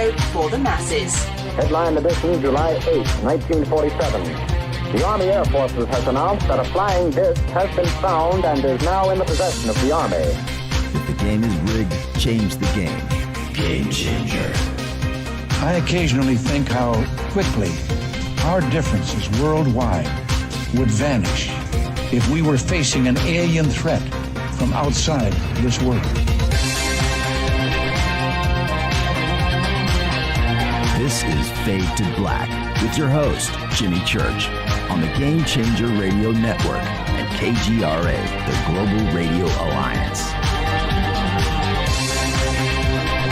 radio for the masses. Headline edition, July 8, 1947. The Army Air Forces has announced that a flying disc has been found and is now in the possession of the Army. If the game is rigged, change the game. Game changer. I occasionally think how quickly our differences worldwide would vanish if we were facing an alien threat from outside this world. This is Fade to Black with your host, Jimmy Church, on the Game Changer Radio Network and KGRA, the Global Radio Alliance.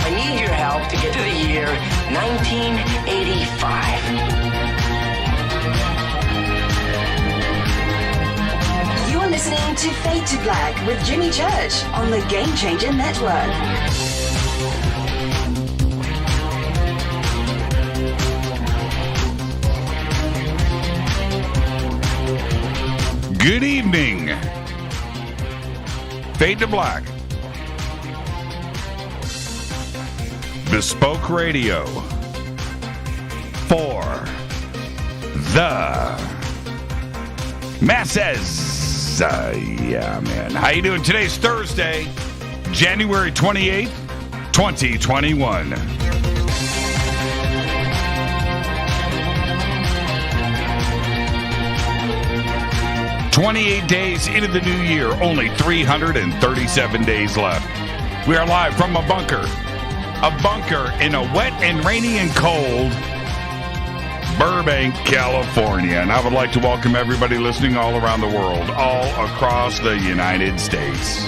I need your help to get to the year 1985. You're listening to Fade to Black with Jimmy Church on the Game Changer Network. Good evening. Fade to Black. Bespoke Radio for the masses. Yeah, man. How you doing? Today's Thursday, January 28th, 2021. 28 days into the new year, only 337 days left. We are live from a bunker in a wet and rainy and cold Burbank, California. And I would like to welcome everybody listening all around the world, all across the United States.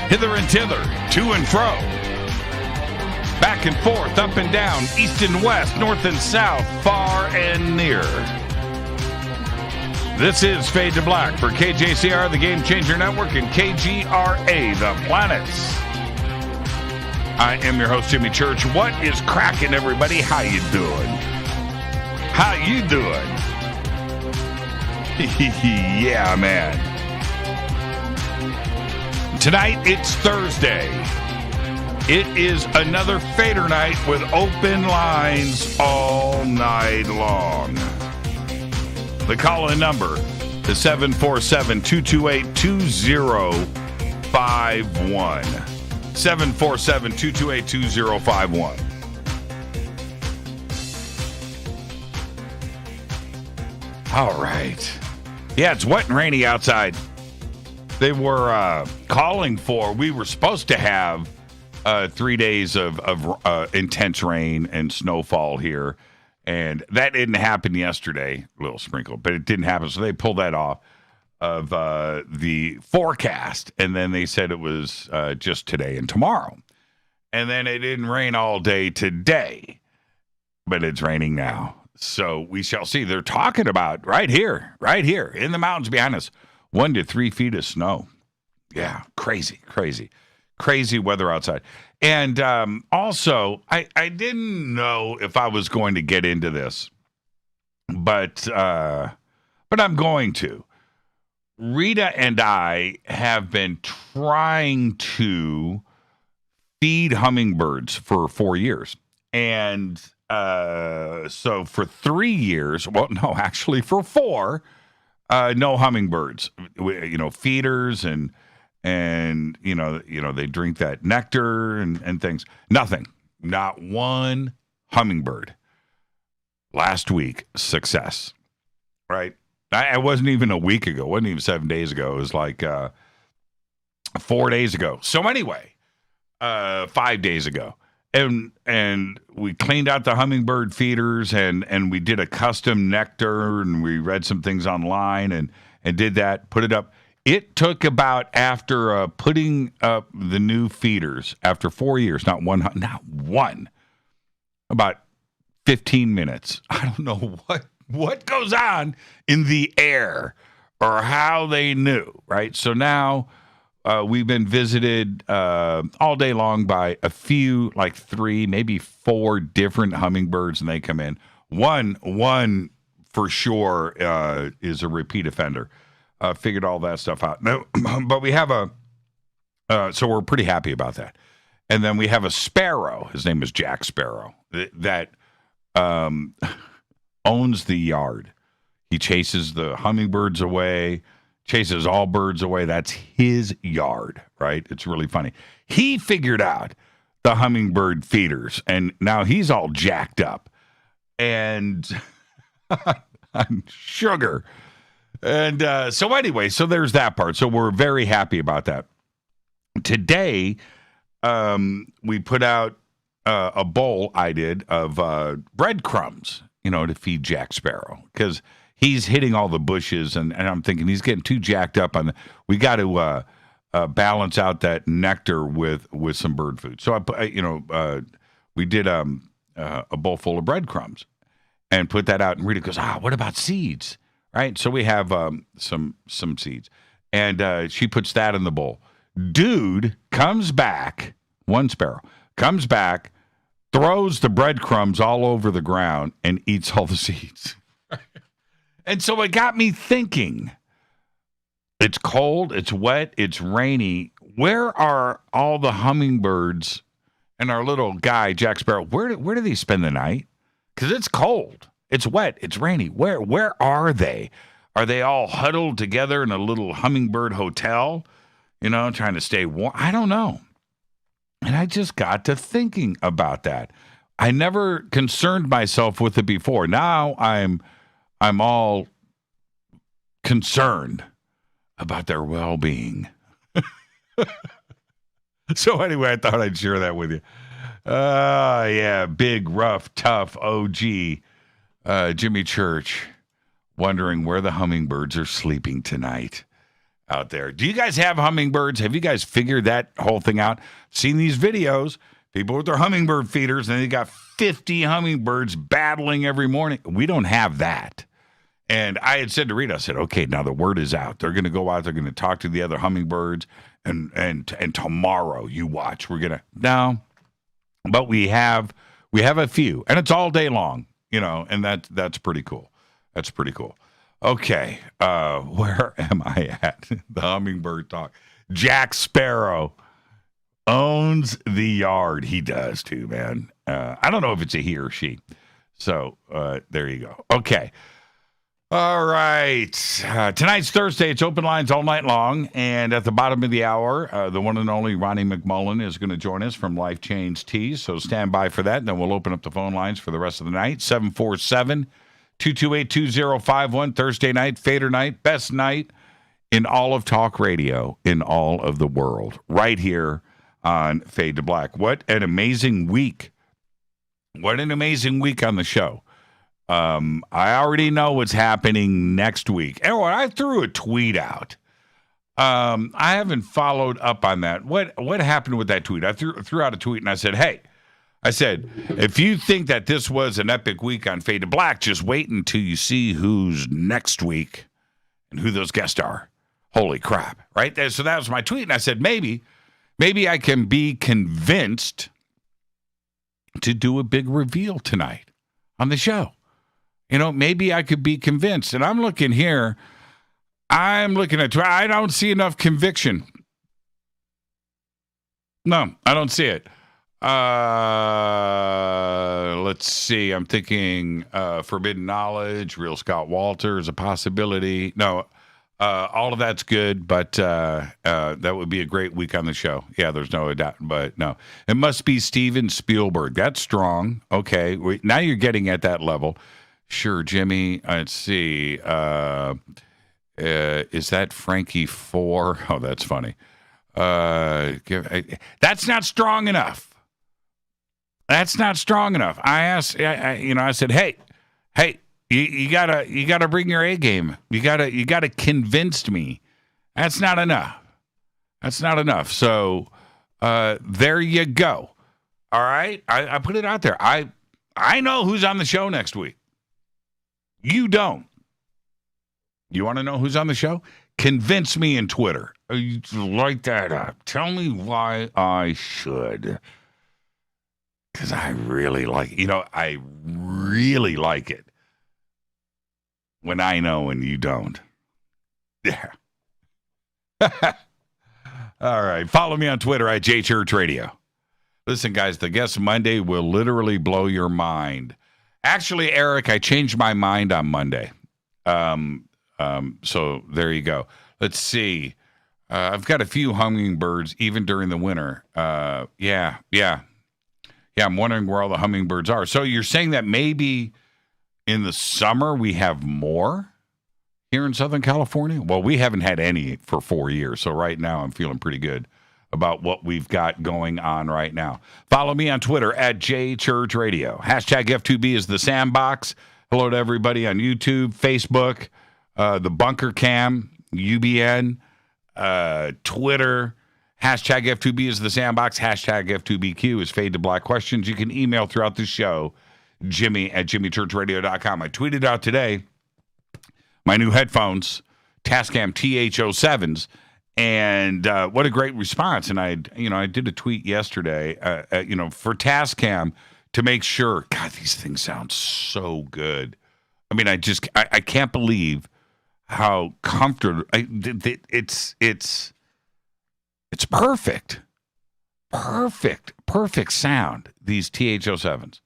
Hither and thither, to and fro, back and forth, up and down, east and west, north and south, far and near. This is Fade to Black for KJCR, the Game Changer Network, and KGRA, the planets. I am your host, Jimmy Church. What is cracking, everybody? How you doing? How you doing? Yeah, man. Tonight, it's Thursday. It is another Fadernight with open lines all night long. The call-in number is 747-228-2051. 747-228-2051. All right. Yeah, it's wet and rainy outside. They were calling for, we were supposed to have 3 days of intense rain and snowfall here. And that didn't happen yesterday, a little sprinkle, but it didn't happen. So they pulled that off of the forecast. And then they said it was just today and tomorrow. And then it didn't rain all day today, but it's raining now. So we shall see. They're talking about right here in the mountains behind us, 1 to 3 feet of snow. Yeah, crazy weather outside. And also, I didn't know if I was going to get into this, but I'm going to. Rita and I have been trying to feed hummingbirds for 4 years. And so for 3 years, well, no, actually for 4, no hummingbirds, feeders and they drink that nectar and things. Nothing. Not one hummingbird. Last week, success. Right? It wasn't even a week ago. It wasn't even 7 days ago. It was like 4 days ago. So anyway, 5 days ago. And we cleaned out the hummingbird feeders and we did a custom nectar and we read some things online and did that, put it up. It took about, after putting up the new feeders, after 4 years, not one, about 15 minutes. I don't know what goes on in the air or how they knew, right? So now we've been visited all day long by a few, like 3, maybe 4 different hummingbirds, and they come in. One for sure is a repeat offender. Figured all that stuff out. No, but we have so we're pretty happy about that. And then we have a sparrow. His name is Jack Sparrow that owns the yard. He chases the hummingbirds away, chases all birds away. That's his yard, right? It's really funny. He figured out the hummingbird feeders, and now he's all jacked up and on sugar. And so anyway, so there's that part. So we're very happy about that. Today, we put out a bowl I did of breadcrumbs, to feed Jack Sparrow, because he's hitting all the bushes, and I'm thinking he's getting too jacked up on we got to balance out that nectar with some bird food. So we did a bowl full of breadcrumbs and put that out, and Rita goes, what about seeds? Right? So we have some seeds, and she puts that in the bowl. Dude comes back, one sparrow comes back, throws the breadcrumbs all over the ground, and eats all the seeds. And so it got me thinking. It's cold, it's wet, it's rainy. Where are all the hummingbirds and our little guy, Jack Sparrow? Where do they spend the night? Because it's cold, it's wet, it's rainy. Where are they? Are they all huddled together in a little hummingbird hotel? Trying to stay warm. I don't know. And I just got to thinking about that. I never concerned myself with it before. Now I'm all concerned about their well-being. So anyway, I thought I'd share that with you. Yeah, big, rough, tough OG Jimmy Church wondering where the hummingbirds are sleeping tonight. Out there. Do you guys have hummingbirds? Have you guys figured that whole thing out? Seen these videos, people with their hummingbird feeders, and they got 50 hummingbirds battling every morning. We don't have that. And I had said to Rita, I said, okay, now the word is out. They're going to go out, they're going to talk to the other hummingbirds, and tomorrow, you watch, we're going to, no. But we have a few, and it's all day long, and that's pretty cool. That's pretty cool. Okay, where am I at? The hummingbird talk. Jack Sparrow owns the yard. He does too, man. I don't know if it's a he or she. So there you go. Okay. All right. Tonight's Thursday. It's open lines all night long. And at the bottom of the hour, the one and only Ronnie McMullen is going to join us from Life Change Teas. So stand by for that. And then we'll open up the phone lines for the rest of the night. 747-228-2051, Thursday night, Fadernight, best night in all of talk radio, in all of the world, right here on Fade to Black. What an amazing week. What an amazing week on the show. I already know what's happening next week. Anyway, I threw a tweet out. I haven't followed up on that. What happened with that tweet? I threw out a tweet and I said, hey, if you think that this was an epic week on Fade to Black, just wait until you see who's next week and who those guests are. Holy crap, right? So that was my tweet. And I said, maybe I can be convinced to do a big reveal tonight on the show. Maybe I could be convinced. And I'm looking here. I don't see enough conviction. No, I don't see it. Let's see. I'm thinking Forbidden Knowledge, Real Scott Walter is a possibility. No, all of that's good, but that would be a great week on the show. Yeah, there's no doubt, but no. It must be Steven Spielberg. That's strong. Okay, now you're getting at that level. Sure, Jimmy. Let's see. Is that Frankie 4? Oh, that's funny. That's not strong enough. That's not strong enough. I asked, I said, hey, you gotta bring your A game. You gotta convince me. That's not enough. That's not enough. So, there you go. All right. I put it out there. I know who's on the show next week. You don't. You want to know who's on the show? Convince me in Twitter. Light that up. Tell me why I should. Because I really like it. I really like it when I know and you don't. Yeah. All right. Follow me on Twitter at JChurchRadio. Listen, guys, the Guest Monday will literally blow your mind. Actually, Eric, I changed my mind on Monday. So there you go. Let's see. I've got a few hummingbirds even during the winter. Yeah. I'm wondering where all the hummingbirds are. So you're saying that maybe in the summer we have more here in Southern California? Well, we haven't had any for 4 years. So right now I'm feeling pretty good about what we've got going on right now. Follow me on Twitter at JChurchRadio. Hashtag F2B is the sandbox. Hello to everybody on YouTube, Facebook, the Bunker Cam, UBN, Twitter. Hashtag F2B is the sandbox. Hashtag F2BQ is Fade to Black questions. You can email throughout the show, Jimmy at jimmychurchradio.com. I tweeted out today my new headphones, Tascam TH07s, and what a great response. And I did a tweet yesterday, for Tascam to make sure, God, these things sound so good. I mean, I can't believe how comfortable it's perfect sound, these TH07s.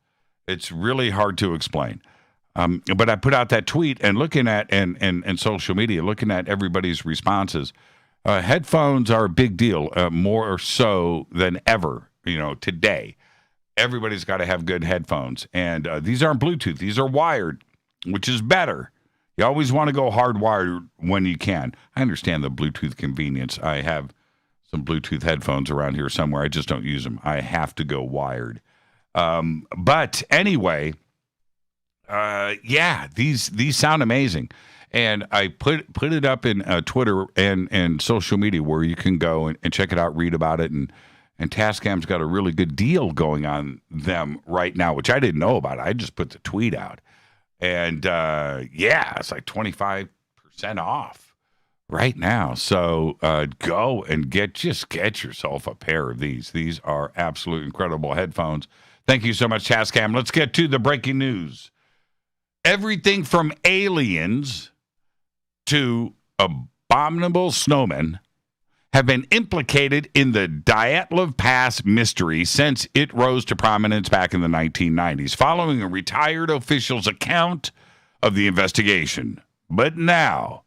It's really hard to explain. But I put out that tweet and looking at and social media, looking at everybody's responses. Headphones are a big deal, more so than ever, today. Everybody's got to have good headphones. And these aren't Bluetooth. These are wired, which is better. You always want to go hardwired when you can. I understand the Bluetooth convenience. I have some Bluetooth headphones around here somewhere. I just don't use them. I have to go wired. But anyway, these sound amazing. And I put it up in Twitter and social media where you can go and check it out, read about it. And Tascam's got a really good deal going on them right now, which I didn't know about. I just put the tweet out. And, it's like 25% off right now. So go and get yourself a pair of these. These are absolutely incredible headphones. Thank you so much, Tascam. Let's get to the breaking news. Everything from aliens to abominable snowmen have been implicated in the Dyatlov Pass mystery since it rose to prominence back in the 1990s, following a retired official's account of the investigation. But now,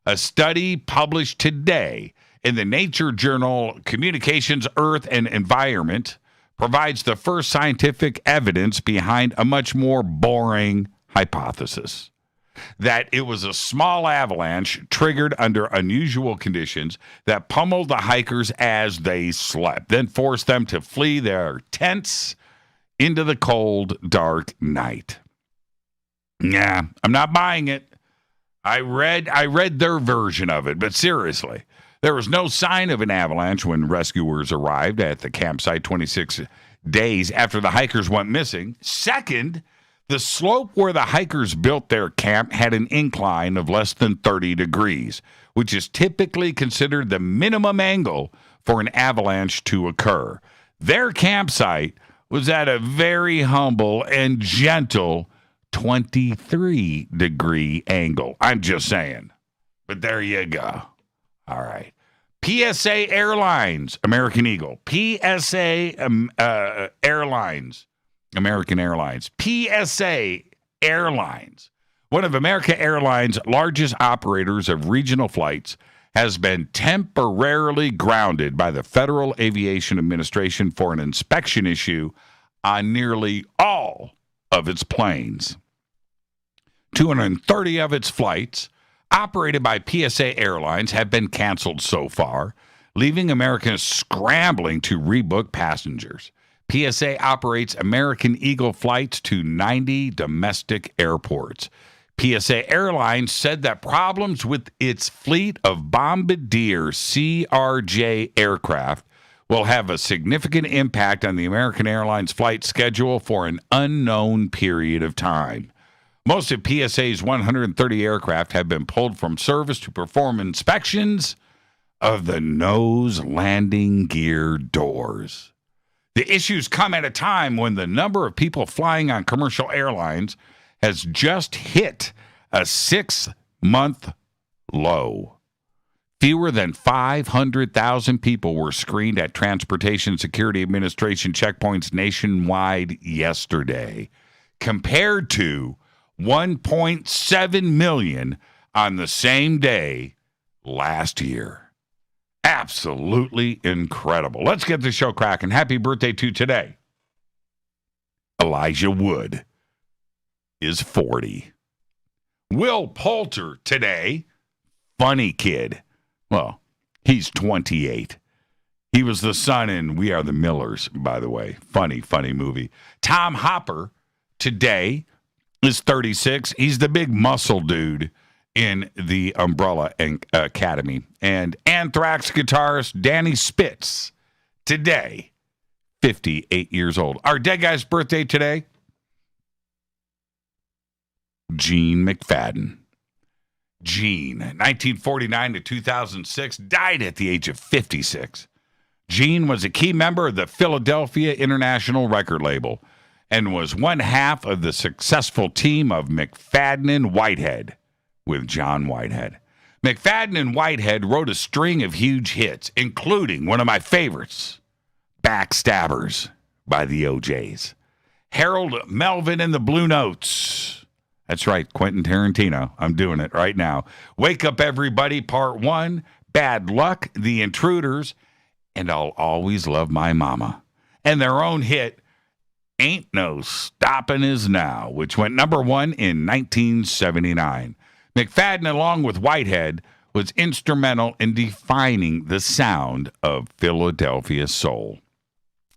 a study published today in the Nature journal Communications, Earth, and Environment provides the first scientific evidence behind a much more boring hypothesis. That it was a small avalanche triggered under unusual conditions that pummeled the hikers as they slept, then forced them to flee their tents into the cold, dark night. Yeah, I'm not buying it. I read their version of it, but seriously, there was no sign of an avalanche when rescuers arrived at the campsite 26 days after the hikers went missing. Second, the slope where the hikers built their camp had an incline of less than 30 degrees, which is typically considered the minimum angle for an avalanche to occur. Their campsite was at a very humble and gentle 23-degree angle. I'm just saying. But there you go. All right. PSA Airlines, American Eagle. PSA Airlines. American Airlines. PSA Airlines, one of America Airlines' largest operators of regional flights, has been temporarily grounded by the Federal Aviation Administration for an inspection issue on nearly all of its planes. 230 of its flights, operated by PSA Airlines, have been canceled so far, leaving Americans scrambling to rebook passengers. PSA operates American Eagle flights to 90 domestic airports. PSA Airlines said that problems with its fleet of Bombardier CRJ aircraft will have a significant impact on the American Airlines flight schedule for an unknown period of time. Most of PSA's 130 aircraft have been pulled from service to perform inspections of the nose landing gear doors. The issues come at a time when the number of people flying on commercial airlines has just hit a 6-month low. Fewer than 500,000 people were screened at Transportation Security Administration checkpoints nationwide yesterday, compared to 1.7 million on the same day last year. Absolutely incredible. Let's get the show cracking. Happy birthday to today. Elijah Wood is 40. Will Poulter today, funny kid. Well, he's 28. He was the son in We Are the Millers, by the way. Funny, funny movie. Tom Hopper today is 36. He's the big muscle dude in the Umbrella Academy. And Anthrax guitarist Danny Spitz today, 58 years old. Our dead guy's birthday today, Gene McFadden. Gene, 1949 to 2006, died at the age of 56. Gene was a key member of the Philadelphia International record label and was one half of the successful team of McFadden and Whitehead with John Whitehead. McFadden and Whitehead wrote a string of huge hits, including one of my favorites, Backstabbers by the OJs, Harold Melvin and the Blue Notes. That's right, Quentin Tarantino. I'm doing it right now. Wake Up Everybody, Part 1, Bad Luck, The Intruders, and I'll Always Love My Mama. And their own hit, Ain't No Stoppin' Us Now, which went number 1 in 1979. McFadden, along with Whitehead, was instrumental in defining the sound of Philadelphia soul.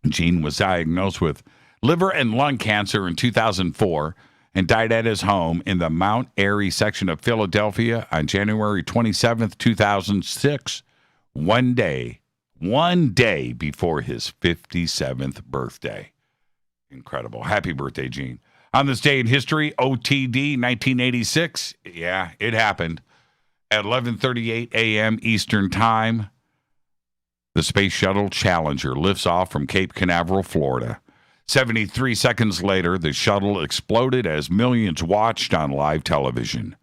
Gene was diagnosed with liver and lung cancer in 2004 and died at his home in the Mount Airy section of Philadelphia on January 27th, 2006, one day before his 57th birthday. Incredible. Happy birthday, Gene. On this day in history, OTD 1986, yeah, it happened. At 11:38 a.m. Eastern Time, the Space Shuttle Challenger lifts off from Cape Canaveral, Florida. 73 seconds later, the shuttle exploded as millions watched on live television.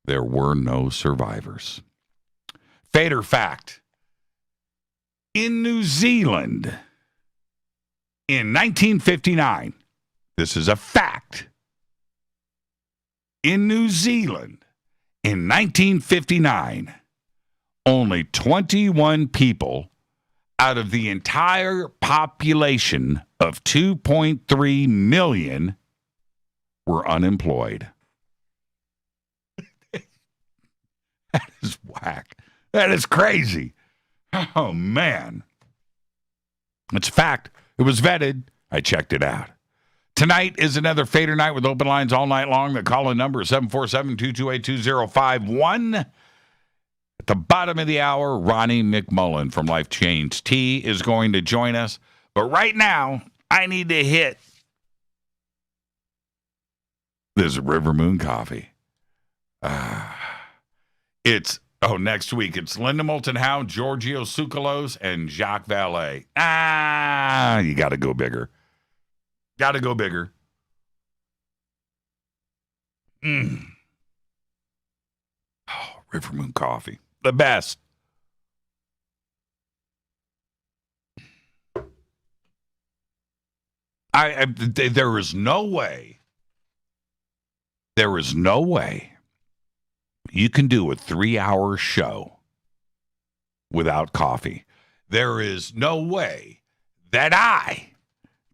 There were no survivors. Fader fact. In New Zealand, in 1959, this is a fact. In New Zealand, in 1959, only 21 people out of the entire population of 2.3 million were unemployed. That is whack. That is crazy. Oh, man. It's a fact. It was vetted. I checked it out. Tonight is another Fadernight with open lines all night long. The call-in number is 747-228-2051. At the bottom of the hour, Ronnie McMullen from Life Change Tea is going to join us. But right now, I need to hit this River Moon coffee. Next week, it's Linda Moulton Howe, Giorgio Tsoukalos, and Jacques Vallée. You got to go bigger. Got to go bigger. Oh, River Moon coffee. The best. There is no way you can do a 3-hour show without coffee. There is no way that I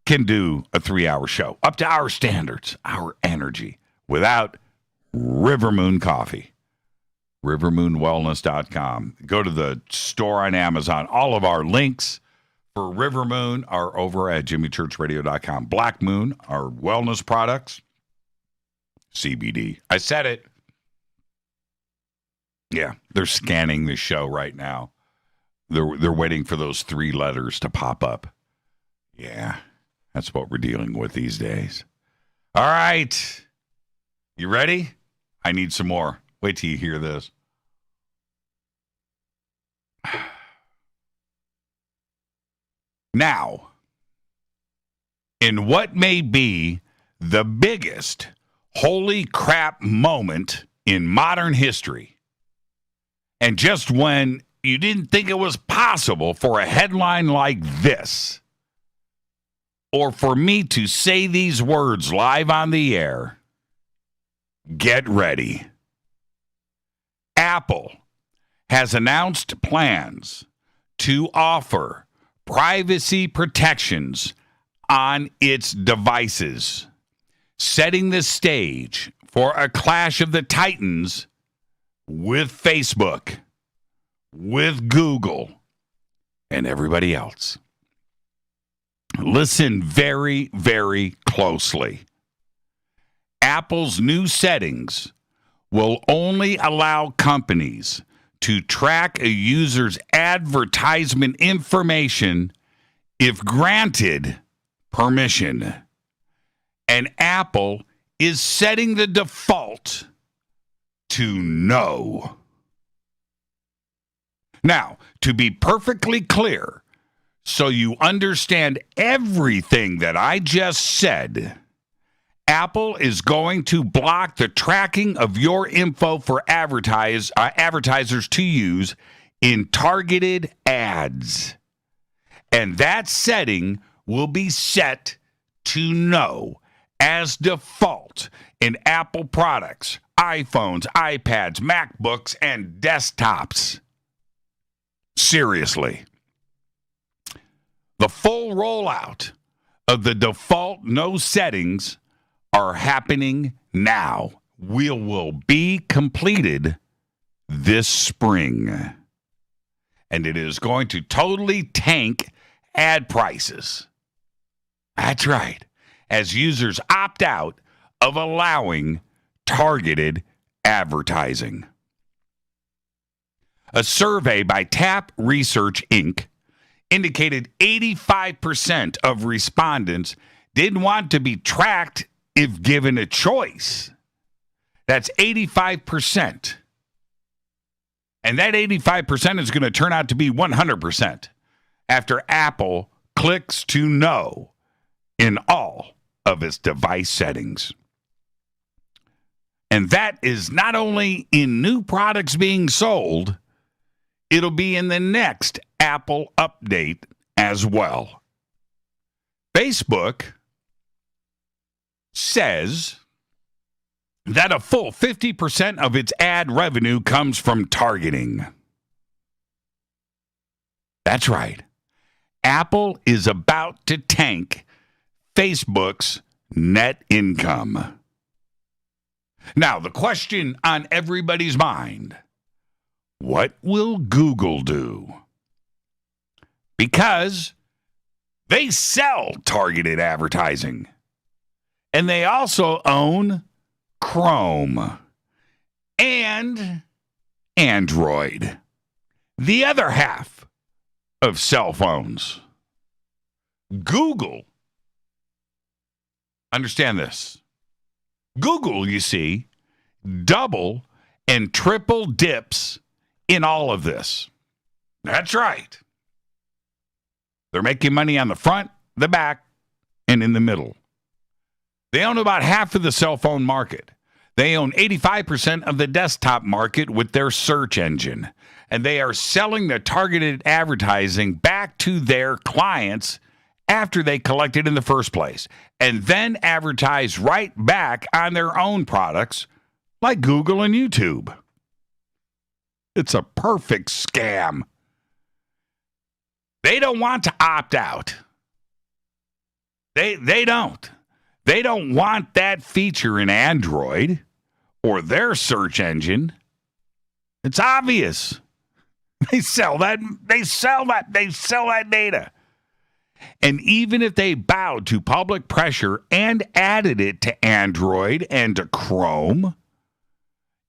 can do a 3-hour show up to our standards, our energy, without River Moon coffee. RiverMoonWellness.com. Go to the store on Amazon. All of our links for River Moon are over at JimmyChurchRadio.com. Black Moon, our wellness products, CBD. I said it. Yeah, they're scanning the show right now. They're waiting for those 3 letters to pop up. Yeah, that's what we're dealing with these days. All right. You ready? I need some more. Wait till you hear this. Now, in what may be the biggest holy crap moment in modern history, And just when you didn't think it was possible for a headline like this, or for me to say these words live on the air, get ready. Apple has announced plans to offer privacy protections on its devices, setting the stage for a clash of the titans with Facebook, with Google, and everybody else. Listen very, very closely. Apple's new settings will only allow companies to track a user's advertisement information if granted permission. And Apple is setting the default to no. Now, to be perfectly clear, so you understand everything that I just said, Apple is going to block the tracking of your info for advertisers to use in targeted ads. And that setting will be set to no as default in Apple products, iPhones, iPads, MacBooks, and desktops. Seriously. The full rollout of the default no settings are happening now. Will be completed this spring. And it is going to totally tank ad prices. That's right. As users opt out of allowing targeted advertising. A survey by Tap Research Inc. indicated 85% of respondents didn't want to be tracked if given a choice. That's 85%. And that 85% is going to turn out to be 100% after Apple clicks to no in all of its device settings. And that is not only in new products being sold, it'll be in the next Apple update as well. Facebook says that a full 50% of its ad revenue comes from targeting. That's right. Apple is about to tank Facebook's net income. Now, the question on everybody's mind, what will Google do? Because they sell targeted advertising. And they also own Chrome and Android, the other half of cell phones. Google, understand this, Google, you see, double and triple dips in all of this. That's right. They're making money on the front, the back, and in the middle. They own about half of the cell phone market. They own 85% of the desktop market with their search engine. And they are selling the targeted advertising back to their clients after they collect it in the first place. And then advertise right back on their own products like Google and YouTube. It's a perfect scam. They don't want to opt out. They don't. They don't want that feature in Android or their search engine. It's obvious. They sell that data. And even if they bowed to public pressure and added it to Android and to Chrome,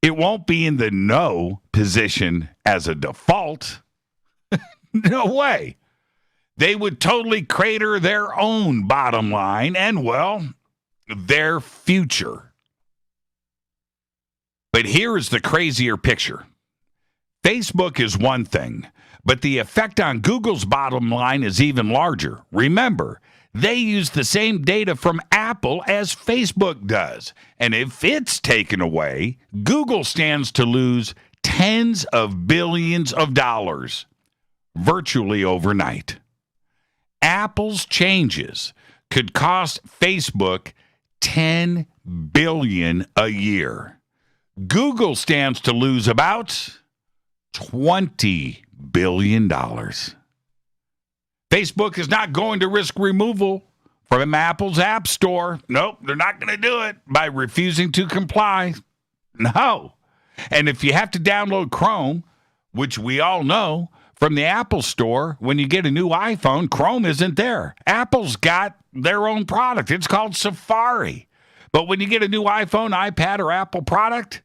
it won't be in the no position as a default. No way. They would totally crater their own bottom line and, well, their future. But here is the crazier picture. Facebook is one thing, but the effect on Google's bottom line is even larger. Remember, they use the same data from Apple as Facebook does. And if it's taken away, Google stands to lose tens of billions of dollars virtually overnight. Apple's changes could cost Facebook $10 billion a year. Google stands to lose about $20 billion. Facebook is not going to risk removal from Apple's App Store. Nope, they're not going to do it by refusing to comply. No. And if you have to download Chrome, which we all know, from the Apple Store, when you get a new iPhone, Chrome isn't there. Apple's got their own product. It's called Safari. But when you get a new iPhone, iPad, or Apple product,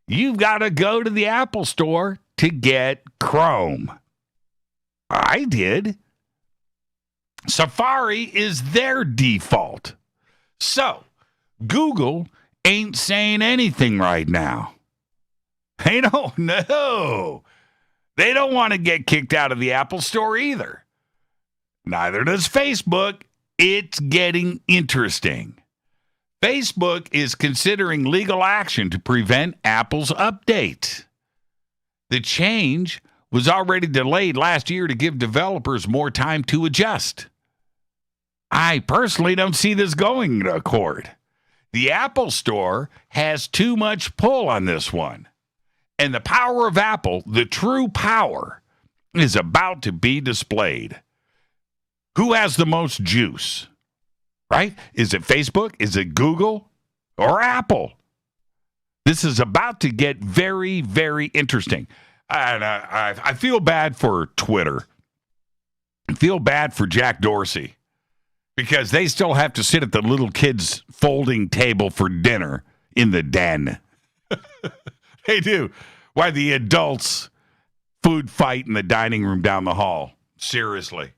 you've got to go to the Apple Store to get Chrome. I did. Safari is their default. So, Google ain't saying anything right now. They don't know. They don't want to get kicked out of the Apple Store either. Neither does Facebook. It's getting interesting. Facebook is considering legal action to prevent Apple's update. The change was already delayed last year to give developers more time to adjust. I personally don't see this going to court. The Apple Store has too much pull on this one. And the power of Apple, the true power, is about to be displayed. Who has the most juice? Right? Is it Facebook? Is it Google? Or Apple? This is about to get very, very interesting. And I feel bad for Twitter. I feel bad for Jack Dorsey. Because they still have to sit at the little kids' folding table for dinner in the den. They do. Why the adults food fight in the dining room down the hall. Seriously.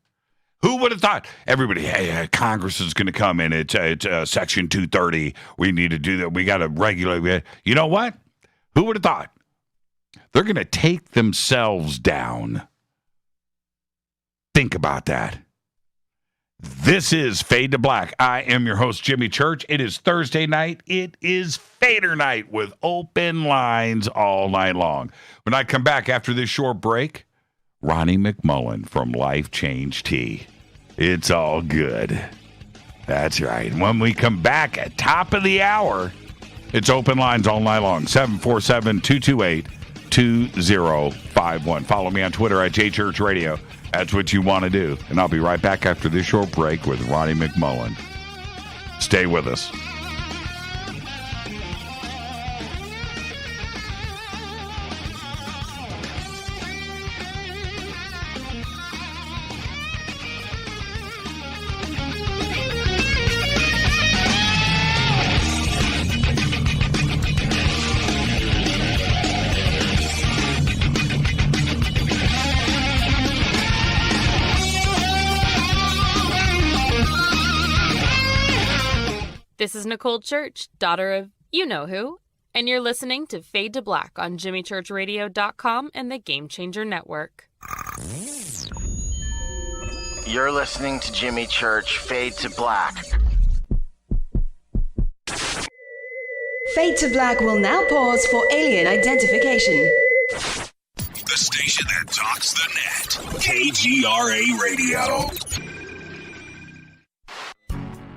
Who would have thought? Everybody, hey, Congress is going to come in. It's Section 230. We need to do that. We got to regulate. You know what? Who would have thought? They're going to take themselves down. Think about that. This is Fade to Black. I am your host, Jimmy Church. It is Thursday night. It is Fadernight with open lines all night long. When I come back after this short break, Ronnie McMullen from Life Change Tea. It's all good. That's right. When we come back at top of the hour, it's open lines all night long. 747-228-2051. Follow me on Twitter at JChurchRadio. That's what you want to do. And I'll be right back after this short break with Ronnie McMullen. Stay with us. This is Nicole Church, daughter of you-know-who, and you're listening to Fade to Black on JimmyChurchRadio.com and the Game Changer Network. You're listening to Jimmy Church, Fade to Black. Fade to Black will now pause for alien identification. The station that talks the net. KGRA Radio.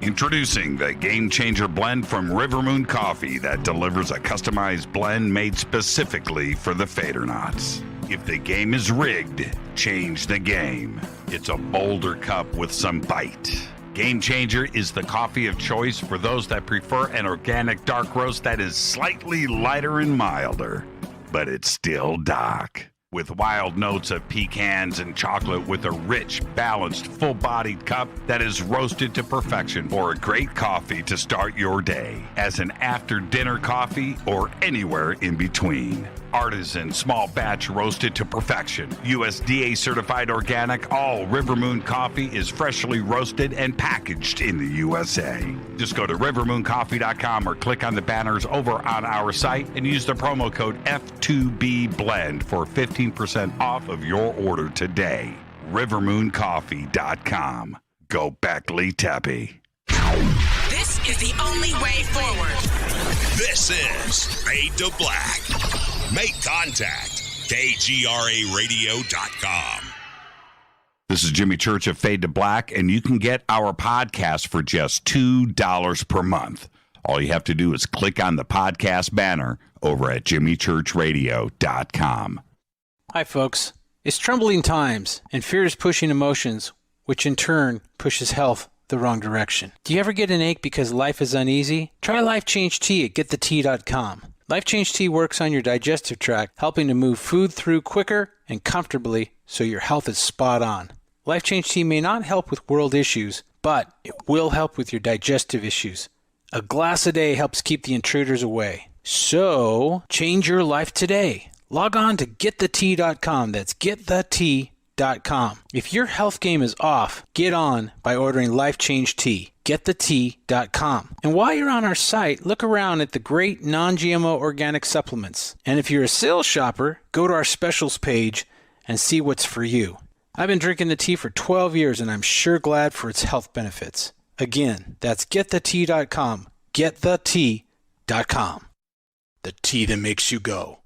Introducing the Game Changer blend from Rivermoon Coffee that delivers a customized blend made specifically for the Fadernauts. If the game is rigged, change the game. It's a bolder cup with some bite. Game Changer is the coffee of choice for those that prefer an organic dark roast that is slightly lighter and milder, but it's still dark. With wild notes of pecans and chocolate with a rich, balanced, full-bodied cup that is roasted to perfection for a great coffee to start your day, as an after-dinner coffee or anywhere in between. Artisan, small batch roasted to perfection. USDA certified organic, all Rivermoon coffee is freshly roasted and packaged in the USA. Just go to rivermooncoffee.com or click on the banners over on our site and use the promo code F2BBLEND for 15% off of your order today. rivermooncoffee.com. Go Beckley Teppy. This is the only way forward. This is Fade to Black. Make contact. KGRAradio.com. This is Jimmy Church of Fade to Black, and you can get our podcast for just $2 per month. All you have to do is click on the podcast banner over at jimmychurchradio.com. Hi, folks. It's troubling times, and fear is pushing emotions, which in turn pushes health the wrong direction. Do you ever get an ache because life is uneasy? Try Life Change Tea at getthetea.com. Life Change Tea works on your digestive tract, helping to move food through quicker and comfortably so your health is spot on. Life Change Tea may not help with world issues, but it will help with your digestive issues. A glass a day helps keep the intruders away. So, change your life today. Log on to getthetea.com. That's getthetea.com. If your health game is off, get on by ordering Life Change Tea. Getthetea.com. And while you're on our site, look around at the great non-GMO organic supplements. And if you're a sales shopper, go to our specials page and see what's for you. I've been drinking the tea for 12 years, and I'm sure glad for its health benefits. Again, that's getthetea.com. Getthetea.com. The tea that makes you go.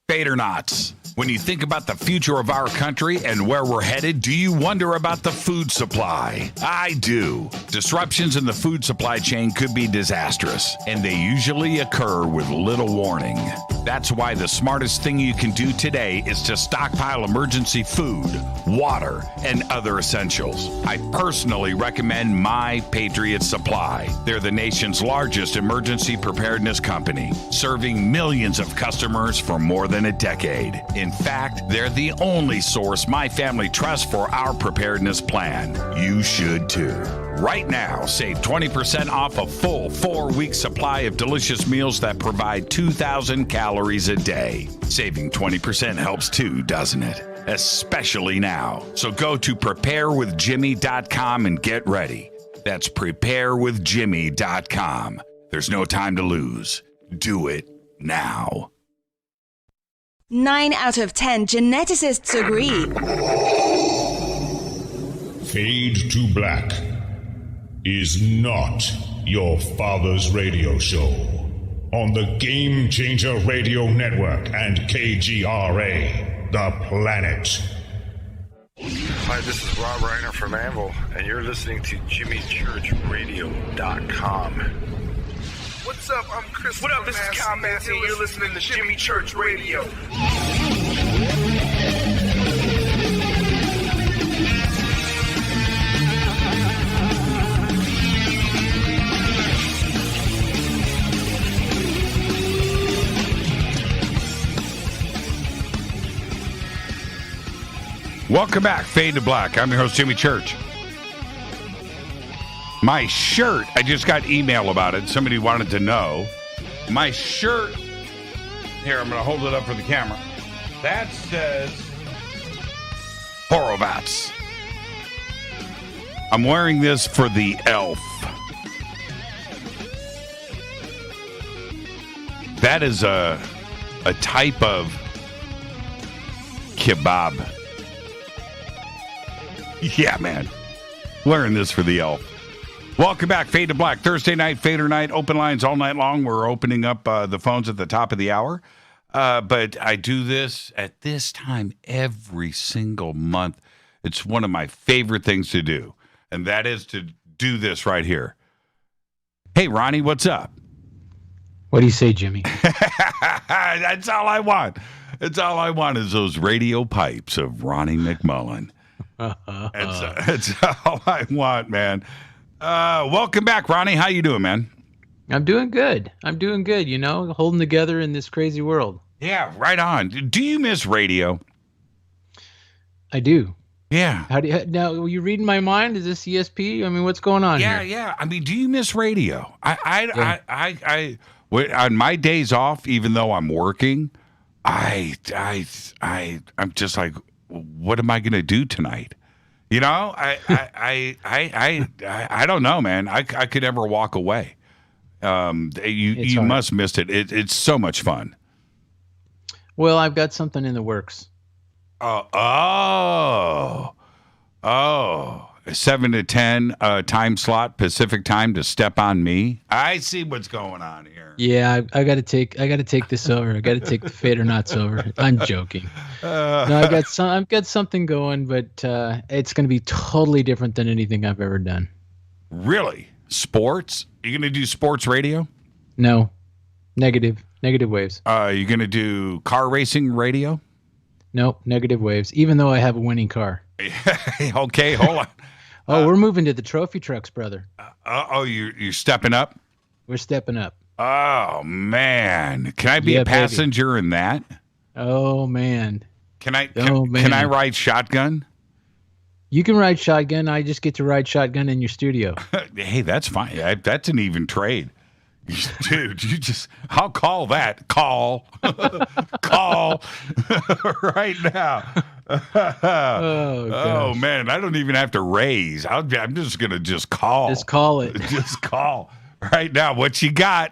Fadernauts. When you think about the future of our country and where we're headed, do you wonder about the food supply? I do. Disruptions in the food supply chain could be disastrous, and they usually occur with little warning. That's why the smartest thing you can do today is to stockpile emergency food, water, and other essentials. I personally recommend My Patriot Supply. They're the nation's largest emergency preparedness company, serving millions of customers for more than a decade. In fact, they're the only source my family trusts for our preparedness plan. You should too. Right now, save 20% off a full 4-week supply of delicious meals that provide 2,000 calories a day. Saving 20% helps too, doesn't it? Especially now. So go to preparewithjimmy.com and get ready. That's preparewithjimmy.com. There's no time to lose. Do it now. 9 out of 10 geneticists agree. Fade to Black is not your father's radio show on the Game Changer Radio Network and KGRA, the planet. Hi, this is Rob Reiner from Anvil, and you're listening to JimmyChurchRadio.com. What's up? I'm Chris. What up? This is Kyle Massey, and you're listening to Jimmy Church Radio. Welcome back, Fade to Black. I'm your host, Jimmy Church. My shirt, I just got email about it. Somebody wanted to know. My shirt, here, I'm going to hold it up for the camera. That says Horovats. I'm wearing this for the elf. That is a type of kebab. Yeah, man. Wearing this for the elf. Welcome back, Fade to Black. Thursday night, Fadernight. Open lines all night long. We're opening up the phones at the top of the hour. But I do this at this time every single month. It's one of my favorite things to do. And that is to do this right here. Hey, Ronnie, what's up? What do you say, Jimmy? That's all I want. That's all I want is those radio pipes of Ronnie McMullen. That's all I want, man. Welcome back, Ronnie. How you doing, man? I'm doing good. You know, holding together in this crazy world. Yeah, right on. Do you miss radio? I do. Yeah. Now, are you reading my mind? Is this ESP? I mean, what's going on here? Yeah. I mean, do you miss radio? I on my days off, even though I'm working, I'm just like, what am I going to do tonight? You know, I don't know, man. I could never walk away. You must miss it. It's so much fun. Well, I've got something in the works. Oh, 7 to 10 time slot Pacific time to step on me. I see what's going on here. Yeah, I got to take this over. I got to take the Fadernauts over. I'm joking. No, I've got something going, but it's going to be totally different than anything I've ever done. Really? Sports? You going to do sports radio? No. Negative waves. You going to do car racing radio? Nope, negative waves. Even though I have a winning car. Okay, hold on. We're moving to the trophy trucks, brother. You're stepping up? We're stepping up. Oh, man. Can I be a passenger in that? Oh, man. Can I ride shotgun? You can ride shotgun. I just get to ride shotgun in your studio. Hey, that's fine. That's an even trade. Dude, I'll call that. Call right now. Oh, man. I don't even have to raise. I'm just going to call. Just call it. Just call. Right now, what you got?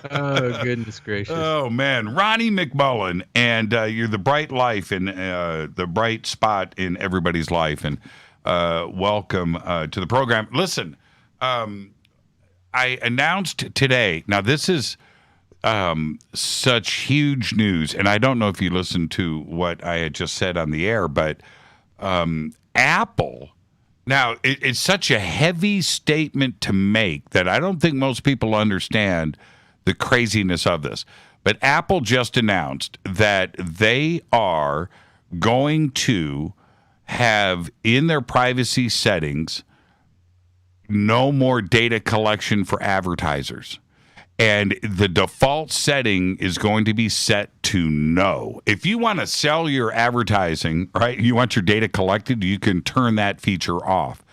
Oh, goodness gracious. Oh, man. Ronnie McMullen, and you're the bright life and the bright spot in everybody's life. And welcome to the program. Listen, I announced today. Now, this is such huge news, and I don't know if you listened to what I had just said on the air, but Apple. Now, it's such a heavy statement to make that I don't think most people understand the craziness of this. But Apple just announced that they are going to have in their privacy settings no more data collection for advertisers. And the default setting is going to be set to no. If you want to sell your advertising, right, you want your data collected, you can turn that feature off.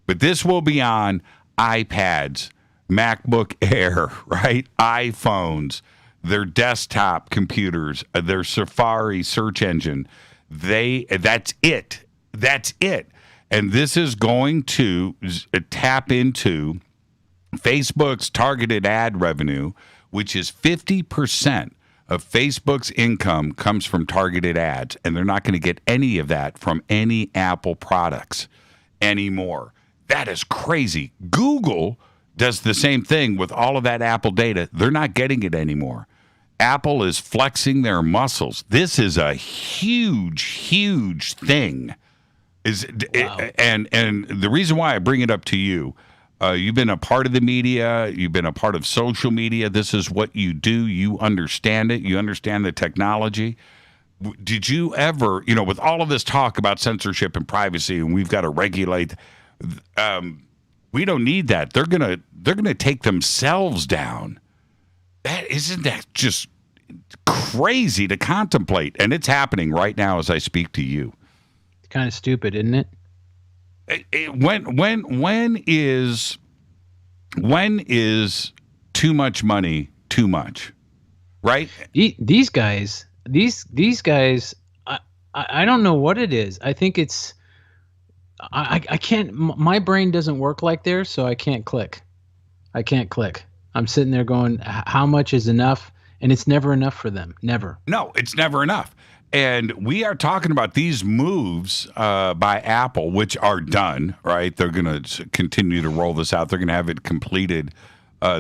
But this will be on iPads, MacBook Air, right, iPhones, their desktop computers, their Safari search engine. That's it. That's it. And this is going to tap into Facebook's targeted ad revenue, which is 50% of Facebook's income comes from targeted ads, and they're not going to get any of that from any Apple products anymore. That is crazy. Google does the same thing with all of that Apple data. They're not getting it anymore. Apple is flexing their muscles. This is a huge, huge thing. Wow. And the reason why I bring it up to you, you've been a part of the media. You've been a part of social media. This is what you do. You understand it. You understand the technology. Did you ever, with all of this talk about censorship and privacy, and we've got to regulate, we don't need that. They're gonna take themselves down. Isn't that just crazy to contemplate? And it's happening right now as I speak to you. It's kind of stupid, isn't it? When is too much money too much, right? These guys, I don't know what it is. I think it's, I can't, my brain doesn't work like theirs, so I can't click. I'm sitting there going, how much is enough? And it's never enough for them. Never. No, it's never enough. And we are talking about these moves by Apple, which are done, right? They're going to continue to roll this out. They're going to have it completed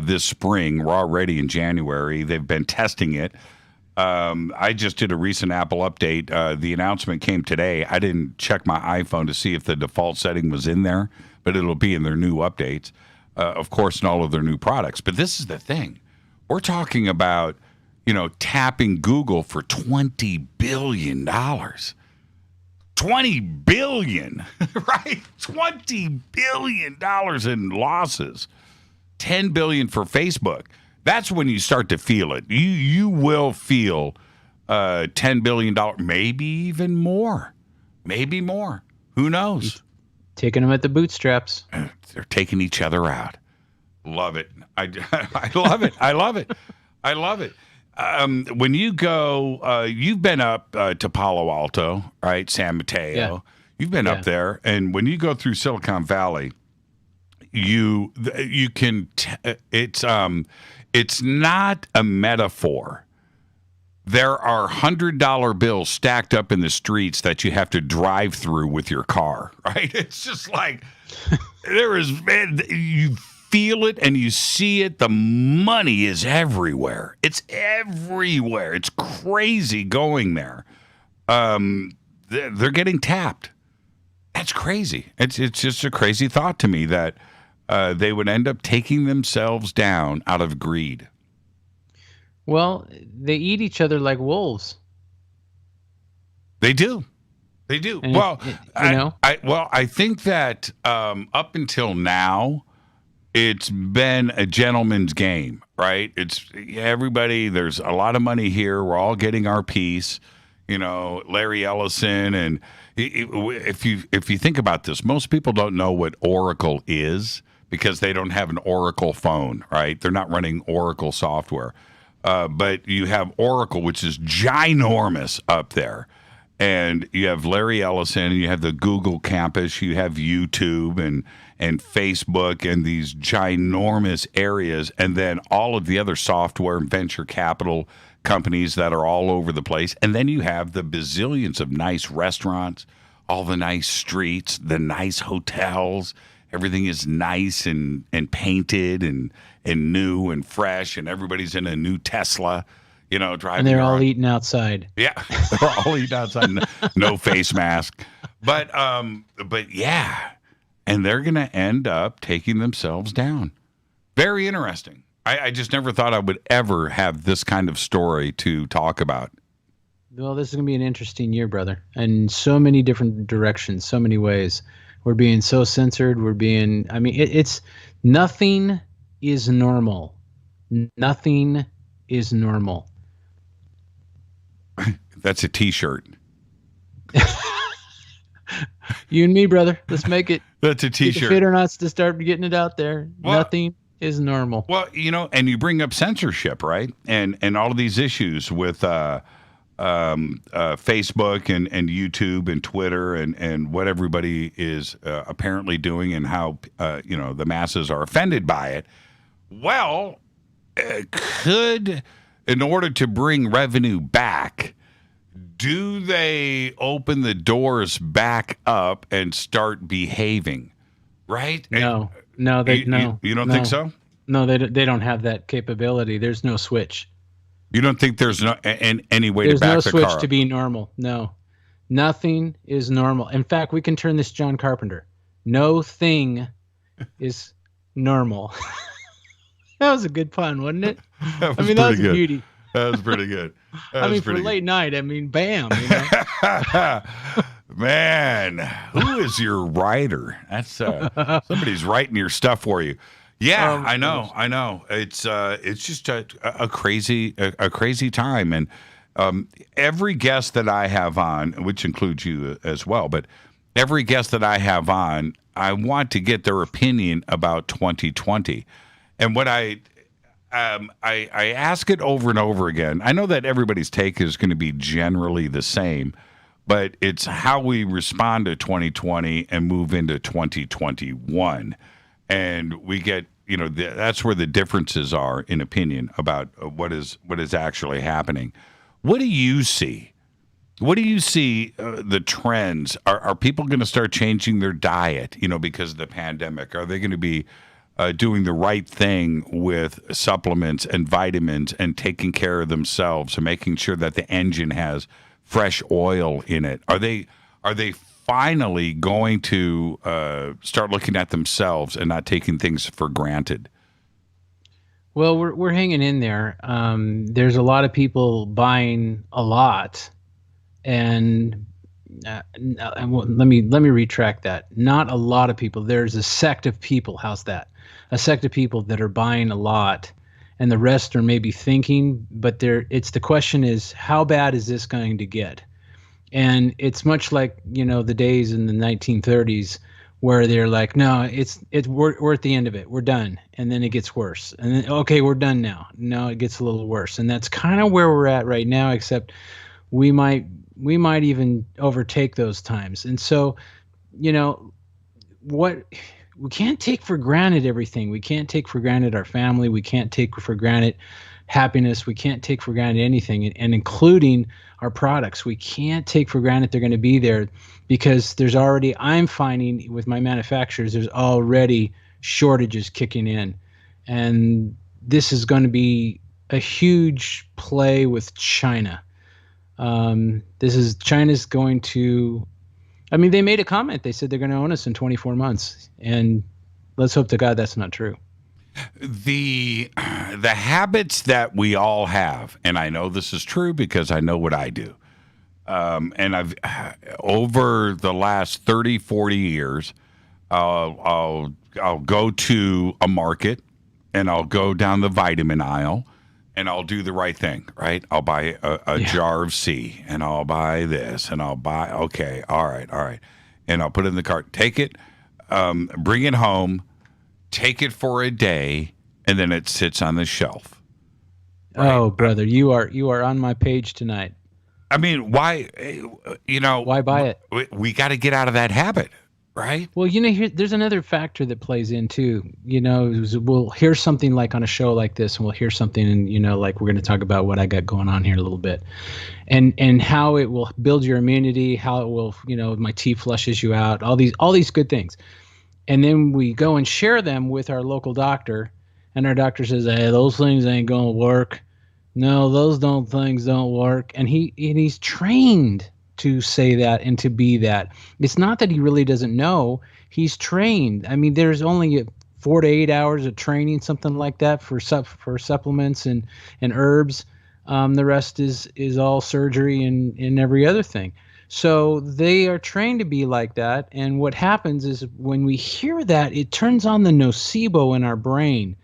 this spring. We're already in January. They've been testing it. I just did a recent Apple update. The announcement came today. I didn't check my iPhone to see if the default setting was in there, but it'll be in their new updates, of course, in all of their new products. But this is the thing. We're talking about tapping Google for $20 billion. $20 billion, right? $20 billion in losses. $10 billion for Facebook. That's when you start to feel it. You will feel $10 billion, maybe even more. Maybe more. Who knows? Taking them at the bootstraps. They're taking each other out. Love it. I love it. I love it. I love it. When you go, you've been up to Palo Alto, right? San Mateo. Yeah. You've been up there, and when you go through Silicon Valley, you can. It's not a metaphor there are $100 bills stacked up in the streets that you have to drive through with your car, right? It's just like you feel it and you see it. The money is everywhere. It's everywhere. It's crazy going there. They're getting tapped. That's crazy. It's just a crazy thought to me that they would end up taking themselves down out of greed. Well, they eat each other like wolves. They do. They do. And well, I think that up until now, it's been a gentleman's game, right? It's everybody. There's a lot of money here. We're all getting our piece. Larry Ellison, and if you think about this, most people don't know what Oracle is because they don't have an Oracle phone, right? They're not running Oracle software. But you have Oracle, which is ginormous up there. And you have Larry Ellison, and you have the Google campus, you have YouTube and Facebook and these ginormous areas, and then all of the other software and venture capital companies that are all over the place. And then you have the bazillions of nice restaurants, all the nice streets, the nice hotels. Everything is nice and painted and new and fresh, and everybody's in a new Tesla, driving. And they're all eating outside. Yeah, they're all eating outside, no face mask. But yeah, and they're going to end up taking themselves down. Very interesting. I just never thought I would ever have this kind of story to talk about. Well, this is going to be an interesting year, brother, in so many different directions, so many ways. We're being so censored. It's nothing is normal. Nothing is normal. That's a T-shirt. You and me, brother. Let's make it. That's a T-shirt. Fadernauts to start getting it out there. Well, nothing is normal. Well, and you bring up censorship, right? And all of these issues with Facebook and YouTube and Twitter and what everybody is apparently doing and how the masses are offended by it. Well, in order to bring revenue back, do they open the doors back up and start behaving? Right? No. You don't think so? No, they don't have that capability. There's no switch. You don't think there's any way to back the car up? There's no switch to be normal. No. Nothing is normal. In fact, we can turn this John Carpenter. No thing is normal. That was a good pun, wasn't it? That was a beauty. That was pretty good. For late night, bam. Man, who is your writer? That's somebody's writing your stuff for you. Yeah, I know. It's just a crazy time, and every guest that I have on, which includes you as well, but every guest that I have on, I want to get their opinion about 2020, and what I ask it over and over again. I know that everybody's take is going to be generally the same, but it's how we respond to 2020 and move into 2021. And we get, that's where the differences are in opinion about what is actually happening. What do you see? What do you see the trends? Are people going to start changing their diet, because of the pandemic? Are they going to be doing the right thing with supplements and vitamins and taking care of themselves and making sure that the engine has fresh oil in it? Are they finally going to start looking at themselves and not taking things for granted? Well, we're hanging in there. There's a lot of people buying a lot, and let me retract that. Not a lot of people. There's a sect of people. How's that? A sect of people that are buying a lot, and the rest are maybe thinking. But the question is, how bad is this going to get? And it's much like, the days in the 1930s where they're like, no, we're at the end of it. We're done. And then it gets worse. And then, okay, we're done now. No, it gets a little worse. And that's kind of where we're at right now, except we might even overtake those times. And so, we can't take for granted everything. We can't take for granted our family. We can't take for granted happiness. We can't take for granted anything, and including our products. We can't take for granted they're going to be there, because I'm finding with my manufacturers, there's already shortages kicking in. And this is going to be a huge play with China. China's going to, they made a comment. They said they're going to own us in 24 months. And let's hope to God that's not true. The habits that we all have, and I know this is true because I know what I do. And I've over the last 30, 40 years, I'll go to a market and I'll go down the vitamin aisle and I'll do the right thing, right? I'll buy a jar of C and I'll buy this and I'll buy, okay, all right. And I'll put it in the cart, take it, bring it home, take it for a day, and then it sits on the shelf. Right? Oh, brother, you are on my page tonight. I mean, why, why buy it? We got to get out of that habit, right? Well, there's another factor that plays in too. We'll hear something like on a show like this, and we'll hear something, and like we're going to talk about what I got going on here a little bit, and how it will build your immunity, how it will, my tea flushes you out, all these good things, and then we go and share them with our local doctor, and our doctor says, "Hey, those things ain't going to work. No, those things don't work," and he's trained to say that and to be that. It's not that he really doesn't know. He's trained. There's only 4 to 8 hours of training, something like that, for supplements and herbs. The rest is all surgery and every other thing. So they are trained to be like that. And what happens is when we hear that, it turns on the nocebo in our brain.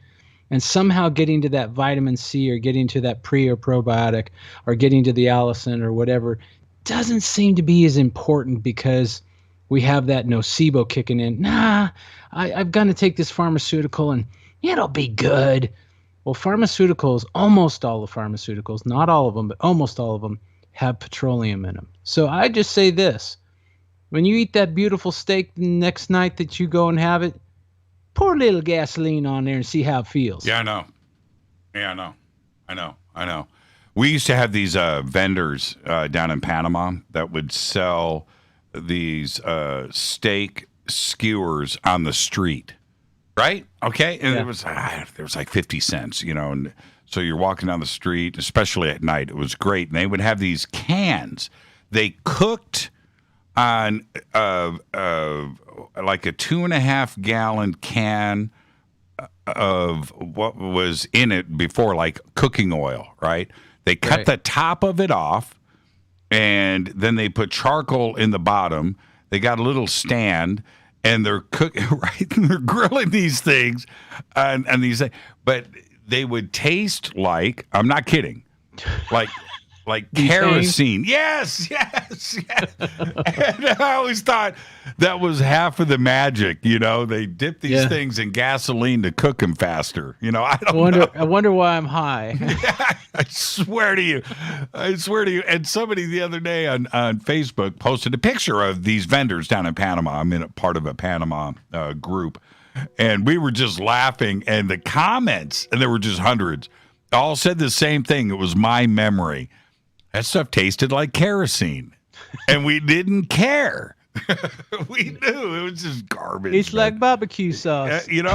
And somehow getting to that vitamin C or getting to that pre or probiotic or getting to the allicin or whatever doesn't seem to be as important, because we have that nocebo kicking in. I've got to take this pharmaceutical and it'll be good. Well, pharmaceuticals, almost all the pharmaceuticals, not all of them, but almost all of them have petroleum in them. So I just say this: when you eat that beautiful steak the next night that you go and have it, pour a little gasoline on there and see how it feels. Yeah, I know. We used to have these vendors down in Panama that would sell these steak skewers on the street, right? Okay, and it was like 50 cents, and so you're walking down the street, especially at night. It was great, and they would have these cans. They cooked on like a 2.5 gallon can of what was in it before, like cooking oil, right? They cut the top of it off, and then they put charcoal in the bottom. They got a little stand, and they're cooking, right? And they're grilling these things, and these things, but they would taste like, I'm not kidding, like kerosene. Yes. And I always thought that was half of the magic. They dip these things in gasoline to cook them faster. I wonder why I'm high. I swear to you. And somebody the other day on Facebook posted a picture of these vendors down in Panama. I'm in a part of a Panama group, and we were just laughing. And the comments, and there were just hundreds, all said the same thing. It was my memory. That stuff tasted like kerosene, and we didn't care. We knew it was just garbage. It's like barbecue sauce, and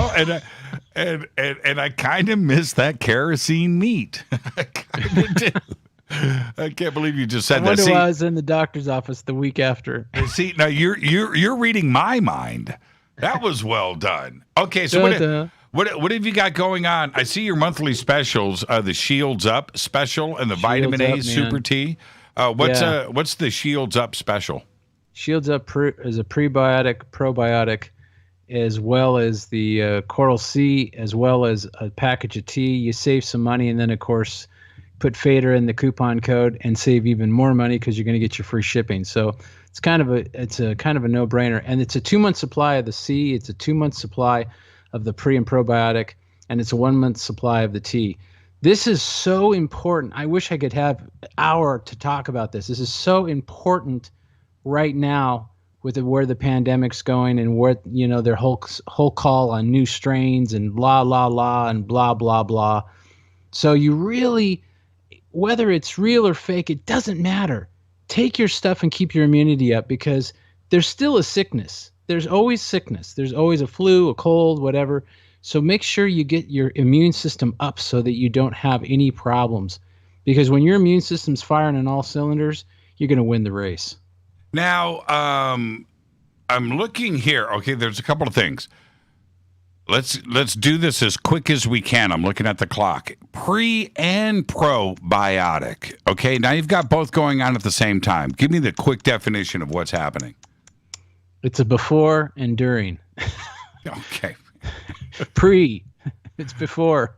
I kind of miss that kerosene meat. I kind of do. I can't believe you just said that. I wonder why I was in the doctor's office the week after. See, now you're reading my mind. That was well done. Okay, so what have you got going on? I see your monthly specials, the Shields Up special and the Vitamin A Super Tea. What's the Shields Up special? Shields Up is a prebiotic, probiotic, as well as the Coral C, as well as a package of tea. You save some money, and then, of course, put Fader in the coupon code and save even more money, because you're going to get your free shipping. So it's a kind of a no-brainer. And it's a 2-month supply of the C. It's a 2-month supply of the pre and probiotic, and it's a 1-month supply of the tea. This is so important. I wish I could have an hour to talk about this. This is so important right now with where the pandemic's going, and where their whole call on new strains and blah blah blah and blah blah blah. So you really, whether it's real or fake, it doesn't matter. Take your stuff and keep your immunity up, because there's still a sickness. There's always sickness. There's always a flu, a cold, whatever. So make sure you get your immune system up so that you don't have any problems. Because when your immune system's firing on all cylinders, you're going to win the race. Now, I'm looking here. Okay, there's a couple of things. Let's do this as quick as we can. I'm looking at the clock. Pre and probiotic. Okay, now you've got both going on at the same time. Give me the quick definition of what's happening. It's a before and during. Okay. Pre, it's before.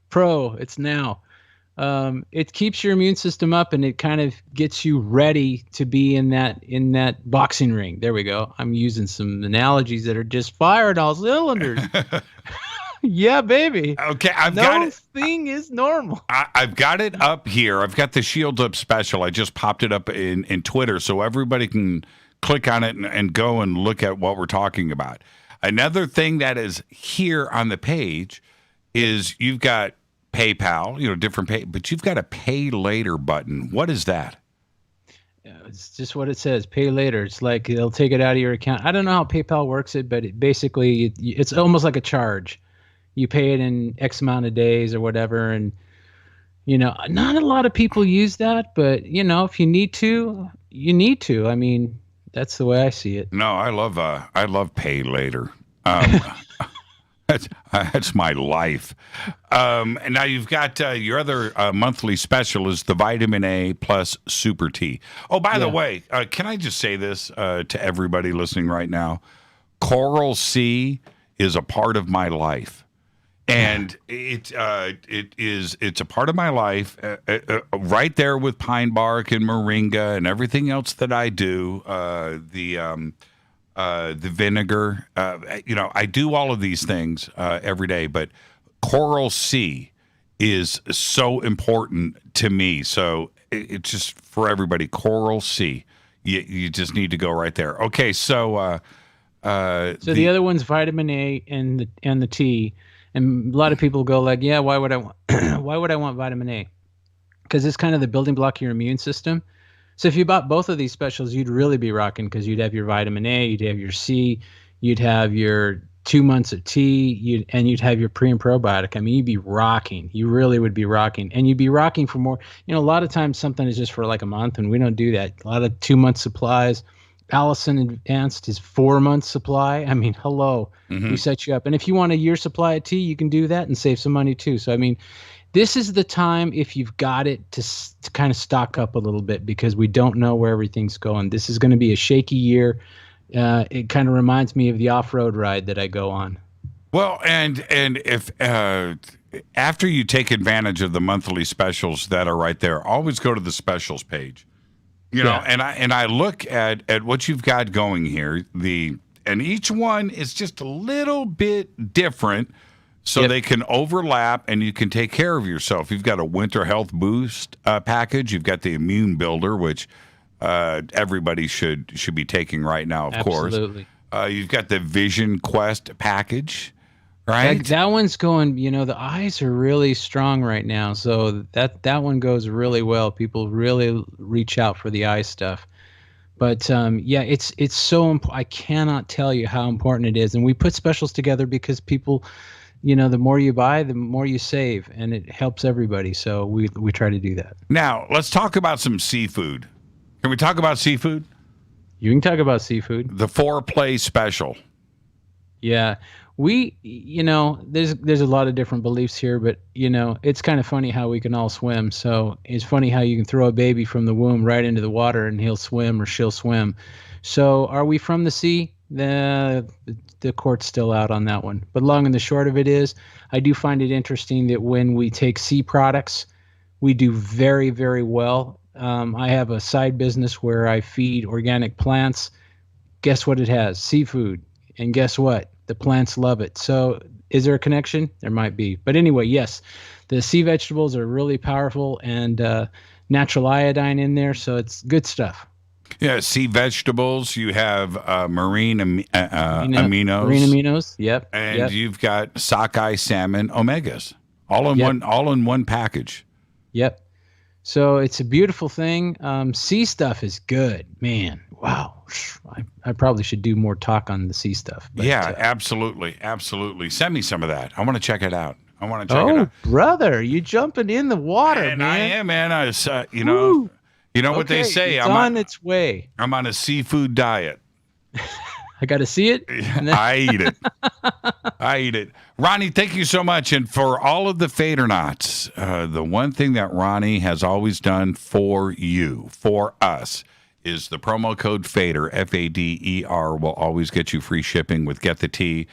Pro, it's now. It keeps your immune system up, and it kind of gets you ready to be in that boxing ring. There we go. I'm using some analogies that are just firing all cylinders. Yeah, baby. Okay, I've got it. No thing is normal. I've got it up here. I've got the Shield Up special. I just popped it up in Twitter so everybody can click on it and go and look at what we're talking about. Another thing that is here on the page is you've got PayPal, different pay, but you've got a pay later button. What is that? It's just what it says, pay later. It's like they'll take it out of your account. I don't know how PayPal works it, but basically it's almost like a charge. You pay it in X amount of days or whatever. And, not a lot of people use that, but, if you need to, you need to. I mean, that's the way I see it. No, I love pay later. That's my life. And now you've got your other monthly special is the Vitamin A plus Super Tea. Oh, by the way, can I just say this to everybody listening right now? Coral Sea is a part of my life. And it's a part of my life right there with pine bark and moringa and everything else that I do. The vinegar, I do all of these things every day, but Coral Sea is so important to me. So it's just for everybody. Coral Sea, you just need to go right there. Okay, so the other one's vitamin A and the tea, and a lot of people go like, yeah, why would I want vitamin A? Because it's kind of the building block of your immune system. So if you bought both of these specials, you'd really be rocking, because you'd have your vitamin A, you'd have your C, you'd have your 2 months of tea, and you'd have your pre and probiotic. I mean, you'd be rocking. You really would be rocking, and you'd be rocking for more. A lot of times something is just for like a month, and we don't do that. A lot of 2 month supplies. Allison Advanced is 4 months supply. I mean, hello, we set you up. And if you want a year supply of tea, you can do that and save some money too. So I mean, this is the time, if you've got it, to kind of stock up a little bit, because we don't know where everything's going. This is going to be a shaky year. It kind of reminds me of the off-road ride that I go on. Well, and if after you take advantage of the monthly specials that are right there, always go to the specials page. And I look at what you've got going here. And each one is just a little bit different. So they can overlap, and you can take care of yourself. You've got a winter health boost package. You've got the immune builder, which everybody should be taking right now, of course. Absolutely. You've got the Vision Quest package, right? That one's going, the eyes are really strong right now. So that one goes really well. People really reach out for the eye stuff. But it's so I cannot tell you how important it is. And we put specials together because people, the more you buy, the more you save, and it helps everybody. So we try to do that. Now, let's talk about some seafood. Can we talk about seafood? You can talk about seafood. The foreplay special. Yeah. There's a lot of different beliefs here, but, it's kind of funny how we can all swim. So it's funny how you can throw a baby from the womb right into the water and he'll swim or she'll swim. So are we from the sea? The court's still out on that one. But long and the short of it is, I do find it interesting that when we take sea products, we do very, very well. I have a side business where I feed organic plants. Guess what it has? Seafood. And guess what? The plants love it. So is there a connection? There might be. But anyway, yes, the sea vegetables are really powerful, and natural iodine in there. So it's good stuff. Yeah, sea vegetables. You have marine aminos. Marine aminos, yep. And you've got sockeye salmon omegas. All in one package. Yep. So it's a beautiful thing. Sea stuff is good, man. Wow. I probably should do more talk on the sea stuff. But, absolutely. Send me some of that. I want to check it out. it out. Oh, brother, you jumping in the water, and man. I am, man. I what they say. It's on its way. I'm on a seafood diet. I got to see it. I eat it. Ronnie, thank you so much. And for all of the Fadernauts, the one thing that Ronnie has always done for you, for us, is the promo code FADER, F-A-D-E-R, will always get you free shipping with Get the Tea,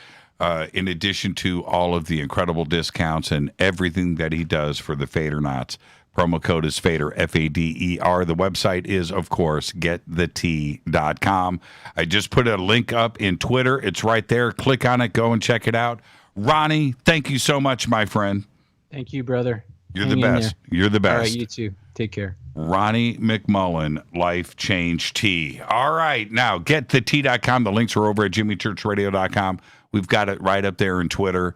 in addition to all of the incredible discounts and everything that he does for the Fadernauts. Promo code is FADER, F-A-D-E-R. The website is, of course, getthetea.com. I just put a link up in Twitter. It's right there. Click on it. Go and check it out. Ronnie, thank you so much, my friend. Thank you, brother. You're the best. You're the best. All right, you too. Take care. Ronnie McMullen, Life Change Tea. All right, now getthetea.com. The links are over at jimmychurchradio.com. We've got it right up there in Twitter.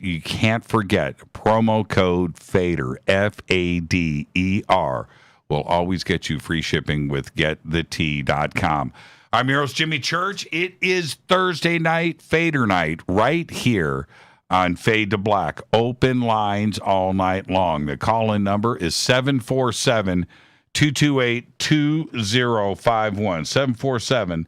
You can't forget promo code FADER, F-A-D-E-R, will always get you free shipping with getthetea.com. I'm your host, Jimmy Church. It is Thursday night, Fader night, right here on Fade to Black. Open lines all night long. The call-in number is 747-228-2051.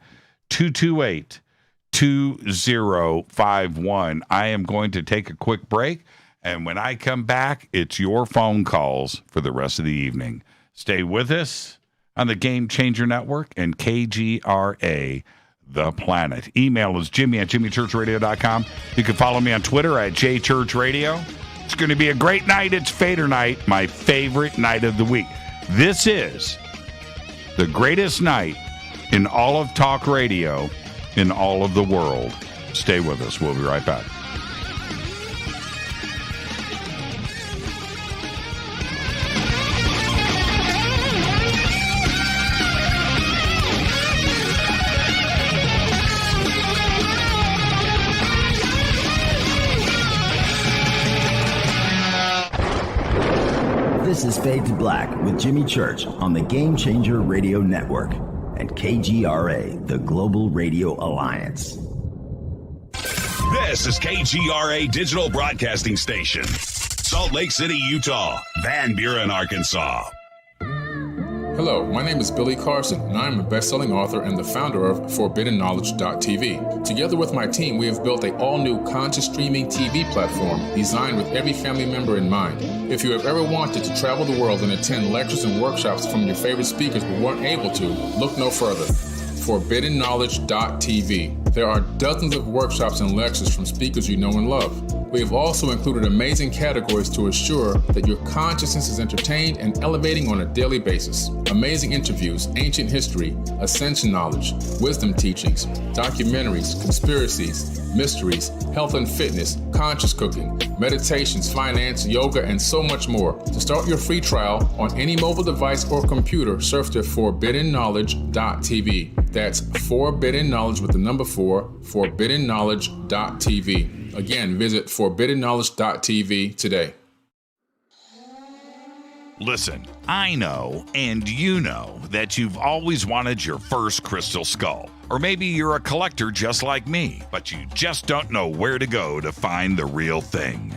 747-228-2051. I am going to take a quick break, and when I come back, it's your phone calls for the rest of the evening. Stay with us on the Game Changer Network and KGRA The Planet. Email is jimmy@jimmychurchradio.com. You can follow me on Twitter at jchurchradio. It's going to be a great night. It's Fader night, my favorite night of the week. This is the greatest night in all of talk radio in all of the world. Stay with us. We'll be right back. This is Fade to Black with Jimmy Church on the Game Changer Radio Network and KGRA, the Global Radio Alliance. This is KGRA Digital Broadcasting Station, Salt Lake City, Utah, Van Buren, Arkansas. Hello, my name is Billy Carson, and I am a best-selling author and the founder of ForbiddenKnowledge.tv. Together with my team, we have built an all-new conscious streaming TV platform designed with every family member in mind. If you have ever wanted to travel the world and attend lectures and workshops from your favorite speakers but weren't able to, look no further. ForbiddenKnowledge.tv. There are dozens of workshops and lectures from speakers you know and love. We have also included amazing categories to assure that your consciousness is entertained and elevating on a daily basis. Amazing interviews, ancient history, ascension knowledge, wisdom teachings, documentaries, conspiracies, mysteries, health and fitness, conscious cooking, meditations, finance, yoga, and so much more. To start your free trial on any mobile device or computer, surf to ForbiddenKnowledge.tv. That's Forbidden Knowledge with the number 4, ForbiddenKnowledge.tv. Again, visit ForbiddenKnowledge.tv today. Listen, I know, and you know, that you've always wanted your first crystal skull. Or maybe you're a collector just like me, but you just don't know where to go to find the real thing.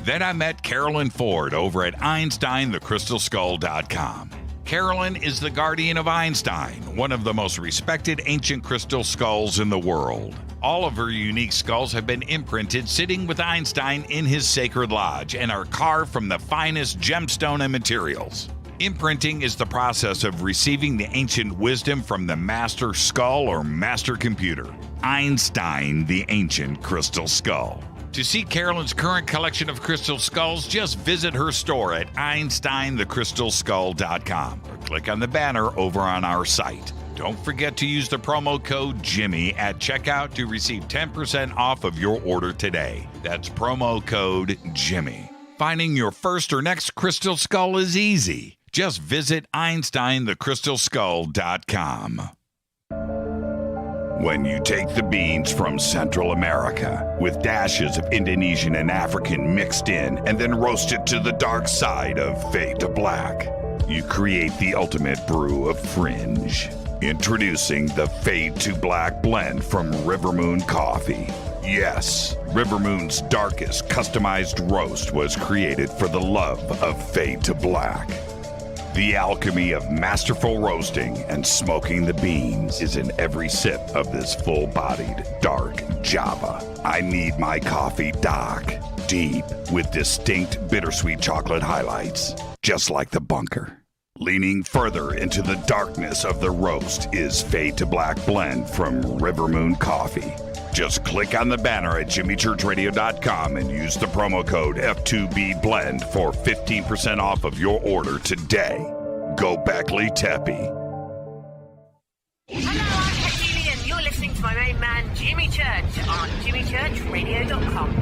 Then I met Carolyn Ford over at EinsteinTheCrystalSkull.com. Carolyn is the guardian of Einstein, one of the most respected ancient crystal skulls in the world. All of her unique skulls have been imprinted sitting with Einstein in his sacred lodge and are carved from the finest gemstone and materials. Imprinting is the process of receiving the ancient wisdom from the master skull or master computer. Einstein, the ancient crystal skull. To see Carolyn's current collection of crystal skulls, just visit her store at EinsteinTheCrystalSkull.com or click on the banner over on our site. Don't forget to use the promo code Jimmy at checkout to receive 10% off of your order today. That's promo code Jimmy. Finding your first or next crystal skull is easy. Just visit EinsteinTheCrystalSkull.com. When you take the beans from Central America with dashes of Indonesian and African mixed in and then roast it to the dark side of Fade to Black, you create the ultimate brew of fringe. Introducing the Fade to Black blend from Rivermoon Coffee. Yes, Rivermoon's darkest customized roast was created for the love of Fade to Black. The alchemy of masterful roasting and smoking the beans is in every sip of this full-bodied, dark Java. I need my coffee dark, deep, with distinct bittersweet chocolate highlights, just like the bunker. Leaning further into the darkness of the roast is Fade to Black blend from Rivermoon Coffee. Just click on the banner at jimmychurchradio.com and use the promo code F2BBLEND for 15% off of your order today. Go Beckley Teppy. Hello, I'm Katie, and you're listening to my main man, Jimmy Church, on jimmychurchradio.com.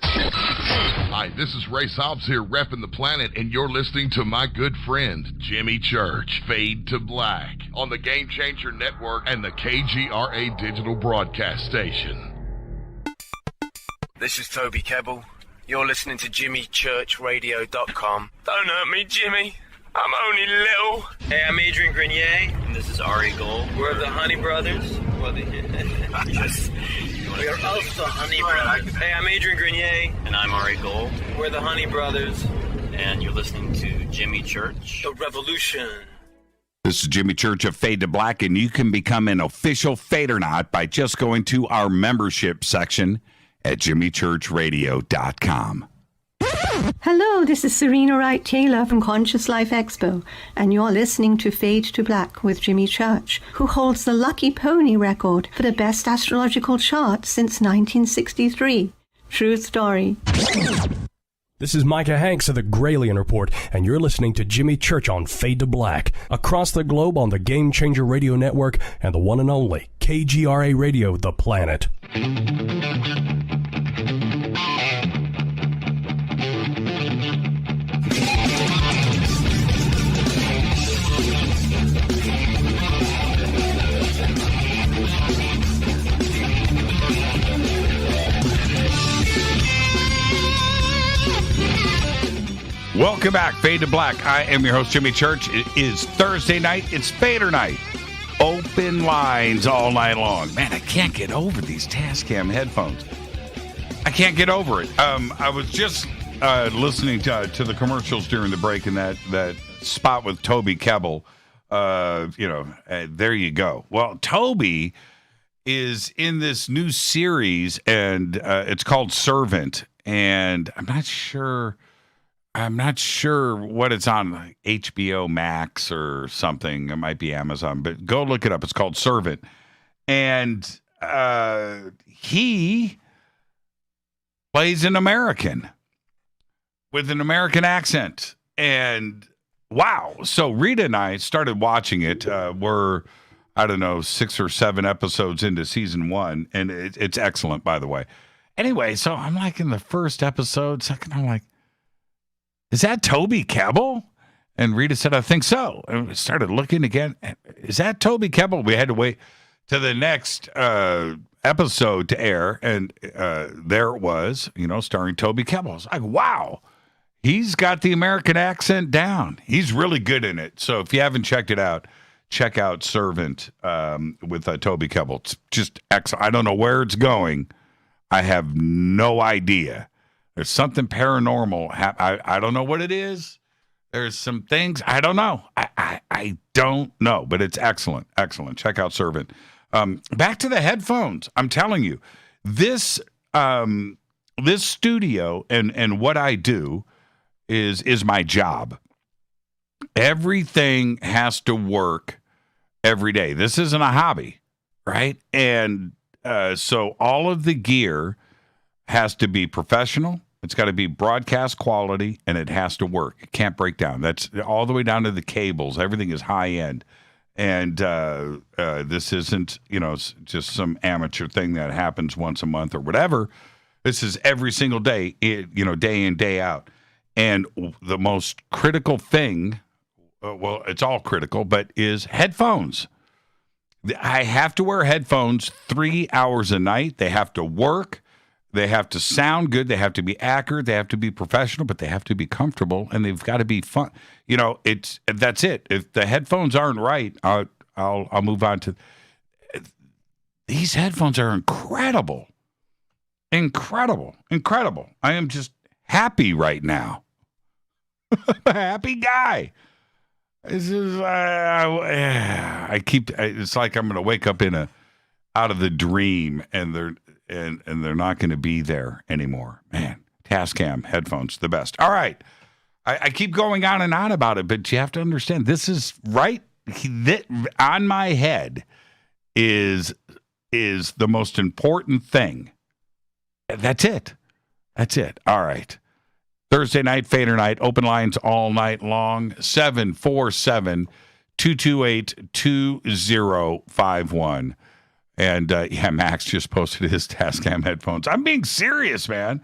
Hi, this is Ray Hobbs here, repping the planet, and you're listening to my good friend, Jimmy Church, Fade to Black, on the Game Changer Network and the KGRA Digital Broadcast Station. This is Toby Kebbell. You're listening to jimmychurchradio.com. Don't hurt me, Jimmy. I'm only little. Hey, I'm Adrian Grenier. And this is Ari Gold. We're the Honey Brothers. Yes. We are also Honey Brothers. Hey, I'm Adrian Grenier. And I'm Ari Gold. We're the Honey Brothers. And you're listening to Jimmy Church. The Revolution. This is Jimmy Church of Fade to Black, and you can become an official Fadernight by just going to our membership section at jimmychurchradio.com. Hello, this is Serena Wright Taylor from Conscious Life Expo, and you're listening to Fade to Black with Jimmy Church, who holds the Lucky Pony record for the best astrological chart since 1963. True story. This is Micah Hanks of the Gralien Report, and you're listening to Jimmy Church on Fade to Black, across the globe on the Game Changer Radio Network and the one and only KGRA Radio, The Planet. Welcome back, Fade to Black. I am your host, Jimmy Church. It is Thursday night. It's Fadernight. Open lines all night long. Man, I can't get over these Tascam headphones. I can't get over it. I was just listening to the commercials during the break in that spot with Toby Kebbell. There you go. Well, Toby is in this new series, and it's called Servant. And I'm not sure what it's on, like HBO Max or something. It might be Amazon, but go look it up. It's called Servant. And he plays an American with an American accent. And wow. So Rita and I started watching it. We're, 6 or 7 episodes into season 1. And it's excellent, by the way. Anyway, so I'm like in the first episode, second, I'm like, is that Toby Kebbell? And Rita said, I think so. And we started looking again. Is that Toby Kebbell? We had to wait to the next episode to air. And there it was, starring Toby Kebbell. I was like, wow, he's got the American accent down. He's really good in it. So if you haven't checked it out, check out Servant with Toby Kebbell. It's just excellent. I don't know where it's going. I have no idea. There's something paranormal. I don't know what it is. There's some things. I don't know. I don't know, but it's excellent. Excellent. Check out Servant. Back to the headphones. I'm telling you, this studio and what I do is my job. Everything has to work every day. This isn't a hobby, right? And so all of the gear has to be professional. It's got to be broadcast quality, and it has to work. It can't break down. That's all the way down to the cables. Everything is high end. And this isn't, just some amateur thing that happens once a month or whatever. This is every single day, day in, day out. And the most critical thing, well, it's all critical, but is headphones. I have to wear headphones 3 hours a night. They have to work. They have to sound good. They have to be accurate. They have to be professional, but they have to be comfortable, and they've got to be fun. That's it. If the headphones aren't right, I'll move on to. These headphones are incredible. Incredible. I am just happy right now. A happy guy. This is it's like I'm going to wake up out of the dream, and they're not going to be there anymore. Man, Tascam headphones, the best. All right. I keep going on and on about it, but you have to understand, this is right on my head is the most important thing. That's it. All right. Thursday night, Fadernight, open lines all night long, 747-228-2051. And, Max just posted his Tascam headphones. I'm being serious, man.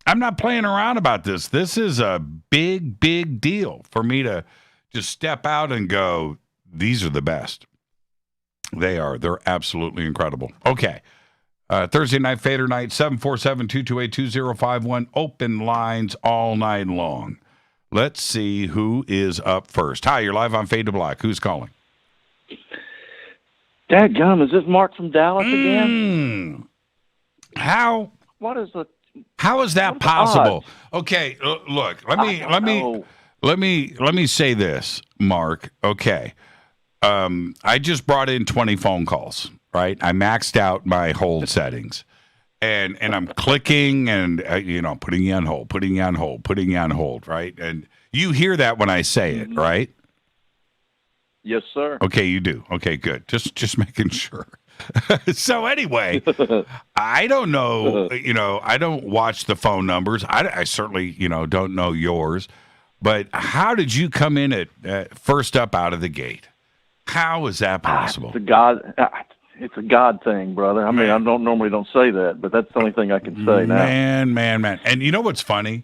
I'm not playing around about this. This is a big, big deal for me to just step out and go, these are the best. They are. They're absolutely incredible. Okay. Thursday night, Fadernight, 747-228-2051. Open lines all night long. Let's see who is up first. Hi, you're live on Fade to Black. Who's calling? Dadgum, is this Mark from Dallas again? How? What is the? How is that possible? Okay, look. Let me say this, Mark. Okay, I just brought in 20 phone calls. Right, I maxed out my hold settings, and I'm clicking and putting you on hold, right? And you hear that when I say it, right? Yes, sir. Okay, you do. Okay, good. Just making sure. So anyway, I don't know. I don't watch the phone numbers. I certainly don't know yours. But how did you come in at first up out of the gate? How is that possible? It's a God thing, brother. I mean, I normally don't say that, but that's the only thing I can say now. Man. And you know what's funny?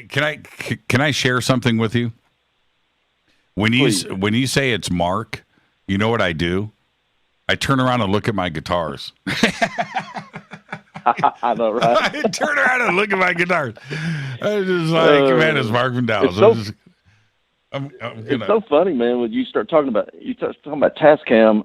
Can I share something with you? When you say it's Mark, you know what I do? I turn around and look at my guitars. I know, right? I turn around and look at my guitars. I'm just like, man, it's Mark from Dallas. It's so funny, man, when you start talking about Tascam,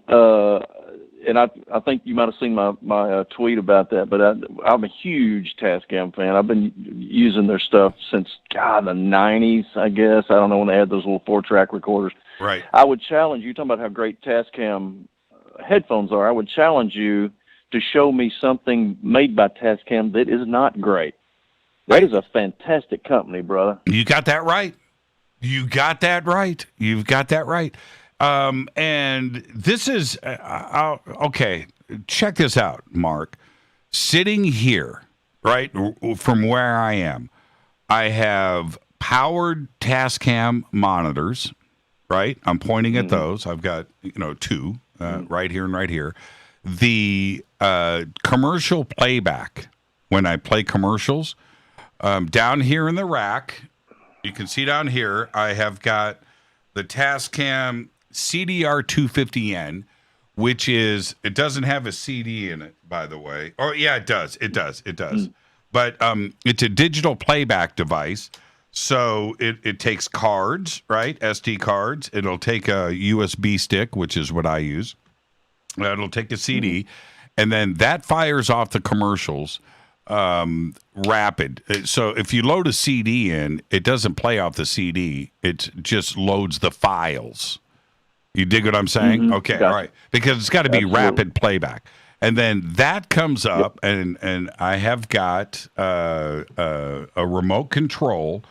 and I think you might have seen my tweet about that, but I'm a huge Tascam fan. I've been using their stuff since, the 90s, I guess. I don't know when they had those little 4-track recorders. Right. I would challenge you, talking about how great Tascam headphones are, I would challenge you to show me something made by Tascam that is not great. That is a fantastic company, brother. You got that right. You've got that right. And this is, okay, check this out, Mark. Sitting here, right, from where I am, I have powered Tascam monitors, right? I'm pointing at those. I've got, 2 right here and right here. The commercial playback, when I play commercials, down here in the rack, you can see down here, I have got the Tascam CDR 250N, which is, it doesn't have a CD in it, by the way. Oh, yeah, it does. But it's a digital playback device. So it takes cards, right? SD cards. It'll take a USB stick, which is what I use. It'll take a CD. And then that fires off the commercials rapid. So if you load a CD in, it doesn't play off the CD. It just loads the files. You dig what I'm saying? Okay, all right. Because it's got to be rapid playback. And then that comes up, and I have got a remote control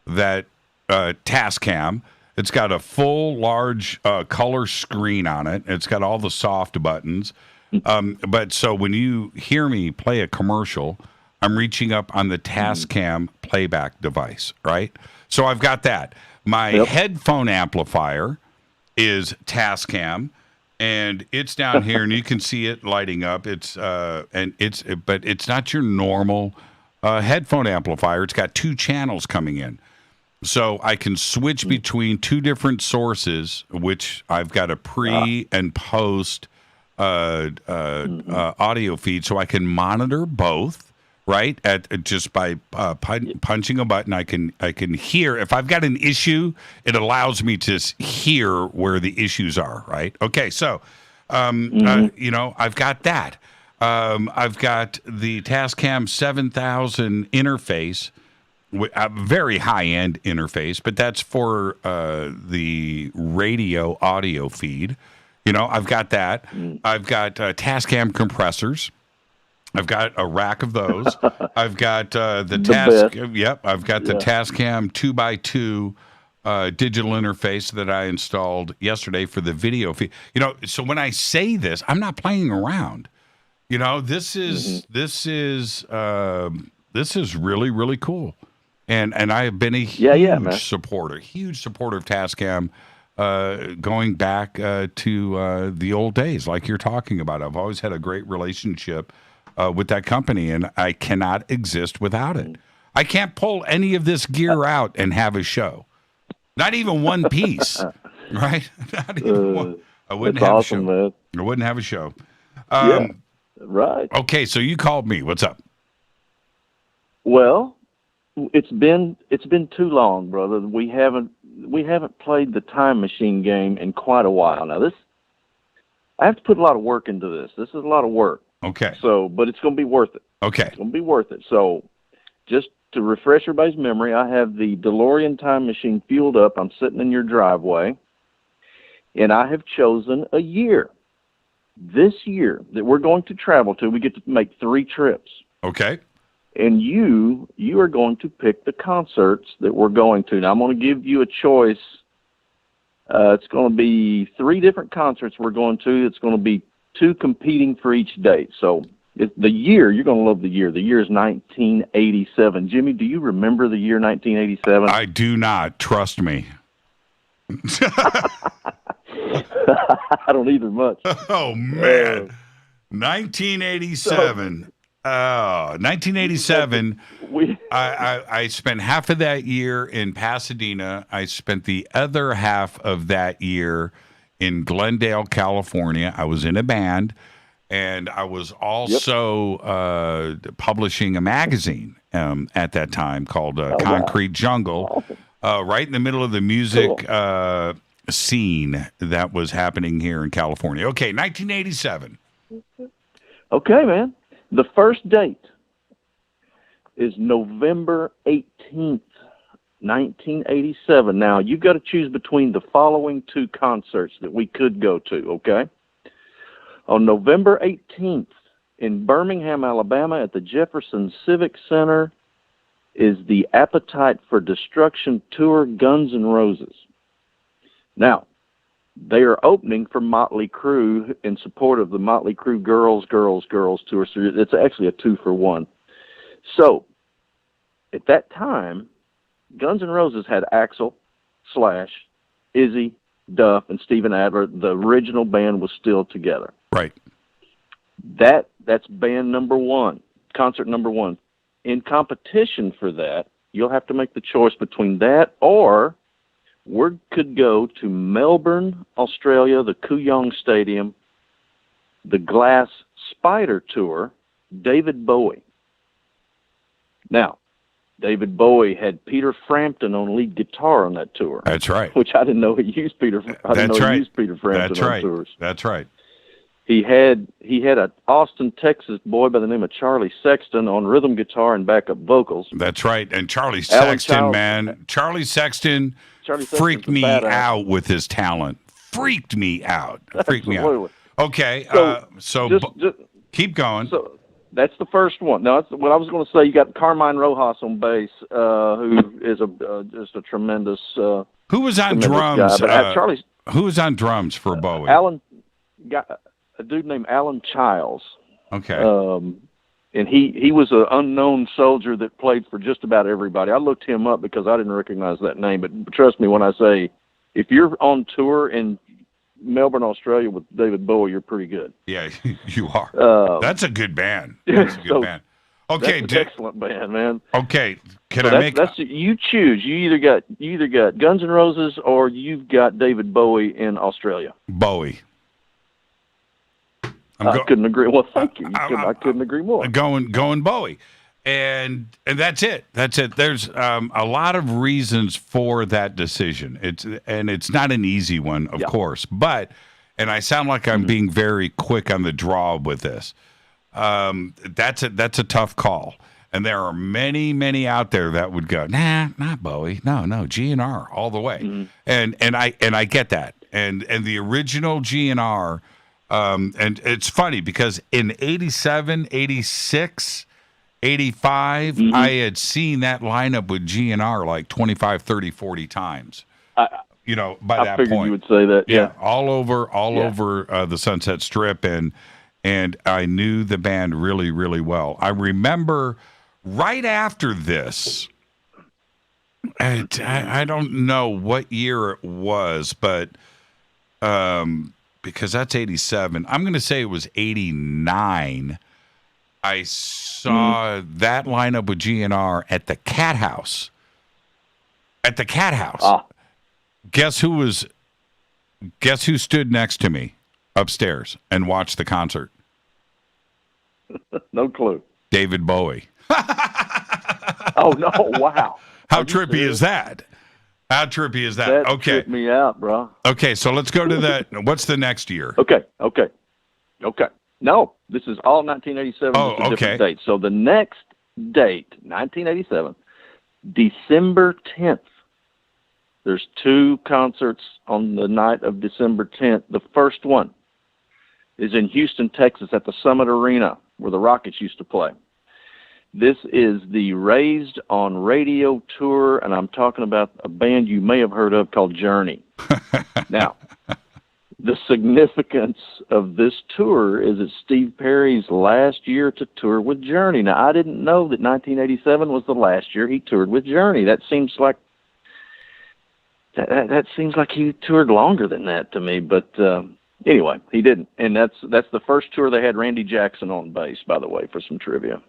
that Tascam. It's got a full, large color screen on it. It's got all the soft buttons. But so when you hear me play a commercial, I'm reaching up on the Tascam playback device, right? So I've got that. My headphone amplifier is Tascam, and it's down here, and you can see it lighting up. But it's not your normal headphone amplifier. It's got 2 channels coming in. So I can switch between two different sources, which I've got a pre and post audio feed, so I can monitor both. Right, just by punching a button, I can hear. If I've got an issue, it allows me to hear where the issues are. Right. Okay. So, I've got that. I've got the Tascam 7000 interface, a very high-end interface, but that's for the radio audio feed. I've got that. I've got Tascam compressors. I've got a rack of those. I've got the Task. Yep, I've got the Tascam 2x2 digital interface that I installed yesterday for the video feed. So when I say this, I'm not playing around. This is really, really cool. And I have been a huge supporter of Tascam, going back to the old days, like you're talking about. I've always had a great relationship with that company, and I cannot exist without it. I can't pull any of this gear out and have a show. Not even one piece, right? Not even one. I wouldn't have a show. Man. I wouldn't have a show. Right. Okay, so you called me. What's up? Well, it's been too long, brother. We haven't played the time machine game in quite a while now. I have to put a lot of work into this. This is a lot of work. Okay. So, but it's going to be worth it. Okay. It's going to be worth it. So, just to refresh everybody's memory, I have the DeLorean time machine fueled up. I'm sitting in your driveway, and I have chosen a year. This year that we're going to travel to, we get to make 3 trips. Okay. And you are going to pick the concerts that we're going to. Now, I'm going to give you a choice. It's going to be 3 different concerts we're going to. It's going to be 2 competing for each date. So the year, you're going to love the year. The year is 1987. Jimmy, do you remember the year 1987? I do not. Trust me. I don't either much. Oh, man. 1987. 1987. I spent half of that year in Pasadena. I spent the other half of that year in Glendale, California. I was in a band, and I was also publishing a magazine at that time called Concrete Jungle, right in the middle of the music scene that was happening here in California. Okay, 1987. Okay, man. The first date is November 18th. 1987. Now, you've got to choose between the following 2 concerts that we could go to, okay? On November 18th in Birmingham, Alabama at the Jefferson Civic Center is the Appetite for Destruction Tour, Guns N' Roses. Now, they are opening for Motley Crue in support of the Motley Crue Girls Tour. So it's actually a 2-for-1. So, at that time, Guns N' Roses had Axl, Slash, Izzy, Duff, and Steven Adler. The original band was still together. Right. That's band number 1, concert number 1. In competition for that, you'll have to make the choice between that or we could go to Melbourne, Australia, the Kooyong Stadium, the Glass Spider Tour, David Bowie. Now, David Bowie had Peter Frampton on lead guitar on that tour. That's right. Which I didn't know he used Peter. I didn't know he used Peter Frampton on tours. That's right. He had an Austin, Texas boy by the name of Charlie Sexton on rhythm guitar and backup vocals. That's right. And Charlie Sexton, Charlie Sexton freaked me out with his talent. Freaked me out. Okay. So keep going. So that's the first one. Now, that's what I was going to say. You got Carmine Rojas on bass, who is just a tremendous. Who was on drums? Who was on drums for Bowie? A dude named Alan Childs. Okay. And he was an unknown soldier that played for just about everybody. I looked him up because I didn't recognize that name. But trust me when I say, if you're on tour in Melbourne, Australia with David Bowie, you're pretty good. Yeah, you are. That's a good band. That's a good band. Okay, that's an excellent band, man. Okay, you choose. You either got Guns N' Roses or you've got David Bowie in Australia. Bowie. I couldn't agree. Well, thank you. I couldn't agree more. Going Bowie, and that's it. That's it. There's a lot of reasons for that decision. It's not an easy one, of course, but and I sound like I'm being very quick on the draw with this. That's a tough call, and there are many out there that would go, nah, not Bowie, no, GNR all the way, and I get that, and the original GNR, and it's funny because in 87, 86, 85, I had seen that lineup with GNR like 25, 30, 40 times. By that figured point, you would say that, yeah. all over the Sunset Strip, and I knew the band really, really well. I remember right after this, I don't know what year it was, but because that's 87, I'm going to say it was 89. I saw that lineup with GNR at the Cat House. Guess who stood next to me upstairs and watched the concert? No clue. David Bowie. Oh, no. Wow. How trippy is that? That okay. tripped me out, bro. Okay, so let's go to that. What's the next year? Okay. No, this is all 1987. Oh, just a different date. So the next date, 1987, December 10th. There's 2 concerts on the night of December 10th. The first one is in Houston, Texas at the Summit Arena where the Rockets used to play. This is the Raised on Radio tour, and I'm talking about a band you may have heard of called Journey. Now, the significance of this tour is it's Steve Perry's last year to tour with Journey. Now, I didn't know that 1987 was the last year he toured with Journey. That seems like he toured longer than that to me, but anyway, he didn't. And that's the first tour they had Randy Jackson on bass, by the way, for some trivia.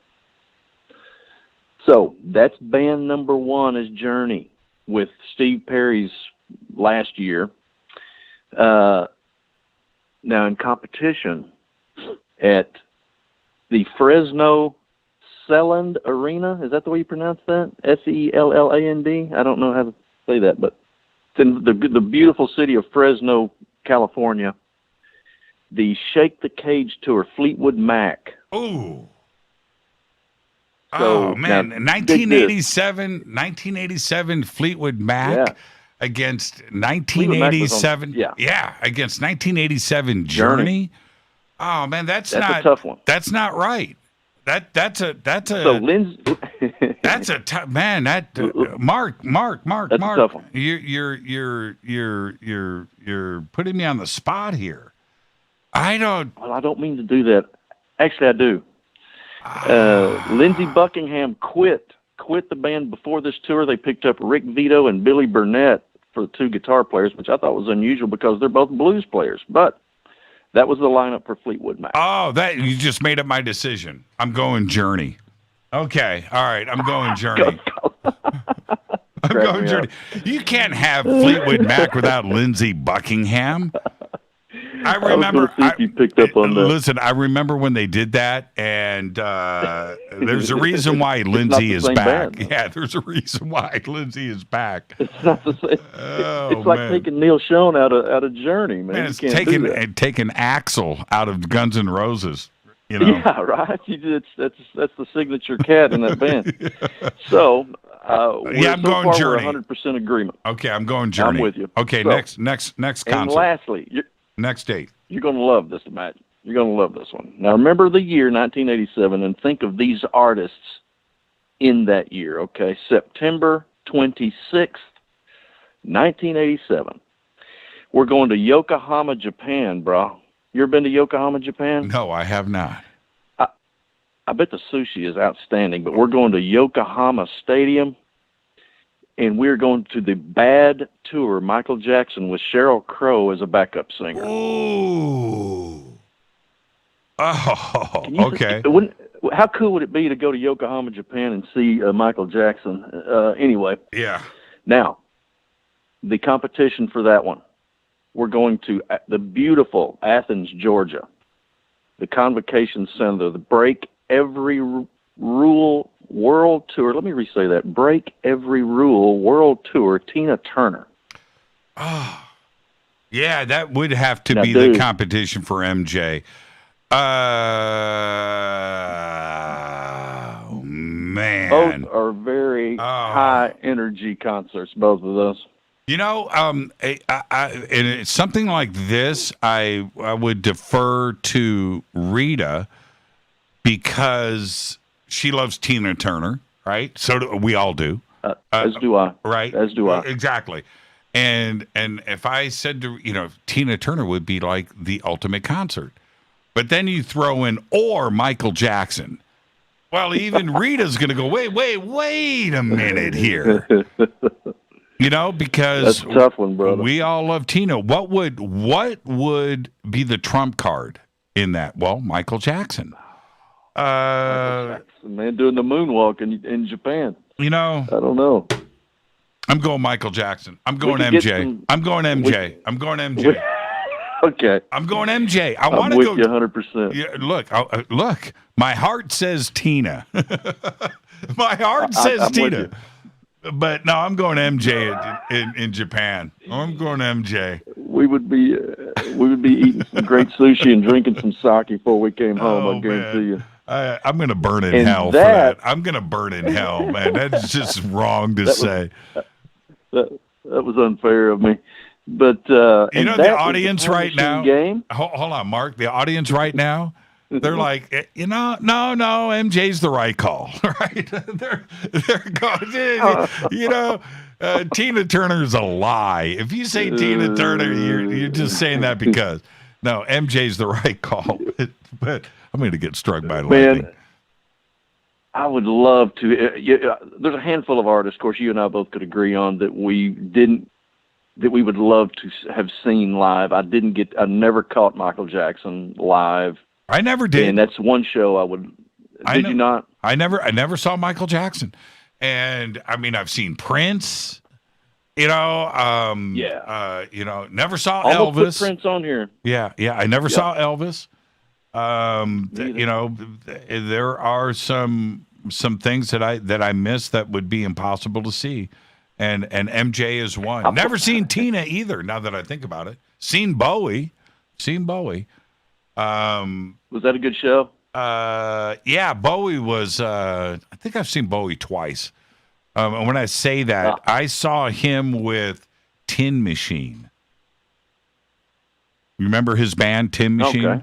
So that's band number 1 is Journey with Steve Perry's last year. Now in competition at the Fresno Selland Arena, is that the way you pronounce that? Selland? I don't know how to say that, but it's in the beautiful city of Fresno, California. The Shake the Cage tour, Fleetwood Mac. Ooh. So, man, 1987 Fleetwood Mac against 1987. Against 1987 Journey. Oh man, that's not a tough one. That's not right. That's a so Lindsay. That's a tough man. That Mark. That's a tough one. You're putting me on the spot here. I don't mean to do that. Actually, I do. Lindsey Buckingham quit the band before this tour. They picked up Rick Vito and Billy Burnett for the 2 guitar players, which I thought was unusual because they're both blues players. But that was the lineup for Fleetwood Mac. Oh, you just made up my decision. I'm going Journey. Okay, all right, I'm going Journey. I'm going Journey. You can't have Fleetwood Mac without Lindsey Buckingham. I remember. You picked up on that. Listen, I remember when they did that, and there's a reason why Lindsay is back. Band. Yeah, there's a reason why Lindsay is back. It's not the same. It's like taking Neil Schon out of Journey, man. It's taking Axl out of Guns N' Roses. You know? Yeah, right. That's the signature cat in that band. Yeah. So. I'm going Journey. We're 100% agreement. Okay, I'm going Journey. I'm with you. Okay, so, next concert. And lastly, next date. You're going to love this, Matt. You're going to love this one. Now, remember the year 1987 and think of these artists in that year, okay? September 26th, 1987. We're going to Yokohama, Japan, bro. You ever been to Yokohama, Japan? No, I have not. I bet the sushi is outstanding, but we're going to Yokohama Stadium, and we're going to the Bad Tour, Michael Jackson, with Sheryl Crow as a backup singer. Ooh. Oh, okay. How cool would it be to go to Yokohama, Japan, and see Michael Jackson? Anyway. Yeah. Now, the competition for that one, we're going to the beautiful Athens, Georgia, the Convocation Center, the Break Every Rule World Tour. Let me re-say that. Break Every Rule World Tour, Tina Turner. Oh, yeah, that would have to Now, be dude, the competition for MJ. Man. Both are very high energy concerts, both of those. You know, and it's something like this, I would defer to Rita because she loves Tina Turner, right? So we all do. As do I. Right? As do I. Exactly. And if I said to, Tina Turner would be like the ultimate concert. But then you throw in, or Michael Jackson. Well, even Rita's going to go, wait a minute here. Because that's a tough one, brother. We all love Tina. What would be the trump card in that? Well, Michael Jackson. Michael Jackson, man, doing the moonwalk in Japan. I don't know. I'm going Michael Jackson. I'm going MJ. I'm going MJ. I'm going MJ. Okay. I'm going MJ. I want I'm to go. with you 100%. Yeah, look. My heart says Tina. My heart says I'm Tina. with you. But no, I'm going MJ in Japan. I'm going MJ. We would be eating some great sushi and drinking some sake before we came home. I guarantee you. I'm going to burn in hell for that. I'm going to burn in hell, man. That's just wrong to say. That was unfair of me. But the audience right now. Game? Hold on, Mark. The audience right now. They're like, no, MJ's the right call, right? They're going, Tina Turner's a lie. If you say Tina Turner, you're just saying that because, no, MJ's the right call. But I'm going to get struck by lightning. Man, I would love to. There's a handful of artists, of course, you and I both could agree on that we would love to have seen live. I never caught Michael Jackson live. I never did. And that's one show I would. Did you not? I never saw Michael Jackson. And I mean, I've seen Prince, never saw Almost Elvis. Put Prince on here. Yeah. I never saw Elvis. There are some things that I miss that would be impossible to see. And MJ is one. Never seen Tina either, now that I think about it. Seen Bowie. Was that a good show? Yeah, Bowie was, I think I've seen Bowie twice. And when I say that, I saw him with Tin Machine. Remember his band, Tin Machine? Okay.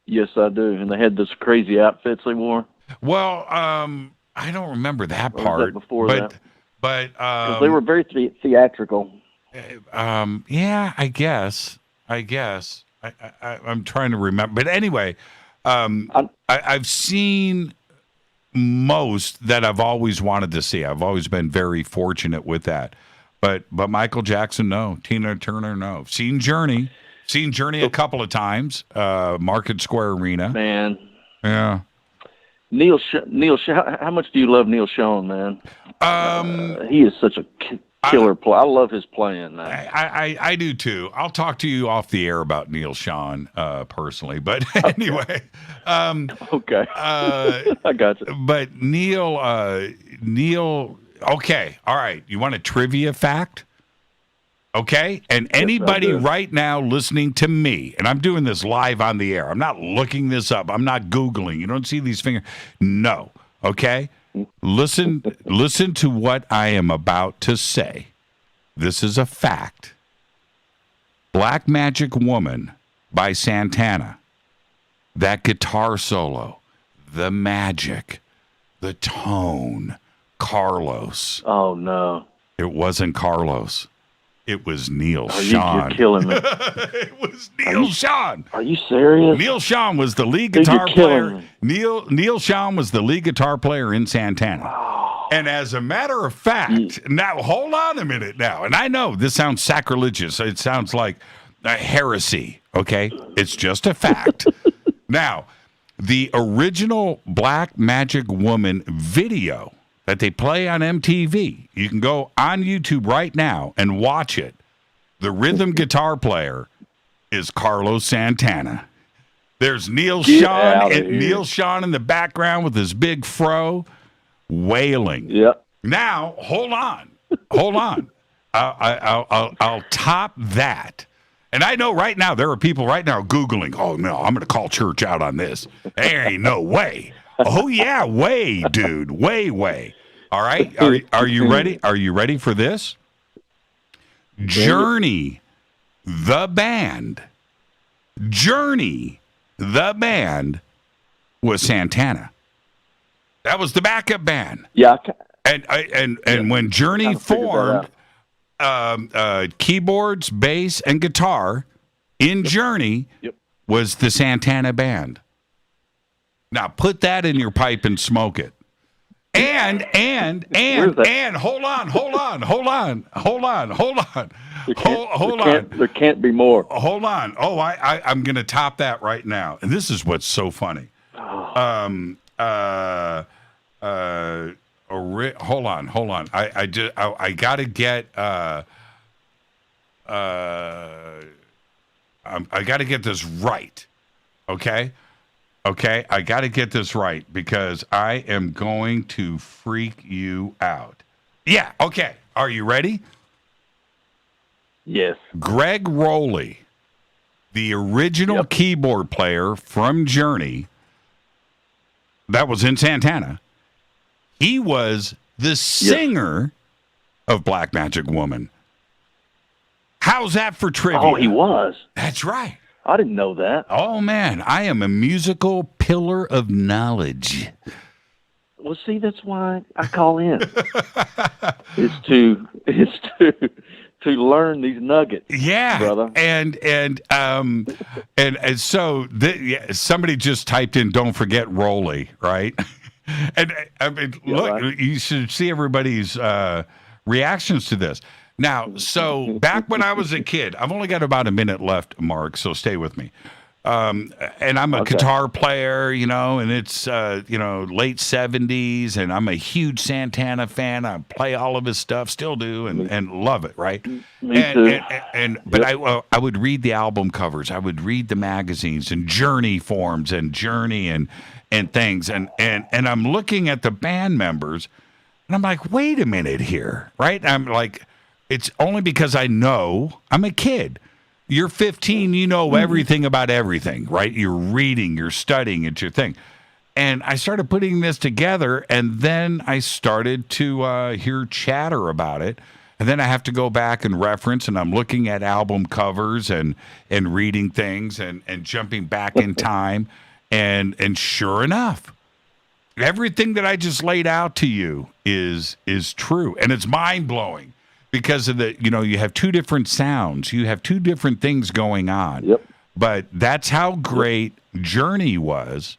Yes, I do. And they had those crazy outfits they wore. Well, I don't remember that part. Or was that before that? But because they were very theatrical. Yeah, I guess. I'm trying to remember. But anyway, I've seen most that I've always wanted to see. I've always been very fortunate with that. But Michael Jackson, no. Tina Turner, no. Seen Journey a couple of times. Market Square Arena. Man. Yeah. Neil, how much do you love Neil Sean, man? He is such a killer player. I love his playing. I do too. I'll talk to you off the air about Neil Sean personally, but anyway. Okay. I got you. But Neil. Okay, all right. You want a trivia fact? Okay, and anybody right now listening to me, and I'm doing this live on the air. I'm not looking this up. I'm not Googling. You don't see these fingers. No. Okay. Listen to what I am about to say. This is a fact. Black Magic Woman by Santana. That guitar solo, the magic, the tone, Carlos. Oh, no. It wasn't Carlos. It was Neil Sean. You're killing me. It was Neil Sean. Are you serious? Neil Sean was the lead guitar player. Neil Sean was the lead guitar player in Santana. Oh. And as a matter of fact, now hold on a minute now. And I know this sounds sacrilegious. It sounds like a heresy. Okay, it's just a fact. Now, the original Black Magic Woman video that they play on MTV. You can go on YouTube right now and watch it. The rhythm guitar player is Carlos Santana. There's Neil Sean in the background with his big fro wailing. Yep. Now, hold on. I'll top that. And I know right now there are people right now Googling, oh, no, I'm going to call church out on this. There ain't no way. Oh, yeah, way, dude. Way. All right. Are you ready? Are you ready for this? Journey, the band. Was Santana. That was the backup band. Yeah. And when Journey formed, keyboards, bass, and guitar in Journey was the Santana band. Now put that in your pipe and smoke it. And hold on. There can't be more. Hold on. Oh, I'm going to top that right now. And this is what's so funny. Hold on. I got to get I got to get this right. Okay, I got to get this right because I am going to freak you out. Yeah, okay. Are you ready? Yes. Greg Rowley, the original keyboard player from Journey, that was in Santana. He was the singer of Black Magic Woman. How's that for trivia? Oh, he was. That's right. I didn't know that. Oh, man. I am a musical pillar of knowledge. Well, see, that's why I call in. It's to learn these nuggets. Yeah, brother. And so somebody just typed in "Don't forget Rowley," right? And I mean, look, you should see everybody's reactions to this. Now, so back when I was a kid, I've only got about a minute left, Mark, so stay with me. And I'm a guitar player, and it's, late 70s, and I'm a huge Santana fan. I play all of his stuff, still do, and love it, right? Me too. But I would read the album covers. I would read the magazines and Journey forums and Journey and things. And I'm looking at the band members, and I'm like, wait a minute here, right? I'm like, it's only because I know I'm a kid. You're 15, you know everything about everything, right? You're reading, you're studying, it's your thing. And I started putting this together, and then I started to hear chatter about it. And then I have to go back and reference, and I'm looking at album covers and reading things and jumping back in time. And sure enough, everything that I just laid out to you is true. And it's mind-blowing. Because of you have two different sounds. You have two different things going on. Yep. But that's how great Journey was.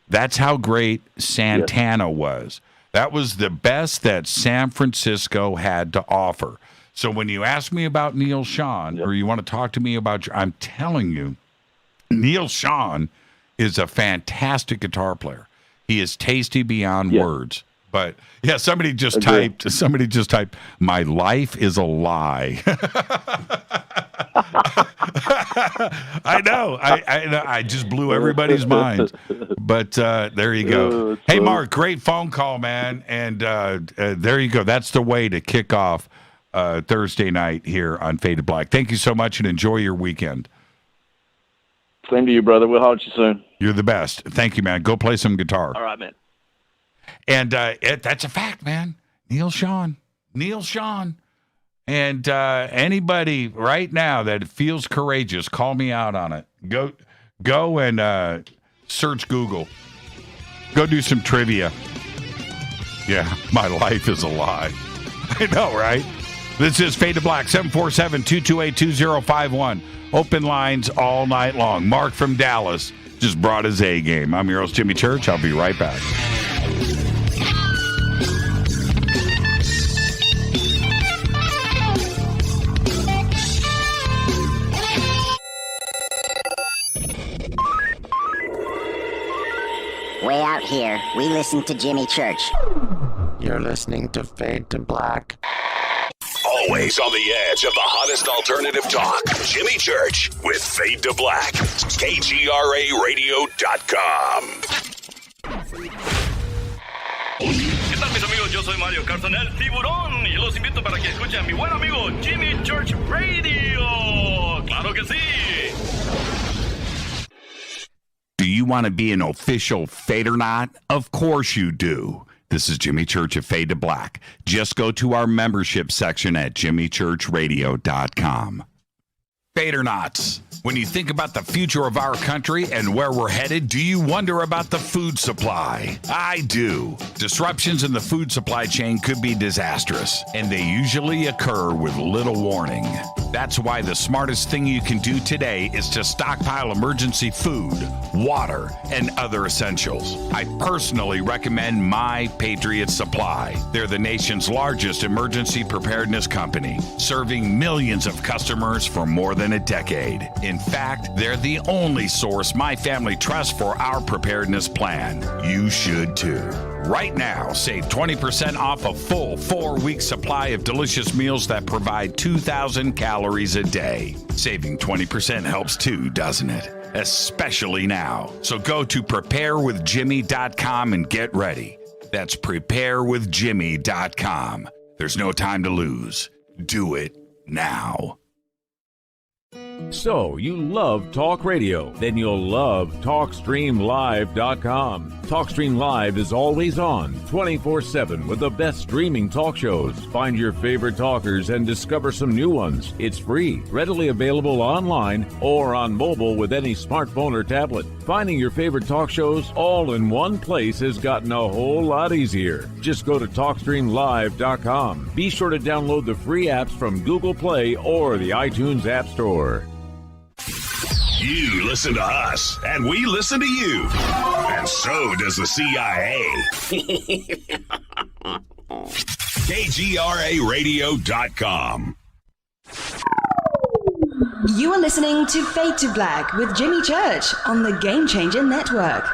That's how great Santana was. That was the best that San Francisco had to offer. So when you ask me about Neil Sean, or you want to talk to me about, I'm telling you, Neil Sean is a fantastic guitar player. He is tasty beyond words. But yeah, somebody just typed, my life is a lie. I know. I just blew everybody's mind. But there you go. Hey, Mark, great phone call, man. And there you go. That's the way to kick off Thursday night here on Faded Black. Thank you so much and enjoy your weekend. Same to you, brother. We'll holler at you soon. You're the best. Thank you, man. Go play some guitar. All right, man. And that's a fact, man. Neil Sean. And anybody right now that feels courageous, call me out on it. Go and search Google. Go do some trivia. Yeah, my life is a lie. I know, right? This is Fade to Black, 747-228-2051. Open lines all night long. Mark from Dallas just brought his A game. I'm your host, Jimmy Church. I'll be right back. Way out here, we listen to Jimmy Church. You're listening to Fade to Black. Always on the edge of the hottest alternative talk. Jimmy Church with Fade to Black. KGRARadio.com. ¿Qué tal, mis amigos? Yo soy Mario Carson, el tiburón, y los invito para que escuchen a mi buen amigo Jimmy Church Radio. ¡Claro que sí! Do you want to be an official Fadernight? Of course you do. This is Jimmy Church of Fade to Black. Just go to our membership section at jimmychurchradio.com. Fadernauts. When you think about the future of our country and where we're headed, do you wonder about the food supply? I do. Disruptions in the food supply chain could be disastrous, and they usually occur with little warning. That's why the smartest thing you can do today is to stockpile emergency food, water, and other essentials. I personally recommend My Patriot Supply. They're the nation's largest emergency preparedness company, serving millions of customers for more than a decade. In fact, they're the only source my family trusts for our preparedness plan. You should too. Right now, save 20% off a full 4-week supply of delicious meals that provide 2,000 calories a day. Saving 20% helps too, doesn't it? Especially now. So go to preparewithjimmy.com and get ready. That's preparewithjimmy.com. There's no time to lose. Do it now. So, you love talk radio? Then you'll love TalkStreamLive.com. TalkStream Live is always on, 24/7 with the best streaming talk shows. Find your favorite talkers and discover some new ones. It's free, readily available online or on mobile with any smartphone or tablet. Finding your favorite talk shows all in one place has gotten a whole lot easier. Just go to TalkStreamLive.com. Be sure to download the free apps from Google Play or the iTunes App Store. You listen to us, and we listen to you. And so does the CIA. KGRARadio.com. You are listening to Fade to Black with Jimmy Church on the Game Changer Network.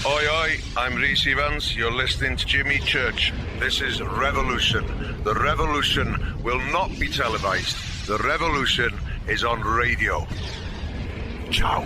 Oi, oi, I'm Reese Evans. You're listening to Jimmy Church. This is Revolution. The revolution will not be televised. The revolution is on radio. Ciao.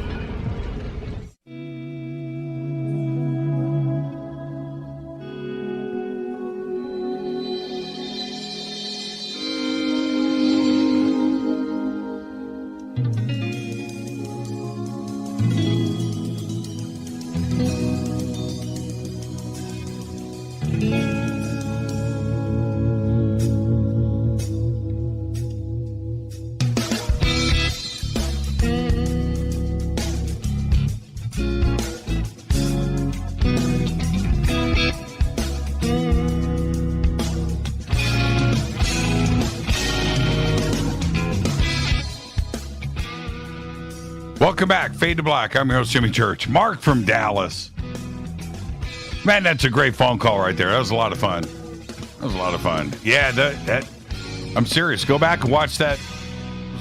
Welcome back, Fade to Black. I'm your host, Jimmy Church. Mark from Dallas. Man, that's a great phone call right there. That was a lot of fun. Yeah, that I'm serious. Go back and watch those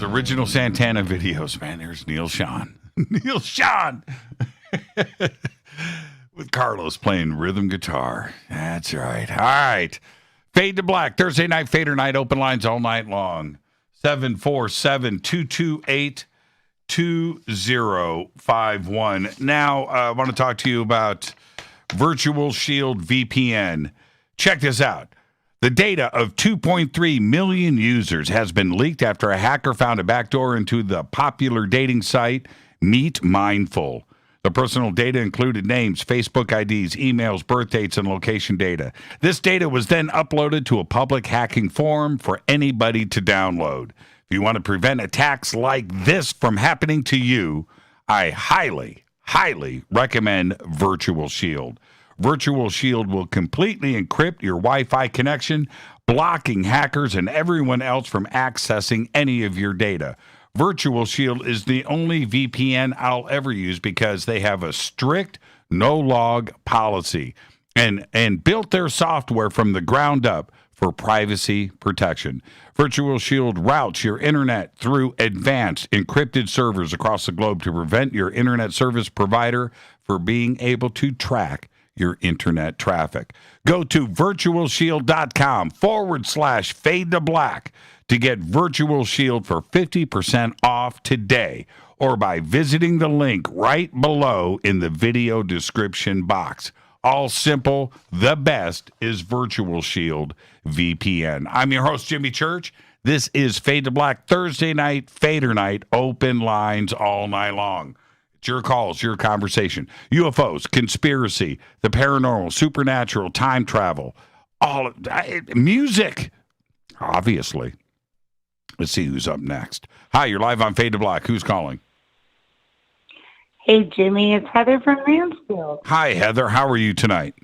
original Santana videos. Man, there's Neil Sean. Neil Sean! With Carlos playing rhythm guitar. That's right. All right. Fade to Black. Thursday night, Fader night. Open lines all night long. 747-228 2051. Now, I want to talk to you about Virtual Shield VPN. Check this out. The data of 2.3 million users has been leaked after a hacker found a backdoor into the popular dating site Meet Mindful. The personal data included names, Facebook IDs, emails, birth dates, and location data. This data was then uploaded to a public hacking forum for anybody to download. If you want to prevent attacks like this from happening to you, I highly recommend Virtual Shield. Virtual Shield will completely encrypt your Wi-Fi connection, blocking hackers and everyone else from accessing any of your data. Virtual Shield is the only VPN I'll ever use because they have a strict no-log policy and built their software from the ground up for privacy protection. Virtual Shield routes your internet through advanced encrypted servers across the globe to prevent your internet service provider for being able to track your internet traffic. Go to virtualshield.com/fade to black to get Virtual Shield for 50% off today, or by visiting the link right below in the video description box. All simple. The best is Virtual Shield VPN. I'm your host, Jimmy Church. This is Fade to Black Thursday night, Fadernight, open lines all night long. It's your calls, your conversation. UFOs, conspiracy, the paranormal, supernatural, time travel, all music, obviously. Let's see who's up next. Hi, you're live on Fade to Black. Who's calling? Hey, Jimmy, it's Heather from Mansfield. Hi, Heather. How are you tonight?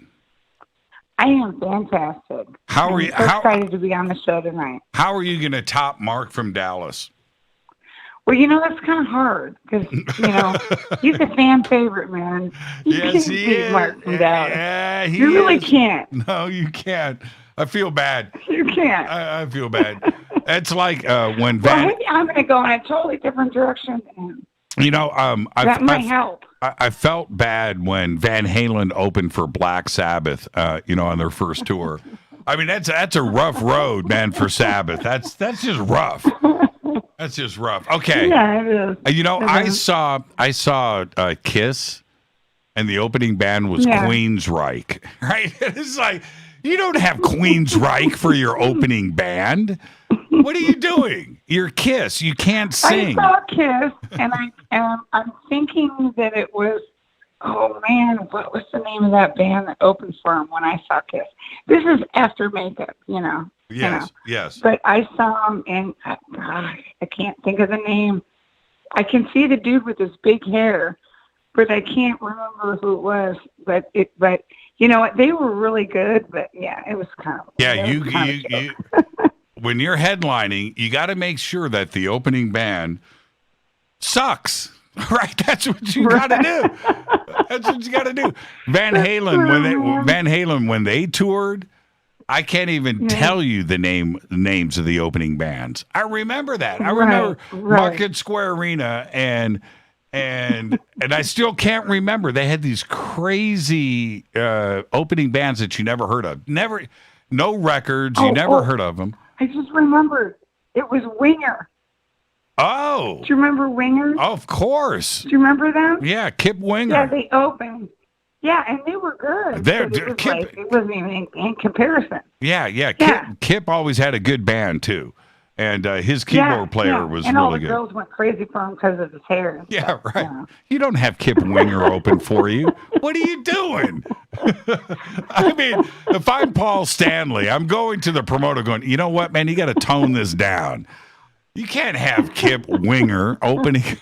I am fantastic. How are you? I'm so excited to be on the show tonight. How are you going to top Mark from Dallas? Well, that's kind of hard because, he's a fan favorite, man. You Yes, can't he beat is. Mark from Dallas. Yeah, you really can't. No, you can't. I feel bad. You can't. I feel bad. It's like when Well, maybe I'm going to go in a totally different direction. And that might help. I felt bad when Van Halen opened for Black Sabbath, on their first tour. I mean, that's a rough road, man, for Sabbath. That's just rough. That's just rough. Okay. Yeah, it is. I saw Kiss, and the opening band was Queensryche. Right? It's like, you don't have Queensryche for your opening band. What are you doing? You're Kiss. You can't sing. I saw Kiss, and I'm thinking that it was, oh man, what was the name of that band that opened for him when I saw Kiss? This is after makeup, Yes, yes. But I saw him, and I can't think of the name. I can see the dude with his big hair, but I can't remember who it was. But you know what? They were really good. But yeah, it was kind of you when you're headlining, you got to make sure that the opening band sucks. Right? That's what you got to do. That's what you got to do. Van Halen when they toured, I can't even tell you the names of the opening bands. I remember that. I remember Market Square Arena and I still can't remember. They had these crazy opening bands that you never heard of. No records. You never heard of them. I just remembered. It was Winger. Oh. Do you remember Winger? Oh, of course. Do you remember them? Yeah, Kip Winger. Yeah, they opened. Yeah, and they were good. It wasn't even in comparison. Yeah. Kip always had a good band, too. And his keyboard player was and really all the good. girls went crazy for him because of his hair. Yeah, right. You don't have Kip Winger open for you. What are you doing? I mean, if I'm Paul Stanley, I'm going to the promoter going, you know what, man, you got to tone this down. You can't have Kip Winger opening.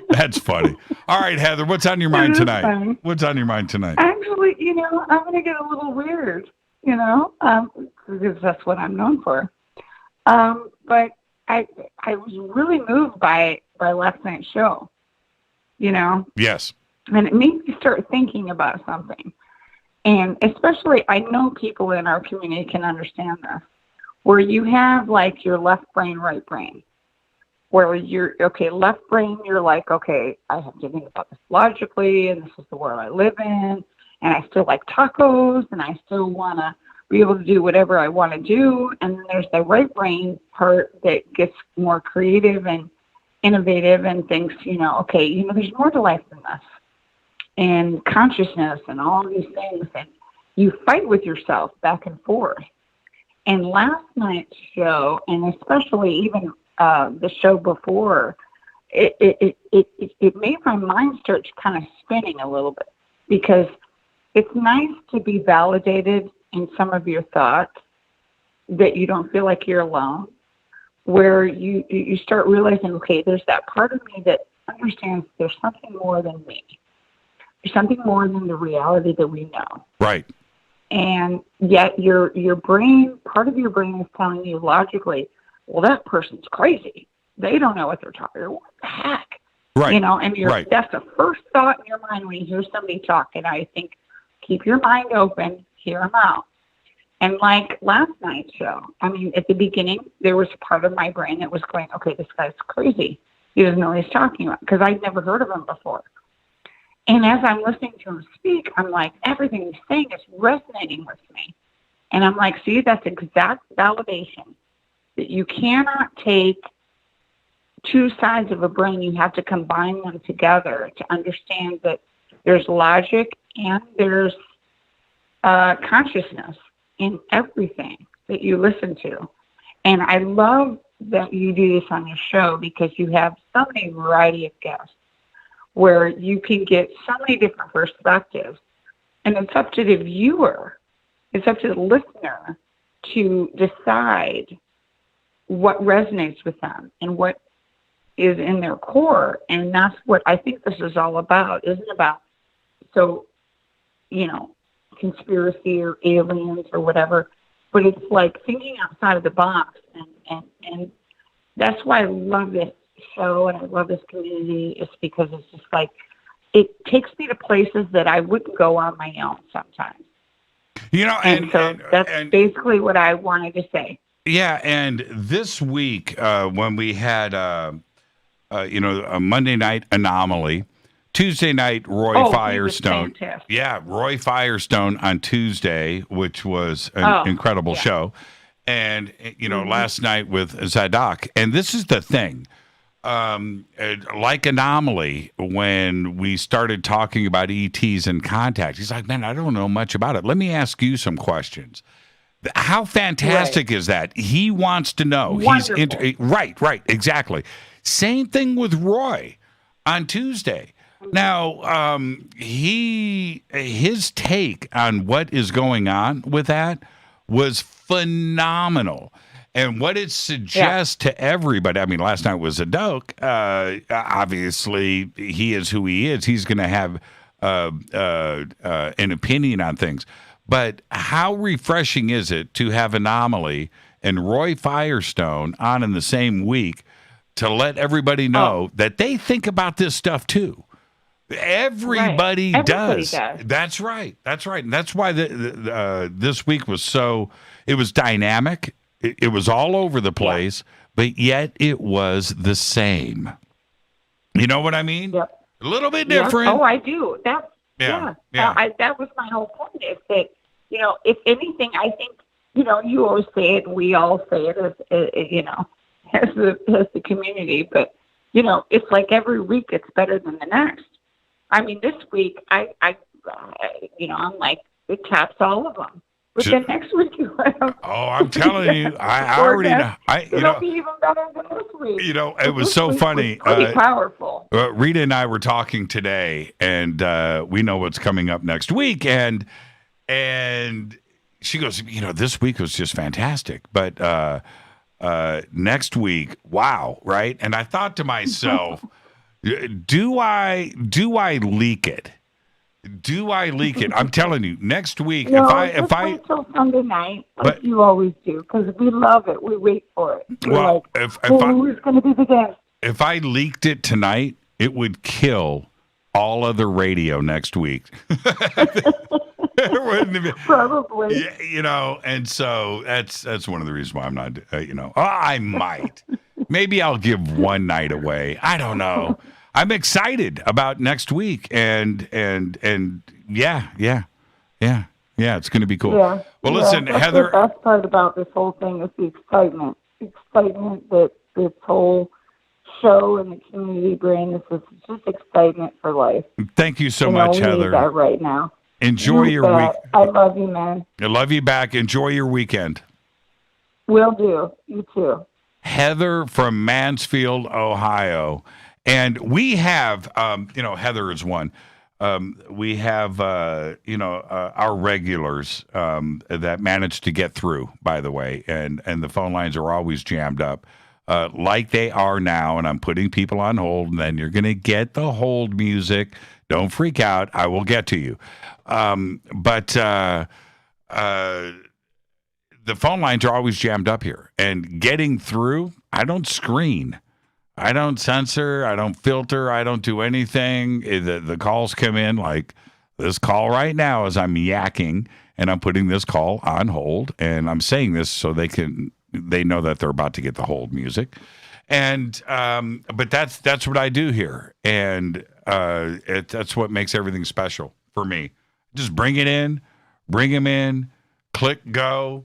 That's funny. All right, Heather, what's on your mind tonight? Funny. What's on your mind tonight? Actually, I'm going to get a little weird, because that's what I'm known for. But I was really moved by last night's show, Yes. And it made me start thinking about something. And especially, I know people in our community can understand this, where you have like your left brain, right brain, where you're, left brain, you're like, okay, I have to think about this logically, and this is the world I live in, and I still like tacos, and I still want to be able to do whatever I want to do. And then there's the right brain part that gets more creative and innovative and thinks, there's more to life than this, and consciousness and all these things. And you fight with yourself back and forth. And last night's show, and especially even the show before, it made my mind start kind of spinning a little bit, because it's nice to be validated in some of your thoughts, that you don't feel like you're alone, where you start realizing, okay, there's that part of me that understands there's something more than me. There's something more than the reality that we know. Right. And yet your brain, part of your brain is telling you logically, well, that person's crazy. They don't know what they're talking about. What the heck? Right. And that's the first thought in your mind when you hear somebody talk. And I think, keep your mind open, hear them out. And like last night's show, at the beginning, there was a part of my brain that was going, okay, this guy's crazy. He doesn't know what he's talking about, because I'd never heard of him before. And as I'm listening to him speak, I'm like, everything he's saying is resonating with me. And I'm like, see, that's exact validation that you cannot take two sides of a brain. You have to combine them together to understand that there's logic and there's consciousness in everything that you listen to. And I love that you do this on your show because you have so many variety of guests where you can get so many different perspectives. And it's up to the viewer, it's up to the listener to decide what resonates with them and what is in their core. And that's what I think this is all about. It isn't about, conspiracy or aliens or whatever, but it's like thinking outside of the box. And that's why I love this show and I love this community, is because it's just like, it takes me to places that I wouldn't go on my own sometimes. That's basically what I wanted to say. Yeah, and this week when we had a Monday night Anomaly, Tuesday night Roy Firestone. Yeah, Roy Firestone on Tuesday, which was an incredible show. And, last night with Zadok. And this is the thing. Like Anomaly, when we started talking about ETs and contact, he's like, man, I don't know much about it. Let me ask you some questions. How fantastic is that? He wants to know. Wonderful. Right, exactly. Same thing with Roy on Tuesday. Now, his take on what is going on with that was phenomenal. And what it suggests to everybody, I mean, last night was a doke. Obviously, he is who he is. He's going to have an opinion on things. But how refreshing is it to have Anomaly and Roy Firestone on in the same week to let everybody know that they think about this stuff too? Everybody does. That's right. And that's why this week was it was dynamic. It was all over the place, but yet it was the same. You know what I mean? Yep. A little bit different. Oh, I do. That was my whole point, is that, if anything, I think, you always say it and we all say it as the community, but, it's like every week it's better than the next. I mean, this week, I'm like, it taps all of them. But then next week, I'm telling you, I already know. It'll be even better than this week. It was so funny. Pretty powerful. Rita and I were talking today, and we know what's coming up next week. And she goes, this week was just fantastic. But next week, wow, right? And I thought to myself, do I leak it? Do I leak it? I'm telling you, next week, if I wait till Sunday night, like you always do, because we love it. We wait for it. We're who's going to be the guest? If I leaked it tonight, it would kill all other radio next week. Probably. And so that's one of the reasons why I'm not. I might. Maybe I'll give one night away. I don't know. I'm excited about next week, and yeah, it's going to be cool. Yeah. Well, listen, that's Heather. The best part about this whole thing is the excitement. That this whole show and the community bring. This is just excitement for life. Thank you so much, Heather. We need that right now. Enjoy your week. I love you, man. I love you back. Enjoy your weekend. Will do. You too. Heather from Mansfield, Ohio. And we have, Heather is one. We have, our regulars that manage to get through, by the way, and the phone lines are always jammed up, like they are now. And I'm putting people on hold, and then you're going to get the hold music. Don't freak out. I will get to you. But the phone lines are always jammed up here. And getting through, I don't screen. I don't censor. I don't filter. I don't do anything. The calls come in like this call right now as I'm yakking, and I'm putting this call on hold. And I'm saying this so they know that they're about to get the hold music. And but that's what I do here. And That's what makes everything special for me. Just bring it in, bring him in, click go.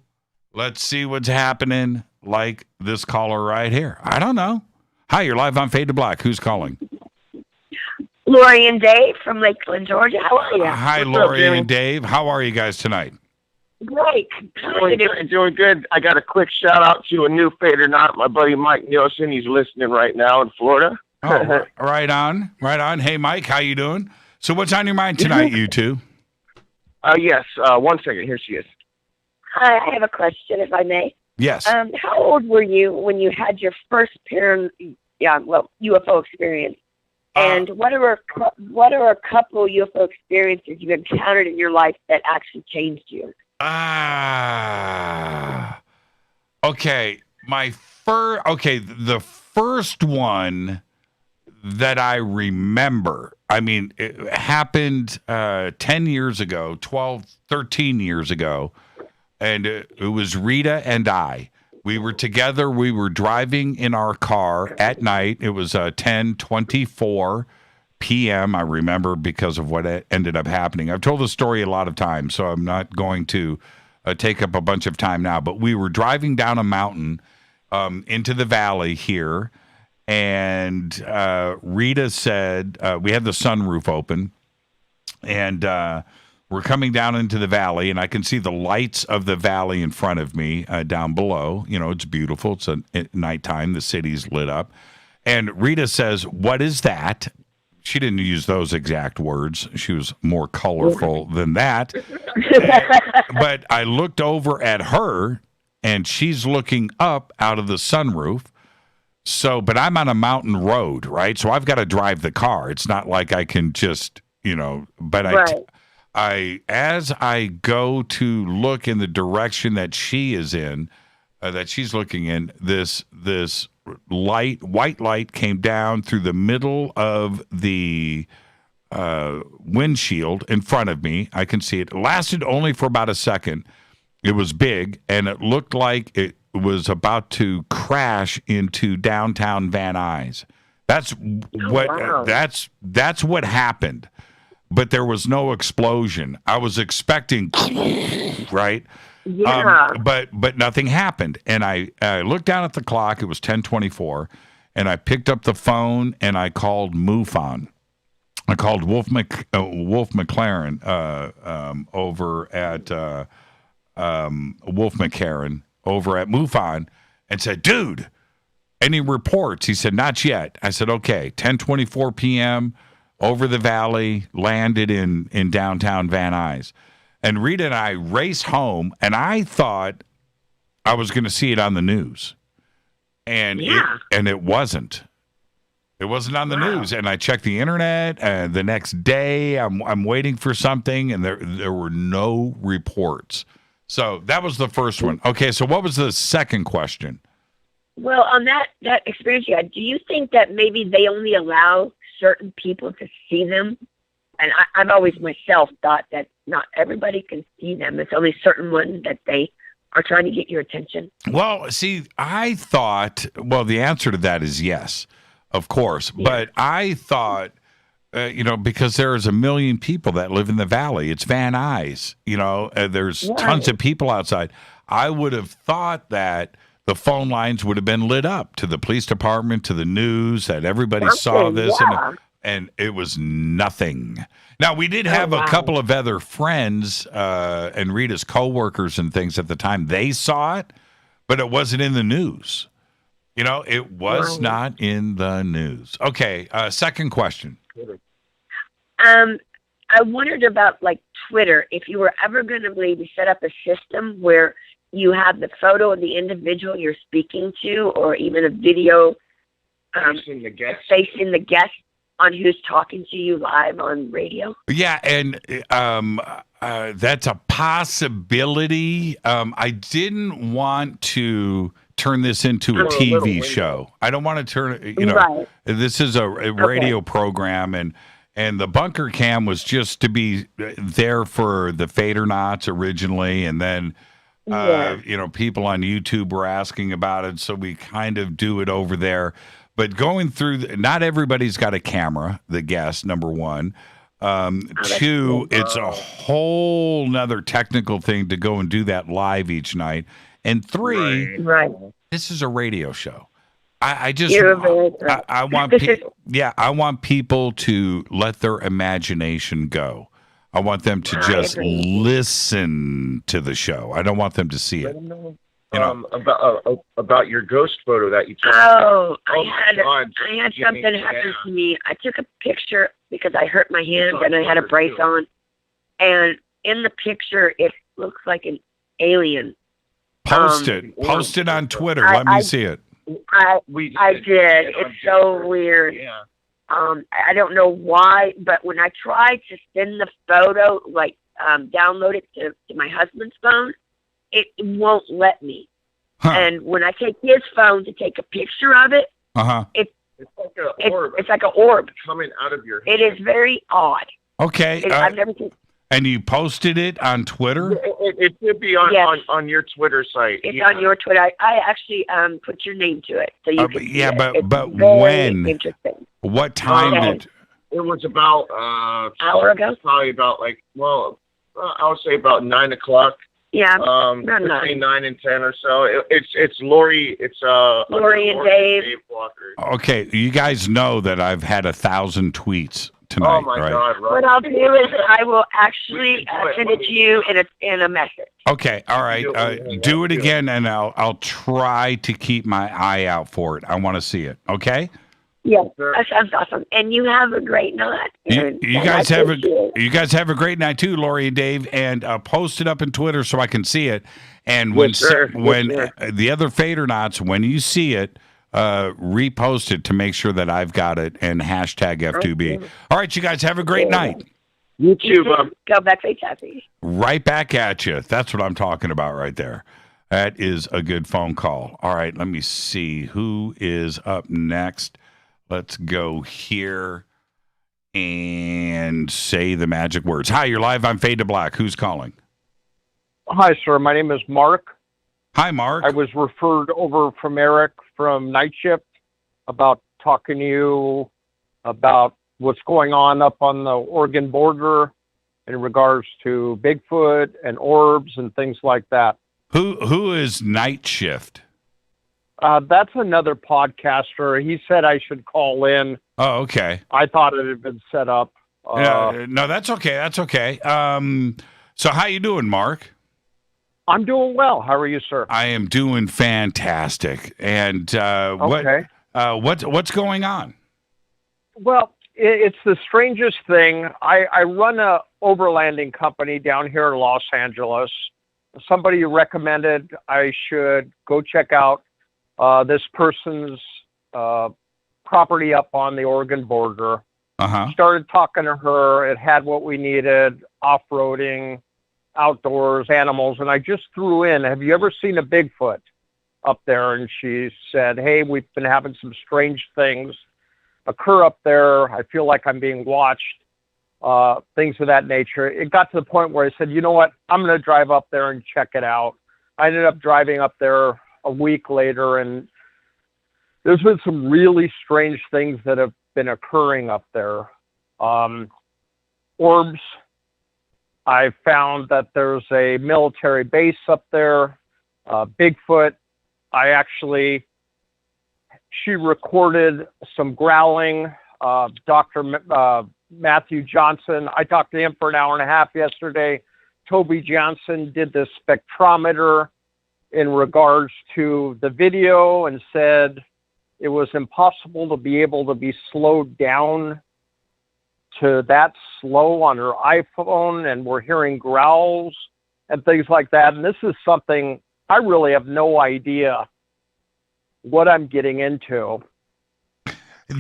Let's see what's happening, like this caller right here. I don't know. Hi, you're live on Fade to Black. Who's calling? Lori and Dave from Lakeland, Georgia. How are you? Hi, Lori and Dave. How are you guys tonight? Great. Doing good. I got a quick shout out to a new Fadernight. My buddy Mike Nielsen. He's listening right now in Florida. Oh, right on. Right on. Hey, Mike, how you doing? So what's on your mind tonight, you two? Yes. 1 second. Here she is. Hi, I have a question, if I may. Yes. How old were you when you had your first UFO experience? And what are a couple UFO experiences you encountered in your life that actually changed you? Okay. The first one that I remember, I mean, it happened 10 years ago, 12, 13 years ago, and it was Rita and I. We were together. We were driving in our car at night. It was 10:24 p.m. I remember because of what ended up happening. I've told the story a lot of times, so I'm not going to take up a bunch of time now. But we were driving down a mountain into the valley here, and Rita said, we had the sunroof open, and we're coming down into the valley, and I can see the lights of the valley in front of me down below. You know, it's beautiful. It's at nighttime. The city's lit up. And Rita says, "What is that?" She didn't use those exact words. She was more colorful than that. But I looked over at her, and she's looking up out of the sunroof. So, but I'm on a mountain road, right? So I've got to drive the car. It's not like I can just, but as I go to look in the direction that she is in, that she's looking in, this white light came down through the middle of the windshield in front of me. I can see it. It lasted only for about a second. It was big, and it looked like it was about to crash into downtown Van Nuys. That's what happened. But there was no explosion. I was expecting, right? Yeah. But nothing happened. And I looked down at the clock. It was 10:24, and I picked up the phone and I called MUFON. I called Wolf McLaren over at Wolf McCarran over at MUFON and said, "Dude, any reports?" He said, "Not yet." I said, "Okay." 10:24 p.m. over the valley, landed in downtown Van Nuys. And Rita and I raced home, and I thought I was going to see it on the news. And it wasn't. It wasn't on the news. And I checked the internet, and the next day I'm waiting for something, and there were no reports. So that was the first one. Okay, so what was the second question? Well, on that experience you had, do you think that maybe they only allow certain people to see them? And I've always myself thought that not everybody can see them. It's only certain ones that they are trying to get your attention. Well, see, I thought, the answer to that is yes, of course. Yeah. But I thought, because there's a million people that live in the valley. It's Van Nuys. There's tons of people outside. I would have thought that the phone lines would have been lit up to the police department, to the news, that everybody saw this, and it was nothing. Now, we did have a couple of other friends and Rita's coworkers and things at the time. They saw it, but it wasn't in the news. It was not in the news. Okay, second question. I wondered about, Twitter, if you were ever going to maybe set up a system where you have the photo of the individual you're speaking to, or even a video facing the guest on who's talking to you live on radio. Yeah, and that's a possibility. I didn't want to turn this into a TV show. I don't want to turn this is a radio program, and the bunker cam was just to be there for the Fadernauts originally, and then people on YouTube were asking about it, so we kind of do it over there. But going through, not everybody's got a camera, the guest, number one. Two, it's a whole nother technical thing to go and do that live each night. And three, this is a radio show. I want people to let their imagination go. I want them to just listen to the show. I don't want them to see it. About your ghost photo that you took. I had something happen to me. I took a picture because I hurt my hand and I had a brace on. And in the picture, it looks like an alien. Post it on Twitter. Let me see it. I did. It's so weird. Yeah. I don't know why, but when I tried to send the photo, download it to my husband's phone, it won't let me. Huh. And when I take his phone to take a picture of it, it's like an orb. It's like an orb coming out of your hand. It is very odd. Okay. I've never seen. And you posted it on Twitter? It should be on your Twitter site. It's on your Twitter. I actually put your name to it, so you can see it. But very when? Interesting. What time It was about hour ago. Probably about I would say about 9 o'clock. Yeah, between 9 and 10 or so. It's Lori. It's Lori and Dave Walker. Okay, you guys know that I've had 1,000 tweets tonight. Oh my right? God! Right. What I'll do is I will actually send it to you in a message. Okay, all right. Do it again, and I'll try to keep my eye out for it. I want to see it. Okay. Yes, that sounds awesome. And you have a great night. You guys have a great night too, Lori and Dave. And post it up in Twitter so I can see it. And when the other Fadernauts, when you see it, repost it to make sure that I've got it and hashtag F2B. All right, you guys have a great night. You too, Bob. Go back, Faith Happy. Right back at you. That's what I'm talking about right there. That is a good phone call. All right, let me see who is up next. Let's go here and say the magic words. Hi, you're live on Fade to Black. Who's calling? Hi, sir. My name is Mark. Hi, Mark. I was referred over from Eric from Night Shift about talking to you about what's going on up on the Oregon border in regards to Bigfoot and orbs and things like that. Who is Night Shift? That's another podcaster. He said I should call in. Oh, okay. I thought it had been set up. No, that's okay. That's okay. So how you doing, Mark? I'm doing well. How are you, sir? I am doing fantastic. And what's going on? Well, it's the strangest thing. I run a overlanding company down here in Los Angeles. Somebody recommended I should go check out this person's property up on the Oregon border. Started talking to her. It had what we needed: off-roading, outdoors, animals. And I just threw in, have you ever seen a Bigfoot up there? And she said, hey, we've been having some strange things occur up there. I feel like I'm being watched, things of that nature. It got to the point where I said, you know what, I'm going to drive up there and check it out. I ended up driving up there a week later, and there's been some really strange things that have been occurring up there. Orbs. I found that there's a military base up there. Bigfoot. She recorded some growling. Dr. Matthew Johnson, I talked to him for an hour and a half yesterday. Toby Johnson did the spectrometer in regards to the video and said it was impossible to be able to be slowed down to that slow on her iPhone, and we're hearing growls and things like that. And this is something I really have no idea what I'm getting into.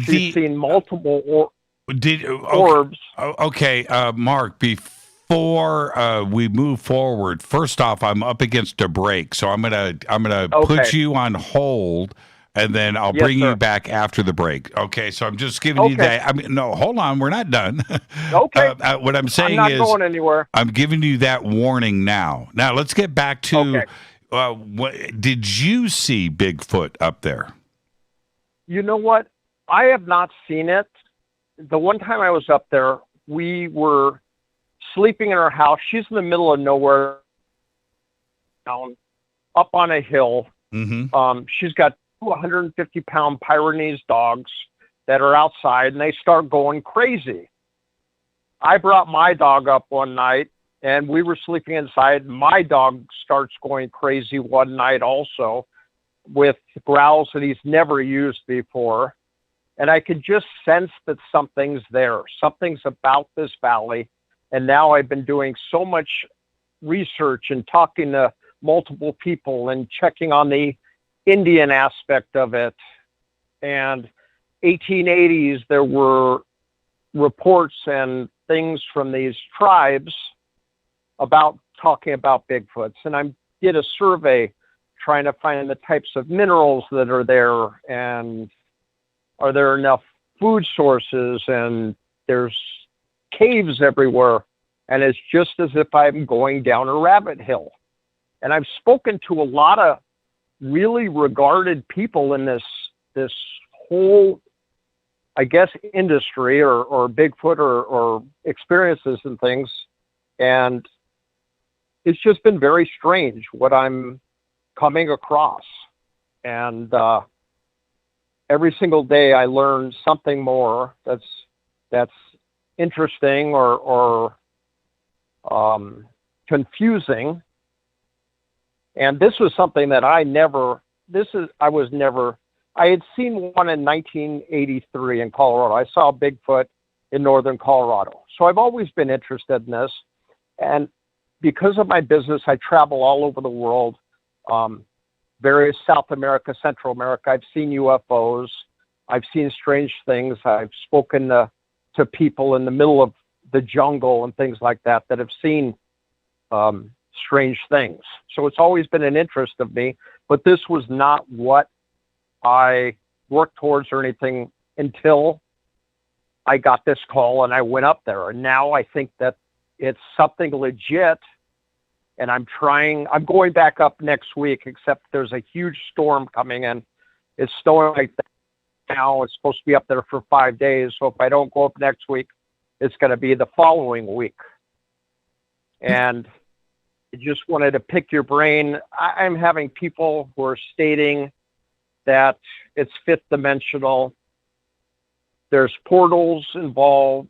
She's seen multiple orbs. Okay, Mark, before we move forward, first off, I'm up against a break, so I'm gonna put you on hold, and then I'll bring you back after the break. Okay, so I'm just giving you that. I mean, no, hold on, we're not done. Okay. What I'm saying I'm not going anywhere. I'm giving you that warning now. Now let's get back to. What did you see Bigfoot up there? You know what? I have not seen it. The one time I was up there, we were sleeping in her house. She's in the middle of nowhere, down up on a hill. Mm-hmm. She's got 250-pound Pyrenees dogs that are outside, and they start going crazy. I brought my dog up one night, and we were sleeping inside. My dog starts going crazy one night also with growls that he's never used before. And I could just sense that something's there. Something's about this valley. And now I've been doing so much research and talking to multiple people and checking on the Indian aspect of it. And 1880s, there were reports and things from these tribes about talking about Bigfoots. And I did a survey trying to find the types of minerals that are there, and are there enough food sources, and there's caves everywhere. And it's just as if I'm going down a rabbit hill. And I've spoken to a lot of really regarded people in this whole, I guess, industry or Bigfoot or experiences and things. And it's just been very strange what I'm coming across. And every single day I learn something more that's interesting or confusing. And this was something that I had seen one in 1983 in Colorado. I saw Bigfoot in northern Colorado. So I've always been interested in this. And because of my business, I travel all over the world, various South America, Central America. I've seen UFOs. I've seen strange things. I've spoken to people in the middle of the jungle and things like that have seen strange things. So it's always been an interest of me, but this was not what I worked towards or anything until I got this call and I went up there. And now I think that it's something legit, and I'm going back up next week, except there's a huge storm coming in. It's snowing like that now. It's supposed to be up there for 5 days. So if I don't go up next week, it's going to be the following week. And I just wanted to pick your brain. I'm having people who are stating that it's fifth dimensional. There's portals involved.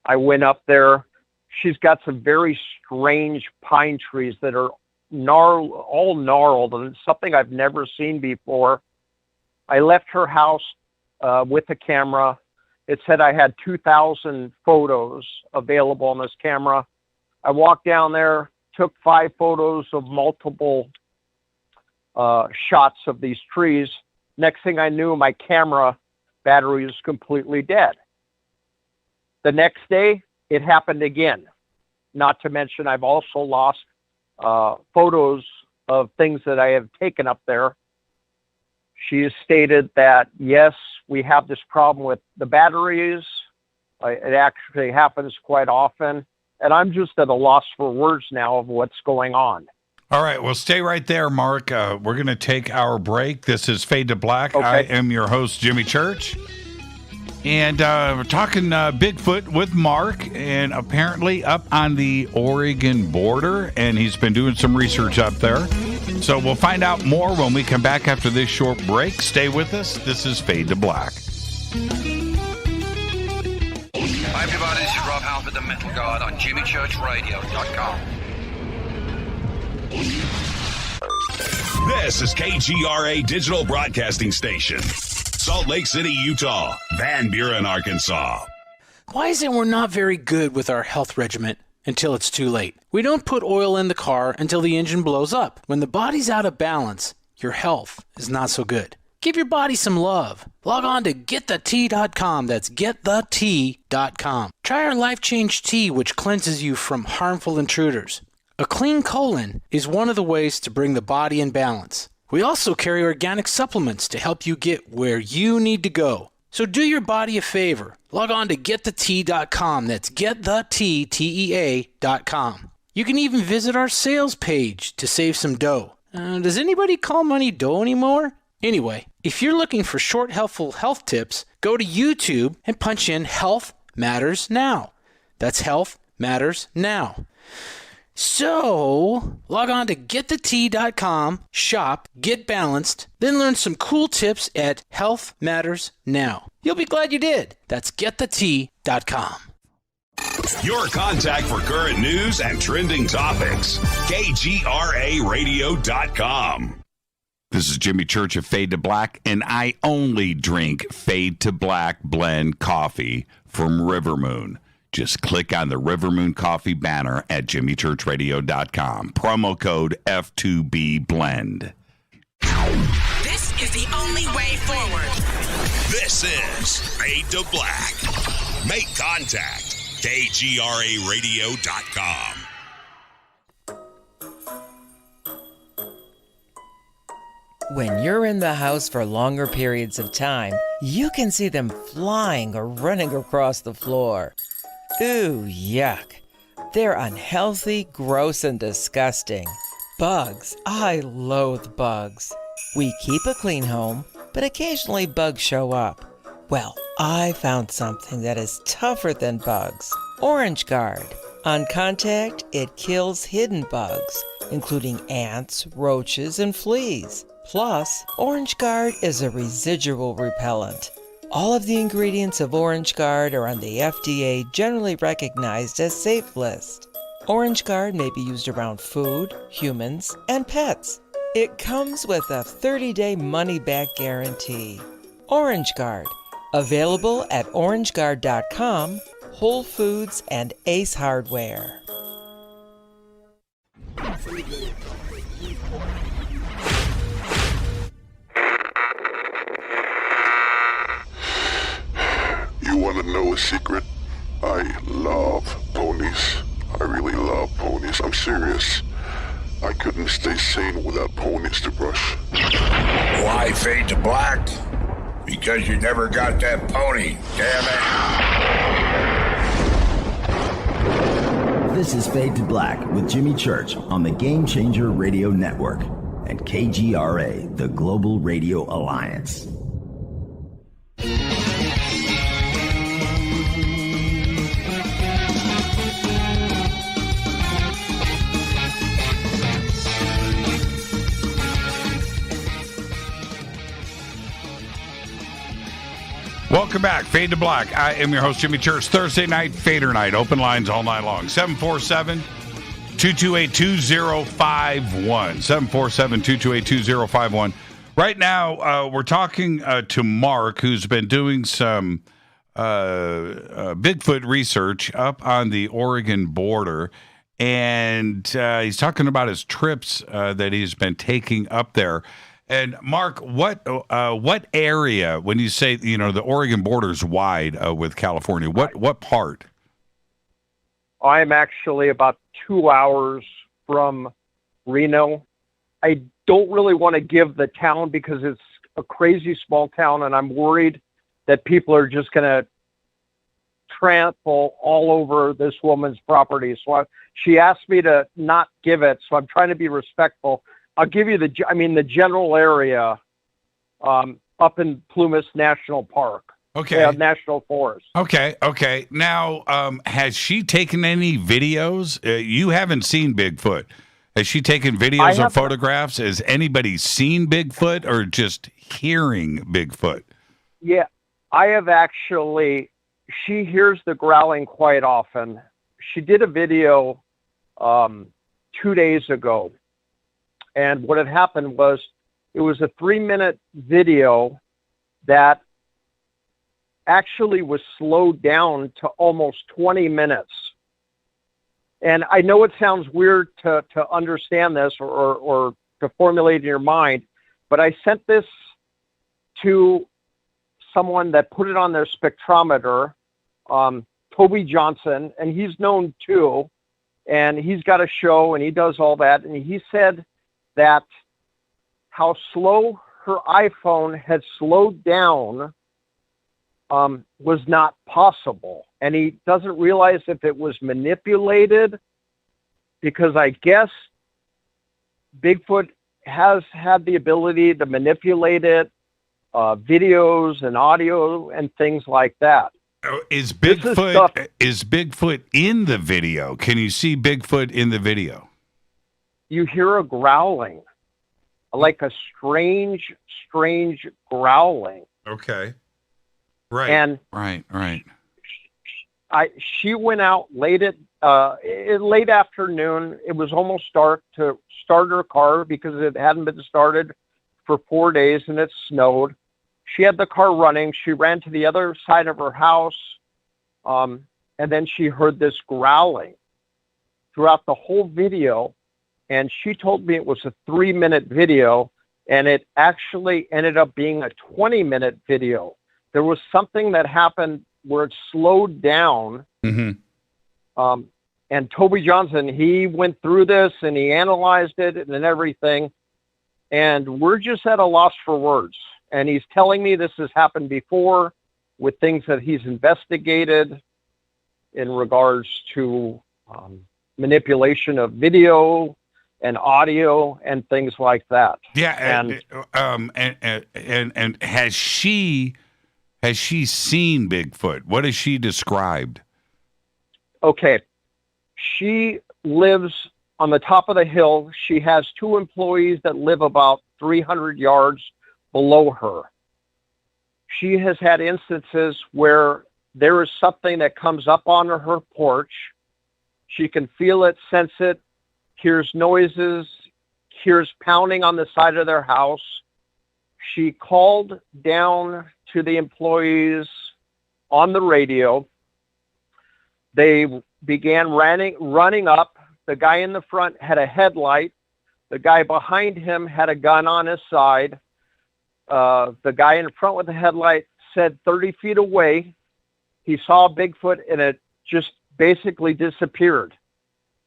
I went up there. She's got some very strange pine trees that are all gnarled, and it's something I've never seen before. I left her house with a camera. It said I had 2,000 photos available on this camera. I walked down there, took 5 photos of multiple shots of these trees. Next thing I knew, my camera battery was completely dead. The next day, it happened again. Not to mention, I've also lost photos of things that I have taken up there. She has stated that, yes, we have this problem with the batteries. It actually happens quite often. And I'm just at a loss for words now of what's going on. All right. Well, stay right there, Mark. We're going to take our break. This is Fade to Black. Okay. I am your host, Jimmy Church. And we're talking Bigfoot with Mark, and apparently up on the Oregon border, and he's been doing some research up there. So we'll find out more when we come back after this short break. Stay with us. This is Fade to Black. Hi, everybody. This is Rob Halford, the Metal Guard on JimmyChurchRadio.com. This is KGRA Digital Broadcasting Station. Salt Lake City, Utah. Van Buren, Arkansas. Why is it we're not very good with our health regimen until it's too late? We don't put oil in the car until the engine blows up. When the body's out of balance, your health is not so good. Give your body some love. Log on to GetTheT.com. That's GetTheT.com. Try our Life Change Tea, which cleanses you from harmful intruders. A clean colon is one of the ways to bring the body in balance. We also carry organic supplements to help you get where you need to go. So do your body a favor. Log on to GetTheT.com. That's GetTheT.com. You can even visit our sales page to save some dough. Does anybody call money dough anymore? Anyway, If you're looking for short, helpful health tips, go to YouTube and punch in Health Matters Now. That's Health Matters Now. So, log on to getthetea.com, shop, get balanced, then learn some cool tips at Health Matters Now. You'll be glad you did. That's getthetea.com. Your contact for current news and trending topics. KGRAradio.com. This is Jimmy Church of Fade to Black, and I only drink Fade to Black blend coffee from Rivermoon. Just click on the Rivermoon Coffee banner at jimmychurchradio.com. Promo code F2B Blend. This is the only way forward. This is Fade to Black. Make contact. KGRAradio.com. When you're in the house for longer periods of time, you can see them flying or running across the floor. Ooh, yuck. They're unhealthy, gross, and disgusting. Bugs. I loathe bugs. We keep a clean home, but occasionally bugs show up. Well, I found something that is tougher than bugs. Orange Guard. On contact, it kills hidden bugs, including ants, roaches, and fleas. Plus, Orange Guard is a residual repellent. All of the ingredients of Orange Guard are on the FDA generally recognized as safe list. Orange Guard may be used around food, humans, and pets. It comes with a 30-day money-back guarantee. Orange Guard. Available at orangeguard.com, Whole Foods, and Ace Hardware. You want to know a secret? I love ponies. I really love ponies. I'm serious. I couldn't stay sane without ponies to brush. Why Fade to Black? Because you never got that pony, damn it. This is Fade to Black with Jimmy Church on the Game Changer Radio Network and KGRA, the Global Radio Alliance. Welcome back. Fade to Black. I am your host, Jimmy Church. Thursday night, Fadernight. Open lines all night long. 747-228-2051. 747-228-2051. Right now, we're talking to Mark, who's been doing some Bigfoot research up on the Oregon border. And he's talking about his trips that he's been taking up there. And Mark, what area, when you say, the Oregon border is wide with California, what part? I'm actually about 2 hours from Reno. I don't really want to give the town because it's a crazy small town, and I'm worried that people are just going to trample all over this woman's property. So she asked me to not give it, so I'm trying to be respectful. I'll give you the general area up in Plumas National Park. Okay. National Forest. Okay. Now, has she taken any videos? You haven't seen Bigfoot. Has she taken videos or photographs? Has anybody seen Bigfoot or just hearing Bigfoot? Yeah, I have actually. She hears the growling quite often. She did a video 2 days ago. And what had happened was it was a 3-minute video that actually was slowed down to almost 20 minutes. And I know it sounds weird to understand this or to formulate in your mind, but I sent this to someone that put it on their spectrometer, Toby Johnson, and he's known too, and he's got a show and he does all that, and he said that how slow her iPhone had slowed down was not possible. And he doesn't realize if it was manipulated, because I guess Bigfoot has had the ability to manipulate it videos and audio and things like that. Is Bigfoot in the video? Can you see Bigfoot in the video? You hear a growling, like a strange growling. Okay. Right. And right. She went out late afternoon. It was almost dark to start her car because it hadn't been started for 4 days and it snowed. She had the car running. She ran to the other side of her house, and then she heard this growling throughout the whole video. And she told me it was a 3-minute video, and it actually ended up being a 20-minute video. There was something that happened where it slowed down. Mm-hmm. And Toby Johnson, he went through this and he analyzed it and everything. And we're just at a loss for words. And he's telling me this has happened before with things that he's investigated in regards to manipulation of video and audio and things like that. Yeah, and has she seen Bigfoot? What has she described? Okay, she lives on the top of the hill. She has 2 employees that live about 300 yards below her. She has had instances where there is something that comes up on her porch. She can feel it, sense it, hears noises, hears pounding on the side of their house. She called down to the employees on the radio. They began running up. The guy in the front had a headlight. The guy behind him had a gun on his side. The guy in front with the headlight said 30 feet away, he saw Bigfoot and it just basically disappeared.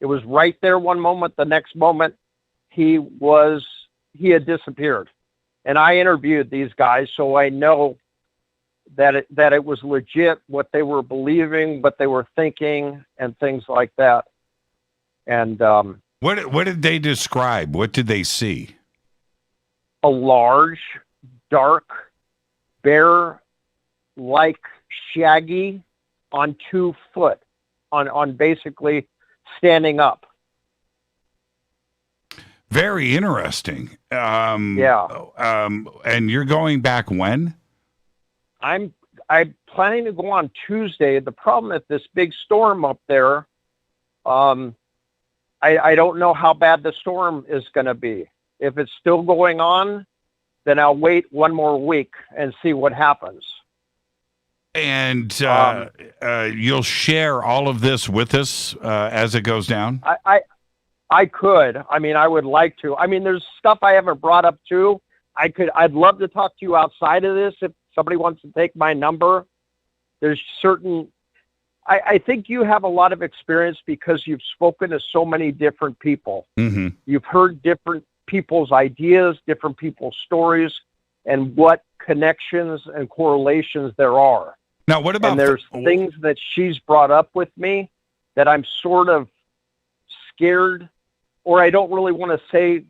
It was right there one moment. The next moment, he had disappeared. And I interviewed these guys, so I know that it was legit, what they were believing, what they were thinking, and things like that. And what did they describe? What did they see? A large, dark, bear-like shaggy on 2 foot, on basically standing up. Very interesting. Yeah. And you're going back when? I'm planning to go on Tuesday. The problem is this big storm up there. I don't know how bad the storm is going to be. If it's still going on, then I'll wait 1 more week and see what happens. And you'll share all of this with us as it goes down? I could. I mean, I would like to. I mean, there's stuff I haven't brought up too. I'd love to talk to you outside of this if somebody wants to take my number. There's certain, I think you have a lot of experience because you've spoken to so many different people. Mm-hmm. You've heard different people's ideas, different people's stories, and what connections and correlations there are. Now, what about... And there's things that she's brought up with me that I'm sort of scared, or I don't really want to say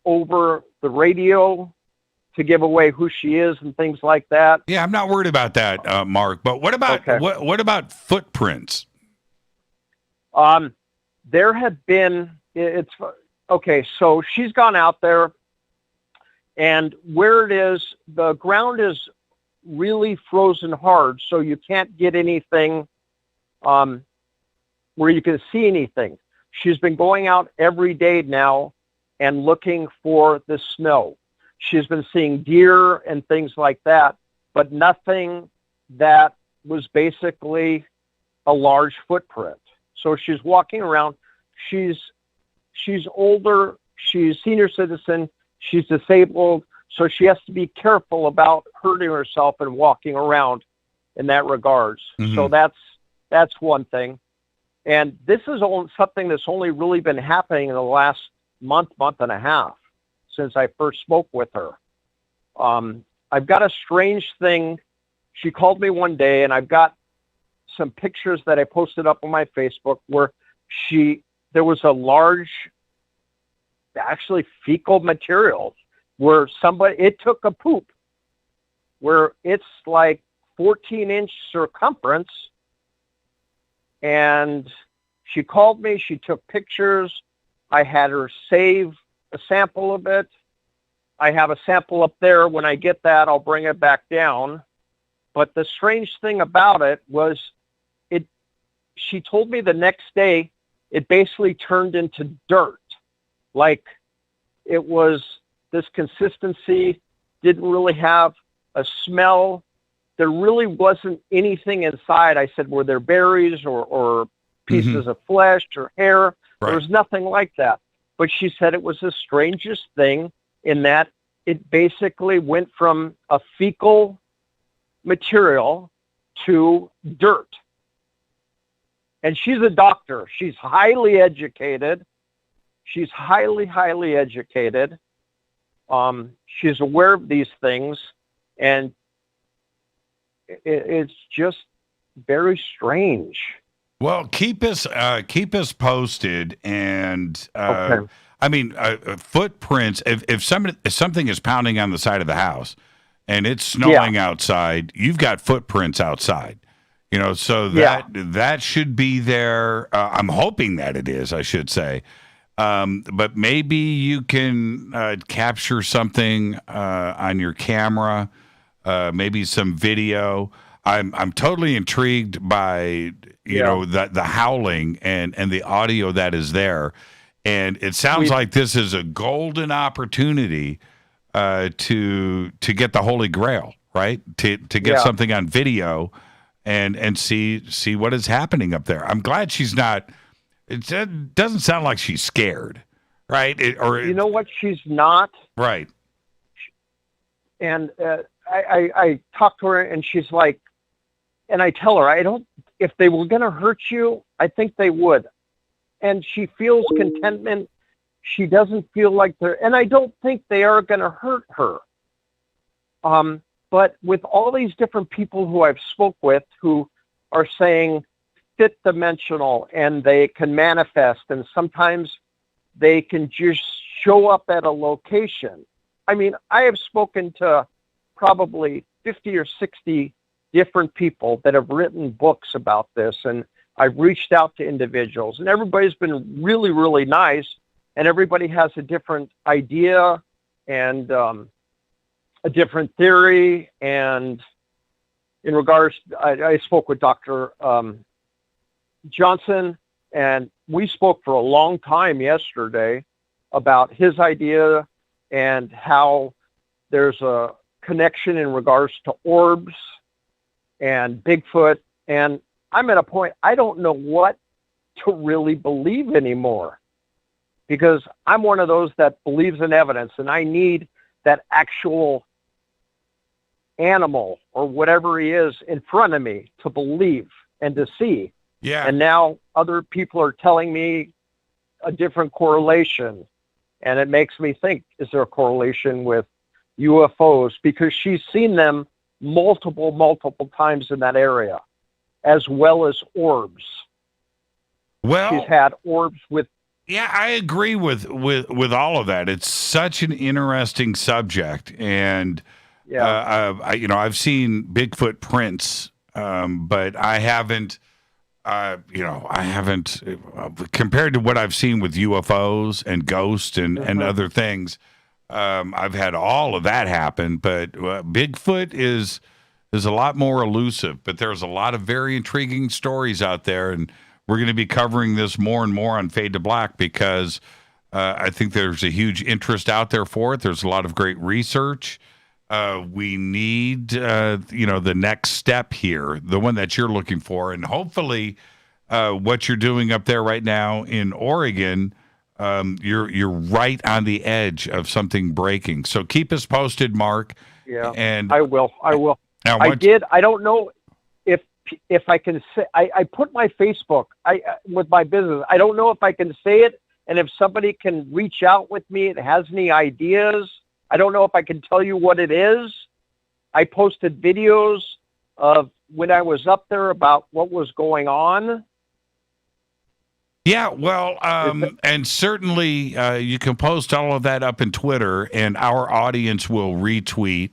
over the radio to give away who she is and things like that. Yeah, I'm not worried about that, Mark. But what about what about footprints? There have been. It's okay. So she's gone out there, and where it is, the ground is really frozen hard, so you can't get anything where you can see anything. She's been going out every day now and looking for the snow. She's been seeing deer and things like that, but nothing that was basically a large footprint. So she's walking around. She's older. She's senior citizen. She's disabled. So she has to be careful about hurting herself and walking around in that regards. Mm-hmm. So that's one thing. And this is something that's only really been happening in the last month and a half since I first spoke with her. I've got a strange thing. She called me one day, and I've got some pictures that I posted up on my Facebook where there was a large, actually fecal material where it took a poop where it's like 14-inch circumference. And she called me. She took pictures. I had her save a sample of it. I have a sample up there. When I get that, I'll bring it back down. But the strange thing about it was she told me the next day it basically turned into dirt. Like it was this consistency, didn't really have a smell. There really wasn't anything inside. I said, were there berries or pieces of flesh or hair? Right. There was nothing like that. But she said it was the strangest thing in that it basically went from a fecal material to dirt. And she's a doctor. She's highly educated. She's highly educated. She's aware of these things. And it's just very strange. Well, keep us posted, and okay. I mean, footprints. If something is pounding on the side of the house, and it's snowing outside, you've got footprints outside. You know, so that should be there. I'm hoping that it is, I should say. But maybe you can capture something on your camera, maybe some video. I'm totally intrigued by you know the howling and the audio that is there, and it sounds like this is a golden opportunity to get the Holy Grail, right? To get something on video. And see what is happening up there. I'm glad she's not. It doesn't sound like she's scared, right? You know what? She's not. Right. And I talked to her, and she's like, and I tell her, if they were going to hurt you, I think they would. And she feels contentment. She doesn't feel like and I don't think they are going to hurt her. But with all these different people who I've spoke with who are saying fifth dimensional and they can manifest, and sometimes they can just show up at a location. I mean, I have spoken to probably 50 or 60 different people that have written books about this, and I've reached out to individuals, and everybody's been really, really nice, and everybody has a different idea and a different theory. And in regards, I spoke with Dr. Johnson, and we spoke for a long time yesterday about his idea and how there's a connection in regards to orbs and Bigfoot. And I'm at a point, I don't know what to really believe anymore, because I'm one of those that believes in evidence, and I need that actual animal or whatever he is in front of me to believe and to see. Yeah. And now other people are telling me a different correlation, and it makes me think, is there a correlation with UFOs? Because she's seen them multiple times in that area, as well as orbs. Well, she's had orbs with. Yeah, I agree with all of that. It's such an interesting subject, and I've seen Bigfoot prints, but I haven't. Compared to what I've seen with UFOs and ghosts and other things. I've had all of that happen, but Bigfoot is a lot more elusive. But there's a lot of very intriguing stories out there, and we're going to be covering this more and more on Fade to Black, because I think there's a huge interest out there for it. There's a lot of great research. We need, the next step here, the one that you're looking for, and hopefully what you're doing up there right now in Oregon, you're right on the edge of something breaking. So keep us posted, Mark. Yeah, and I will. Now, I did. I don't know if I can say. I put my Facebook with my business. I don't know if I can say it, and if somebody can reach out with me and has any ideas. I don't know if I can tell you what it is. I posted videos of when I was up there about what was going on. Yeah, well, and certainly you can post all of that up in Twitter, and our audience will retweet.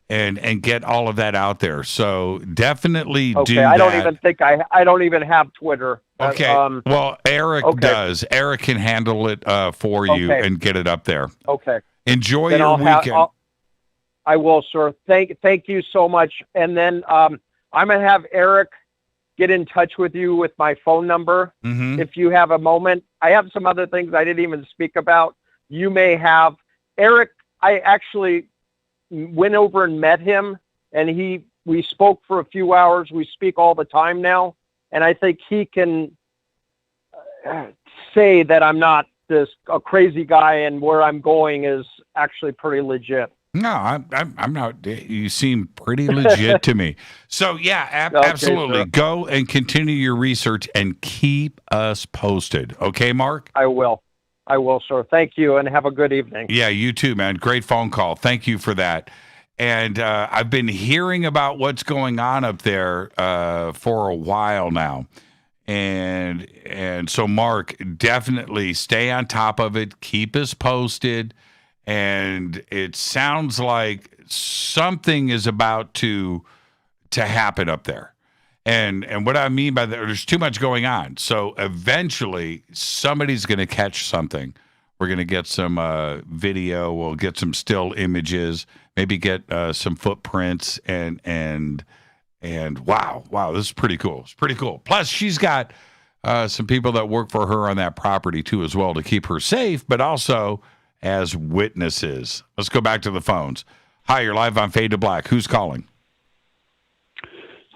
and get all of that out there. So definitely do I don't that. even think I don't even have Twitter. Okay. Well, Eric does. Eric can handle it for you and get it up there. Okay. Enjoy Then your weekend. I will, sir. Thank you so much. And then I'm going to have Eric get in touch with you with my phone number. Mm-hmm. If you have a moment. I have some other things I didn't even speak about. You may have. Eric, I actually went over and met him, and we spoke for a few hours. We speak all the time now, and I think he can say that I'm not a crazy guy, and where I'm going is actually pretty legit. No, I'm not. You seem pretty legit to me. So yeah, absolutely. Sir. Go and continue your research and keep us posted. Okay, Mark? I will, sir. Thank you, and have a good evening. Yeah, you too, man. Great phone call. Thank you for that. And I've been hearing about what's going on up there for a while now. And so, Mark, definitely stay on top of it. Keep us posted. And it sounds like something is about to happen up there. And what I mean by that, there's too much going on. So eventually somebody's going to catch something. We're going to get some video. We'll get some still images, maybe get some footprints and wow, this is pretty cool. It's pretty cool. Plus she's got some people that work for her on that property too as well to keep her safe, but also as witnesses. Let's go back to the phones. Hi, you're live on Fade to Black. Who's calling?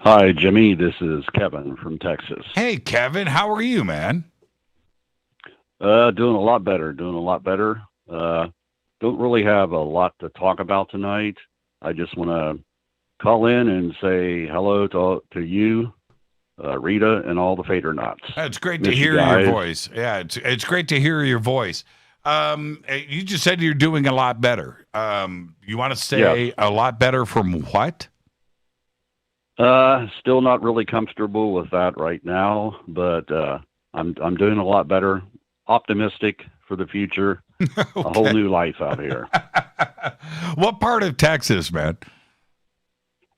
Hi, Jimmy. This is Kevin from Texas. Hey, Kevin. How are you, man? Doing a lot better. Don't really have a lot to talk about tonight. I just want to call in and say hello to you, Rita, and all the Fadernauts. It's great to hear your voice. Yeah, it's great to hear your voice. You just said you're doing a lot better. You want to say a lot better from what? Still not really comfortable with that right now, but I'm doing a lot better. Optimistic for the future. Okay. A whole new life out here. What part of Texas, man?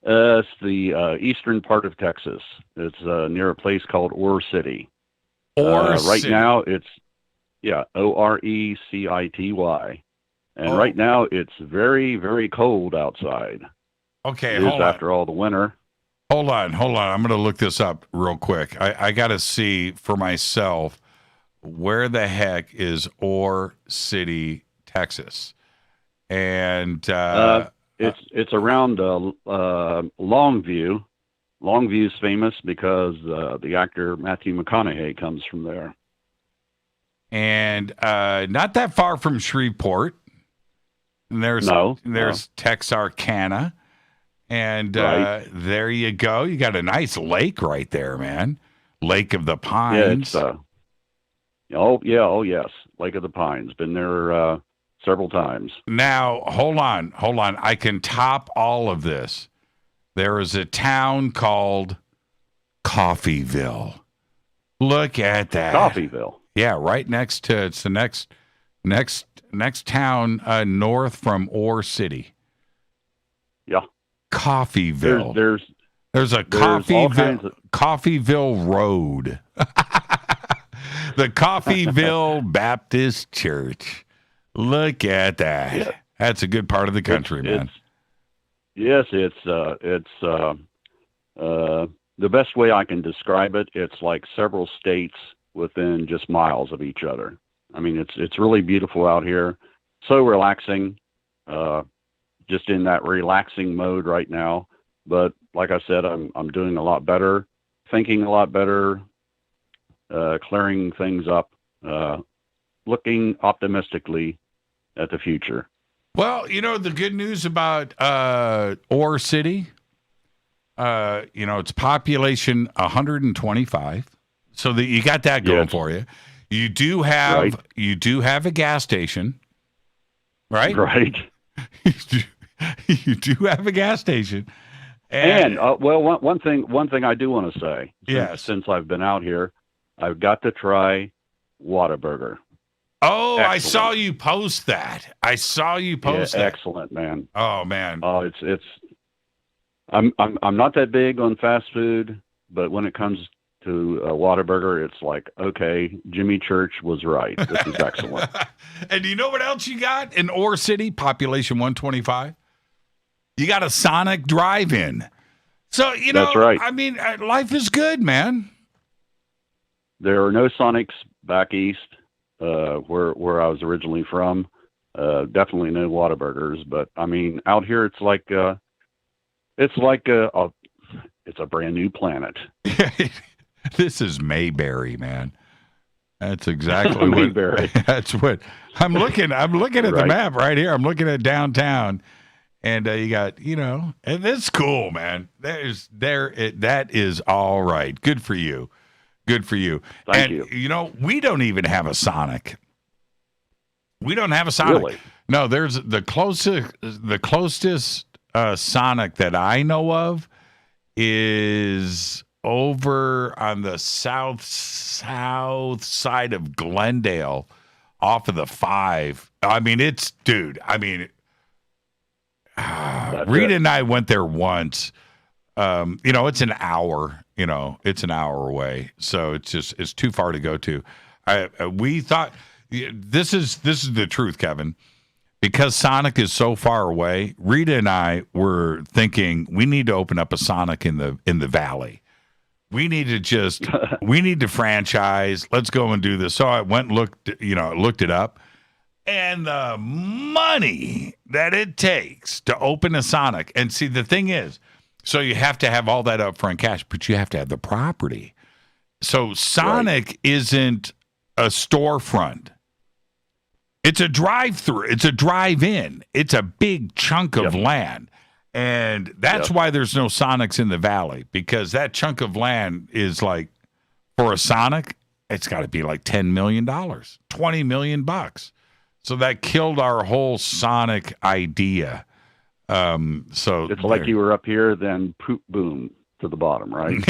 It's the eastern part of Texas. It's near a place called Ore City. Right now, it's Orecity. And right now, it's very, very cold outside. Okay, hold on. After all the winter. Hold on. I'm going to look this up real quick. I got to see for myself where the heck is Ore City, Texas. And it's around Longview. Longview's famous because the actor Matthew McConaughey comes from there. And not that far from Shreveport. And there's Texarkana. And there you go. You got a nice lake right there, man. Lake of the Pines. Yeah, yes. Lake of the Pines. Been there several times. Now, hold on. I can top all of this. There is a town called Coffeeville. Look at that. Coffeeville. Yeah, right next to it's the next town north from Ore City. Yeah. Coffeeville. There's a Coffeeville Road. The Coffeeville Baptist Church. Look at that. Yeah. That's a good part of the country, man. It's the best way I can describe it. It's like several states within just miles of each other. I mean, it's really beautiful out here. So relaxing. Just in that relaxing mode right now. But like I said, I'm doing a lot better, thinking a lot better, clearing things up, looking optimistically at the future. Well, the good news about Ore City, it's population 125, so that you got that going for you. You do have a gas station, right? Right. You do have a gas station, and one thing I do want to say. Since I've been out here, I've got to try Whataburger. Oh, excellent. I saw you post that. Excellent, man. Oh man. Oh, I'm not that big on fast food, but when it comes to a Whataburger, it's like, okay, Jimmy Church was right. This is excellent. And do you know what else you got in Ore City, population 125? You got a Sonic drive-in. So, That's right. I mean, life is good, man. There are no Sonics back east, where I was originally from. Definitely no Whataburgers, but I mean, out here it's like a brand new planet. This is Mayberry, man. That's exactly Mayberry. That's what I'm looking. I'm looking at the map right here. I'm looking at downtown, and you got, and that's cool, man. That is all right. Good for you. Good for you. Thank you. We don't even have a Sonic. We don't have a Sonic. Really? No, there's the closest Sonic that I know of is over on the south side of Glendale, off of the 5. I mean, Rita and I went there once. It's an hour. It's an hour away, so it's too far to go to. We thought this is the truth, Kevin. Because Sonic is so far away, Rita and I were thinking we need to open up a Sonic in the valley. We need to franchise. Let's go and do this. So I went and looked it up, and the money that it takes to open a Sonic. And see, the thing is, so you have to have all that upfront cash, but you have to have the property. So Sonic isn't a storefront. It's a drive-through. It's a drive-in. It's a big chunk of land. And that's why there's no Sonics in the valley, because that chunk of land is like, for a Sonic, it's got to be like $10 million, $20 million. So that killed our whole Sonic idea. So it's like you were up here, then poop boom to the bottom, right?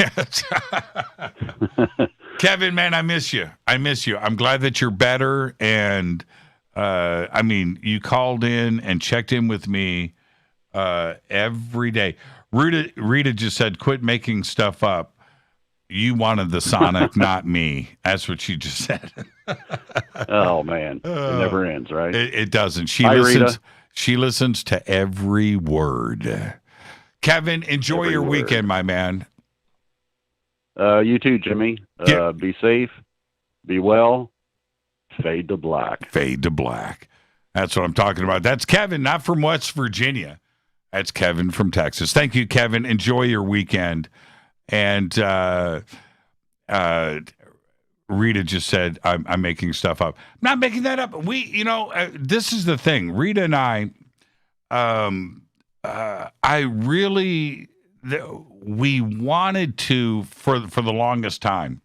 Kevin, man, I miss you. I'm glad that you're better. And you called in and checked in with me every day. Rita just said, quit making stuff up. You wanted the Sonic, not me. That's what she just said. Oh, man. It never ends, right? It doesn't. Hi, Rita. She listens to every word. Kevin, enjoy your weekend, my man. You too, Jimmy. Be safe. Be well. Fade to black. Fade to black. That's what I'm talking about. That's Kevin, not from West Virginia. That's Kevin from Texas. Thank you, Kevin. Enjoy your weekend. And Rita just said, I'm making stuff up. I'm not making that up. This is the thing. Rita and we wanted to, for the longest time.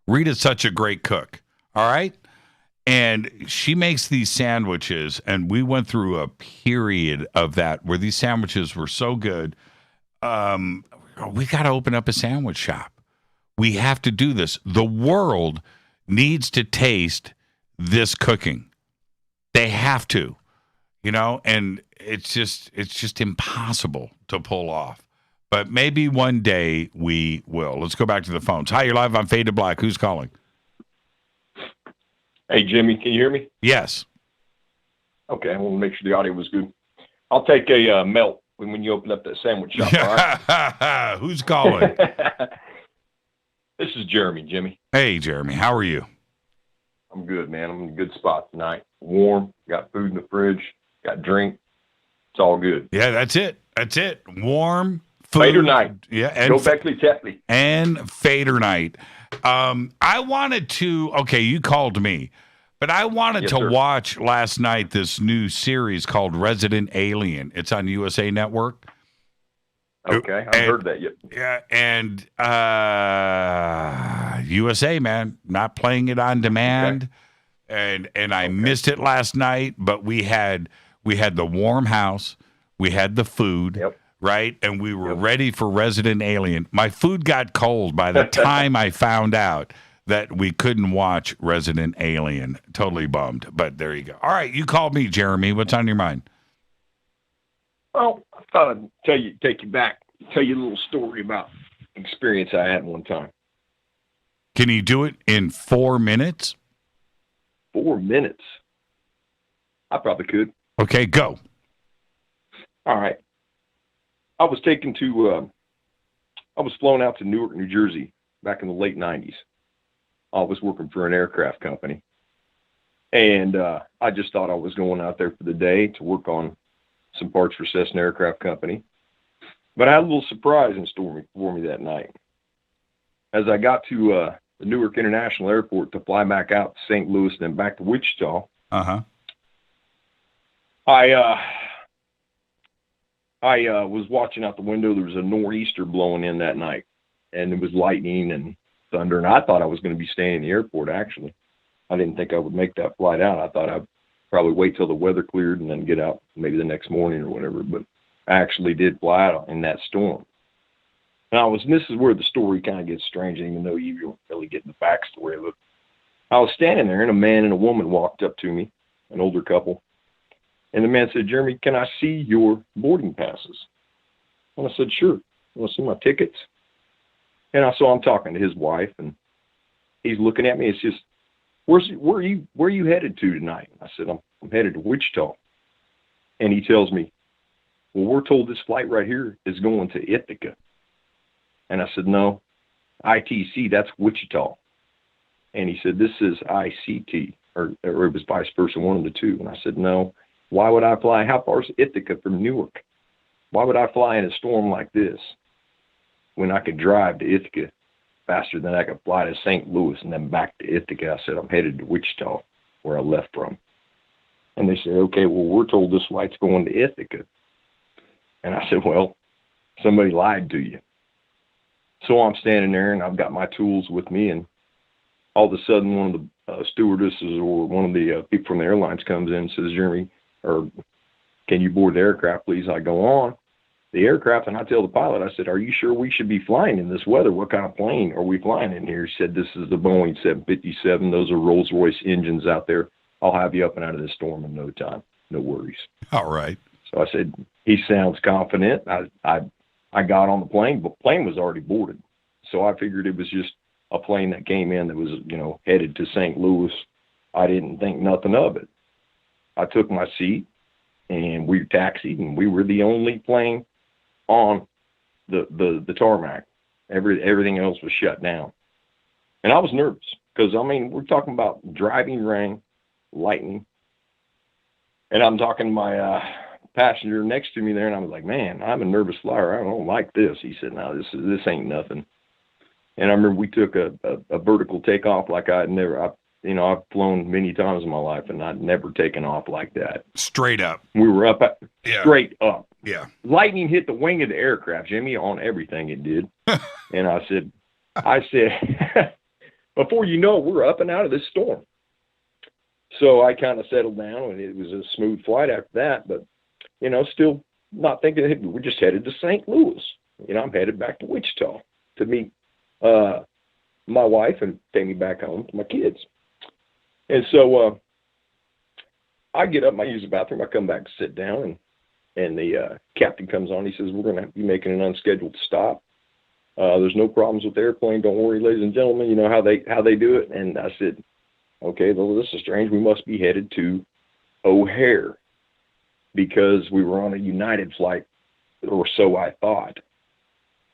Rita's such a great cook. All right. And she makes these sandwiches, and we went through a period of that where these sandwiches were so good. We got to open up a sandwich shop. We have to do this. The world needs to taste this cooking. They have to, and it's just impossible to pull off. But maybe one day we will. Let's go back to the phones. Hi, you're live on Fade to Black. Who's calling? Hey, Jimmy, can you hear me? Yes. Okay, I want to make sure the audio was good. I'll take a melt when you open up that sandwich shop, all right? Who's calling? This is Jeremy, Jimmy. Hey, Jeremy, how are you? I'm good, man. I'm in a good spot tonight. Warm, got food in the fridge, got drink. It's all good. Yeah, that's it. Warm, food. Fadernight. Yeah. And Go Beckley Tepley. And Fadernight. I wanted to, you called me, but I wanted to watch last night this new series called Resident Alien. It's on USA Network. Okay, I haven't heard that yet. Yeah, and USA, man, not playing it on demand. Okay. And I missed it last night, but we had the warm house, we had the food. Yep. Right? And we were ready for Resident Alien. My food got cold by the time I found out that we couldn't watch Resident Alien. Totally bummed, but there you go. All right, you called me, Jeremy. What's on your mind? Well, thought I'd take you back, tell you a little story about an experience I had one time. Can you do it in 4 minutes? 4 minutes? I probably could. Okay, go. All right. I was flown out to Newark, New Jersey back in the late 90s. I was working for an aircraft company. And I just thought I was going out there for the day to work on some parts for Cessna Aircraft Company. But I had a little surprise in store for me that night. As I got to the Newark International Airport to fly back out to St. Louis and then back to Wichita, I was watching out the window. There was a nor'easter blowing in that night, and it was lightning and thunder, and I thought I was going to be staying in the airport, actually. I didn't think I would make that flight out. I thought I'd probably wait till the weather cleared and then get out maybe the next morning or whatever, but I actually did fly out in that storm. And this is where the story kind of gets strange, even though you don't really get the backstory of it. I was standing there, and a man and a woman walked up to me, an older couple. And the man said, "Jeremy, can I see your boarding passes?" And I said, "Sure. You want to see my tickets?" And I saw him talking to his wife, and he's looking at me. It's just, where are you headed to tonight? I said, I'm headed to Wichita. And he tells me, "Well, we're told this flight right here is going to Ithaca." And I said, "No, ITC, that's Wichita." And he said, "This is ICT," or it was vice versa, one of the two. And I said, "No. Why would I fly? How far is Ithaca from Newark? Why would I fly in a storm like this when I could drive to Ithaca faster than I could fly to St. Louis and then back to Ithaca?" I said, "I'm headed to Wichita, where I left from." And they said, "Okay, well, we're told this flight's going to Ithaca." And I said, "Well, somebody lied to you." So I'm standing there, and I've got my tools with me, and all of a sudden one of the stewardesses or one of the people from the airlines comes in and says, "Jeremy, or can you board the aircraft, please?" I go on the aircraft, and I tell the pilot, I said, "Are you sure we should be flying in this weather? What kind of plane are we flying in here?" He said, "This is the Boeing 757. Those are Rolls-Royce engines out there. I'll have you up and out of this storm in no time. No worries." All right. So I said, he sounds confident. I got on the plane, but the plane was already boarded. So I figured it was just a plane that came in that was, headed to St. Louis. I didn't think nothing of it. I took my seat, and we taxied, and we were the only plane on the tarmac. Everything else was shut down. And I was nervous because, we're talking about driving rain, lightning. And I'm talking to my passenger next to me there, and I was like, "Man, I'm a nervous flyer. I don't like this." He said, "No, this ain't nothing." And I remember we took a vertical takeoff like I've flown many times in my life, and I'd never taken off like that. Straight up. We were up, straight up. Yeah. Lightning hit the wing of the aircraft, Jimmy, on everything it did. And I said, before you know it, we're up and out of this storm. So I kind of settled down, and it was a smooth flight after that, but, still not thinking, hey, we're just headed to St. Louis. I'm headed back to Wichita to meet my wife and take me back home to my kids. And so I get up, I use the bathroom, I come back to sit down, and the captain comes on. He says, "We're going to be making an unscheduled stop. There's no problems with the airplane. Don't worry, ladies and gentlemen. You know how they do it." And I said, "Okay, well, this is strange. We must be headed to O'Hare because we were on a United flight, or so I thought,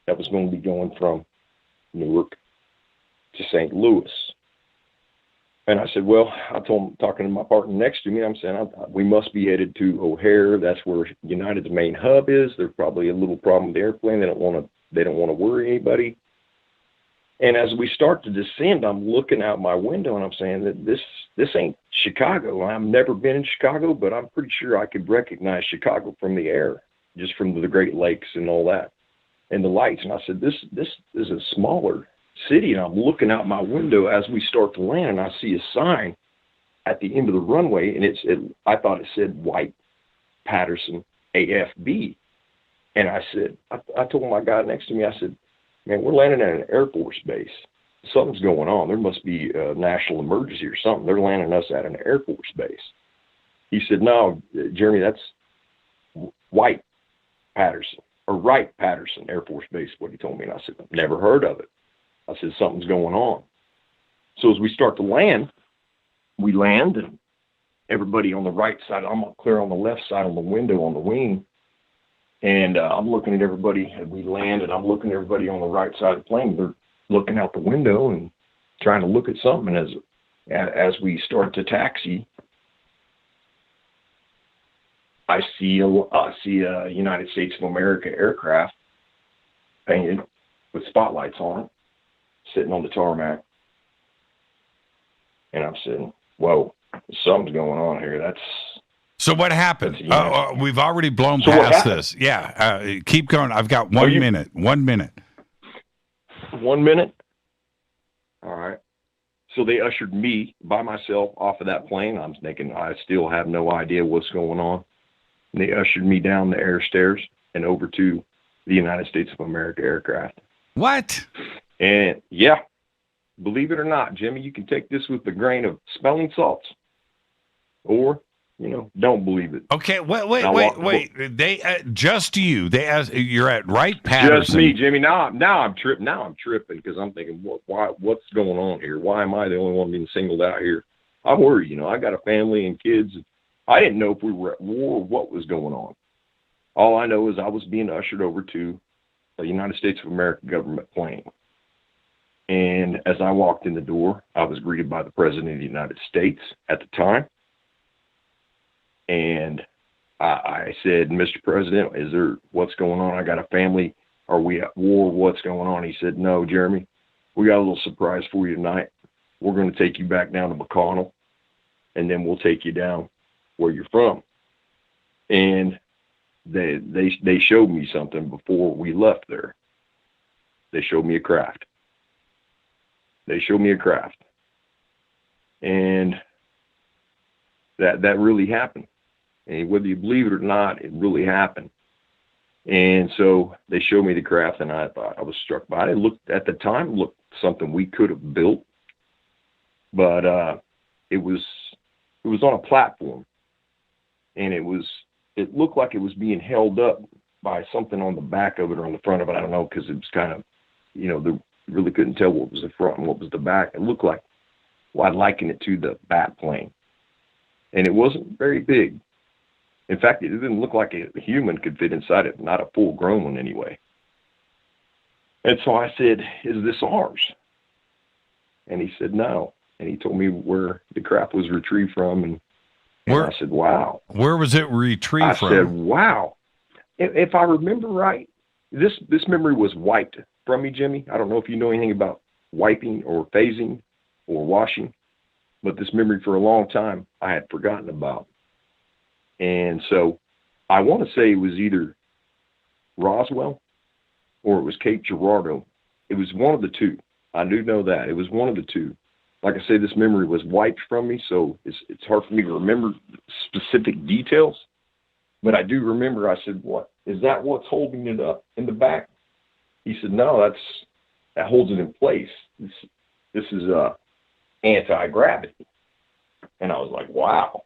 that was going to be going from Newark to St. Louis." And I said, "Well," I told him, talking to my partner next to me, I'm saying, "We must be headed to O'Hare. That's where United's main hub is. There's probably a little problem with the airplane. They don't want to worry anybody." And as we start to descend, I'm looking out my window, and I'm saying that this ain't Chicago. I've never been in Chicago, but I'm pretty sure I could recognize Chicago from the air, just from the Great Lakes and all that, and the lights. And I said, this is a smaller city. And I'm looking out my window as we start to land, and I see a sign at the end of the runway, and I thought it said White Patterson AFB. And I said, I told my guy next to me, I said, "Man, we're landing at an Air Force base. Something's going on. There must be a national emergency or something. They're landing us at an Air Force base." He said, "No, Jeremy, that's White Patterson Air Force Base, what he told me. And I said, I've never heard of it. I said, something's going on. So as we start to land, we land, and everybody on the right side, I'm clear on the left side on the window on the wing. And I'm looking at everybody as we land, and I'm looking at everybody on the right side of the plane. They're looking out the window and trying to look at something. And as we start to taxi, I see a United States of America aircraft painted with spotlights on it, sitting on the tarmac. And I'm saying, whoa, something's going on here. So what happened? We've already blown past this. Yeah, keep going. I've got 1 minute. 1 minute. 1 minute? All right. So they ushered me by myself off of that plane. I'm thinking, I still have no idea what's going on. And they ushered me down the air stairs and over to the United States of America aircraft. What? And yeah, believe it or not, Jimmy, you can take this with a grain of smelling salts, or don't believe it. Okay, wait. They just you. They asked, you're at Wright Patterson. Just me, Jimmy. Now I'm tripping. Now I'm tripping because I'm thinking, what's going on here? Why am I the only one being singled out here? I'm worried. I got a family and kids. I didn't know if we were at war or what was going on. All I know is I was being ushered over to a United States of America government plane. And as I walked in the door, I was greeted by the President of the United States at the time. And I said, Mr. President, what's going on? I got a family. Are we at war? What's going on? He said, no, Jeremy, we got a little surprise for you tonight. We're going to take you back down to McConnell, and then we'll take you down where you're from. And they showed me something before we left there. They showed me a craft. And that really happened. And whether you believe it or not, it really happened. And so they showed me the craft, and I thought, I was struck by it. It looked at the time, something we could have built, but it was on a platform, and it looked like it was being held up by something on the back of it or on the front of it. I don't know, because it was kind of, they really couldn't tell what was the front and what was the back. It looked like, I'd liken it to the bat plane, and it wasn't very big. In fact, it didn't look like a human could fit inside it, not a full-grown one anyway. And so I said, is this ours? And he said, no. And he told me where the craft was retrieved from. And I said, wow. Where was it retrieved from? I said, wow. If I remember right, this memory was wiped from me, Jimmy. I don't know if you know anything about wiping or phasing or washing, but this memory for a long time I had forgotten about. And so I want to say it was either Roswell or it was Cape Girardeau. It was one of the two. I do know that. It was one of the two. Like I say, this memory was wiped from me, so it's hard for me to remember specific details. But I do remember, I said, what? Is that what's holding it up in the back? He said, no, that holds it in place. This is anti-gravity. And I was like, wow.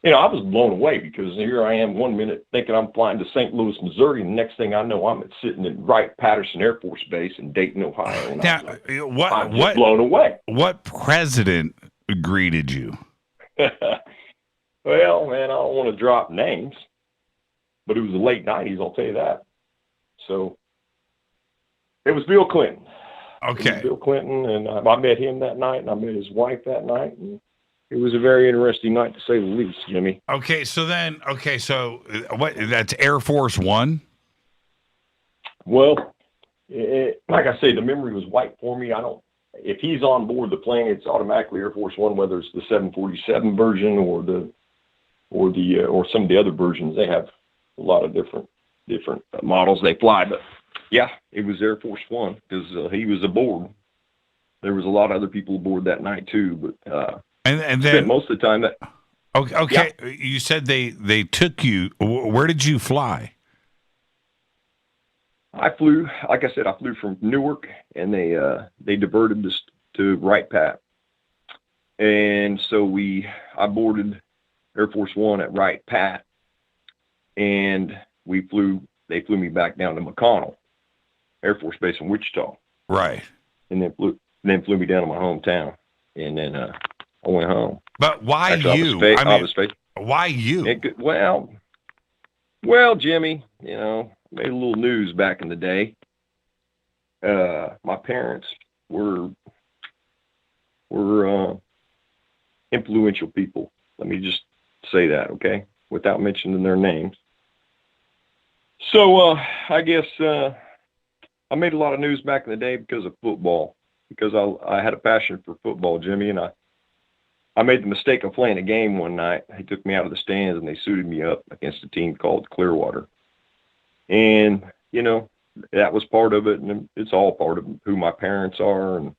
I was blown away, because here I am 1 minute thinking I'm flying to St. Louis, Missouri, and the next thing I know, I'm sitting at Wright-Patterson Air Force Base in Dayton, Ohio. And now, I'm just blown away. What president greeted you? Well, man, I don't want to drop names, but it was the late 90s, I'll tell you that. So it was Bill Clinton. Okay. Bill Clinton, and I met him that night, and I met his wife that night, and it was a very interesting night, to say the least, Jimmy. So what? That's Air Force One? Well, like I say, the memory was wiped for me. If he's on board the plane, it's automatically Air Force One, whether it's the 747 version or some of the other versions. They have a lot of different models they fly, but yeah, it was Air Force One, because he was aboard. There was a lot of other people aboard that night too, but and then most of the time that. Okay. Yeah. You said they took you. Where did you fly? I flew, like I said, from Newark, and they diverted us to Wright-Pat, and so I boarded Air Force One at Wright-Pat, and they flew me back down to McConnell Air Force Base in Wichita. Right. And then flew me down to my hometown, and then I went home. But why Actually, you? Why you? Well, Jimmy, you know, made a little news back in the day. My parents were influential people. Let me just say that, okay, without mentioning their names. So I guess I made a lot of news back in the day because of football, because I had a passion for football, Jimmy, and I made the mistake of playing a game one night. They took me out of the stands and they suited me up against a team called Clearwater. And, you know, that was part of it, and it's all part of who my parents are and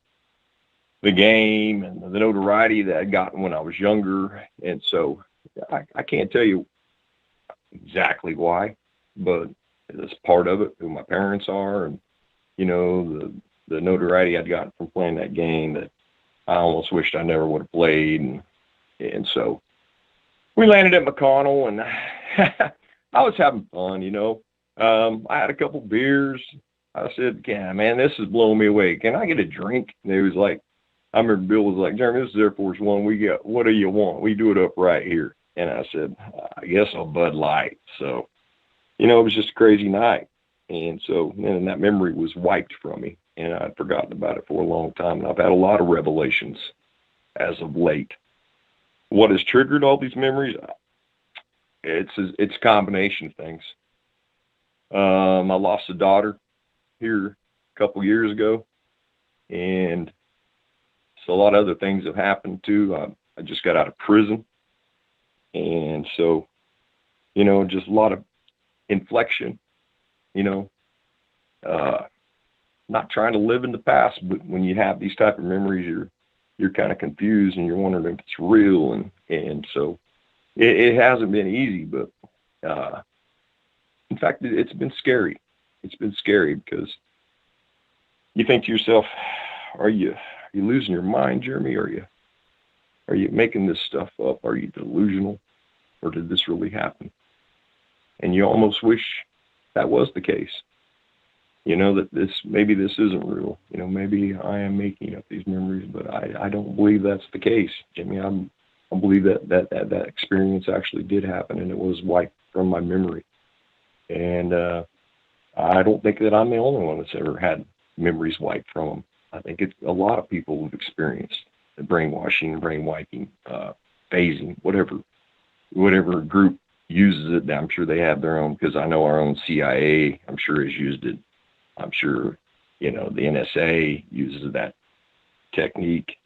the game and the notoriety that I'd gotten when I was younger. And so I can't tell you exactly why, but it's part of it, who my parents are, and, you know, the notoriety I'd gotten from playing that game that I almost wished I never would have played. And so we landed at McConnell, and I was having fun, you know. I had a couple beers. I said, yeah, man, this is blowing me away. Can I get a drink? And it was like, I remember Bill was like, Jeremy, this is Air Force One. What do you want? We do it up right here. And I said, I guess a Bud Light. So, you know, it was just a crazy night. And so then that memory was wiped from me, and I'd forgotten about it for a long time. And I've had a lot of revelations as of late. What has triggered all these memories? It's a combination of things. I lost a daughter here a couple years ago, and so a lot of other things have happened too. I just got out of prison, and so, you know, just a lot of inflection, you know, not trying to live in the past, but when you have these type of memories, you're kind of confused and you're wondering if it's real. And so it hasn't been easy, but, in fact, it's been scary. It's been scary because you think to yourself, are you losing your mind, Jeremy? Are you making this stuff up? Are you delusional? Or did this really happen? And you almost wish that was the case. You know, that maybe this isn't real. You know, maybe I am making up these memories, but I don't believe that's the case, Jimmy. I believe that experience actually did happen, and it was wiped from my memory. And I don't think that I'm the only one that's ever had memories wiped from them. I think it's a lot of people who've experienced the brainwashing, brain wiping, phasing, whatever group uses it. I'm sure they have their own, because I know our own CIA, I'm sure, has used it. I'm sure, you know, the NSA uses that technique.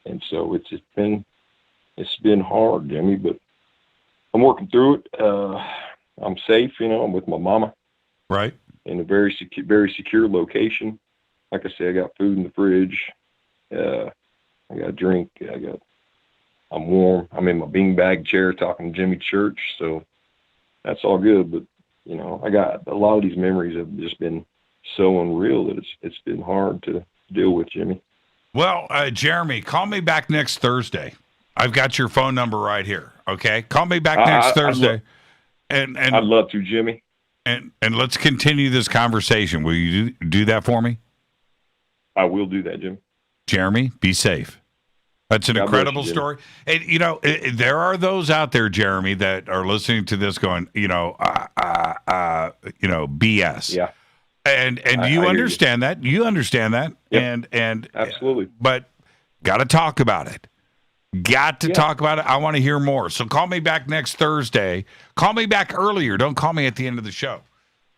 And so it's been hard, Jimmy, but I'm working through it. I'm safe, you know. I'm with my mama, right, in a very secure location. Like I said, I got food in the fridge. I got a drink. I'm warm. I'm in my beanbag chair talking to Jimmy Church, so that's all good. But, you know, I got a lot of these memories have just been so unreal that it's been hard to deal with, Jimmy. Well, Jeremy, call me back next Thursday. I've got your phone number right here. Okay, call me back next Thursday. And I'd love to, Jimmy. And let's continue this conversation. Will you do that for me? I will do that, Jim. Jeremy, be safe. That's an incredible story. And, you know, there are those out there, Jeremy, that are listening to this going, BS. Yeah. And you understand that. You understand that. Yep. And absolutely. But got to talk about it. Got to talk about it. I want to hear more. So call me back next Thursday. Call me back earlier. Don't call me at the end of the show.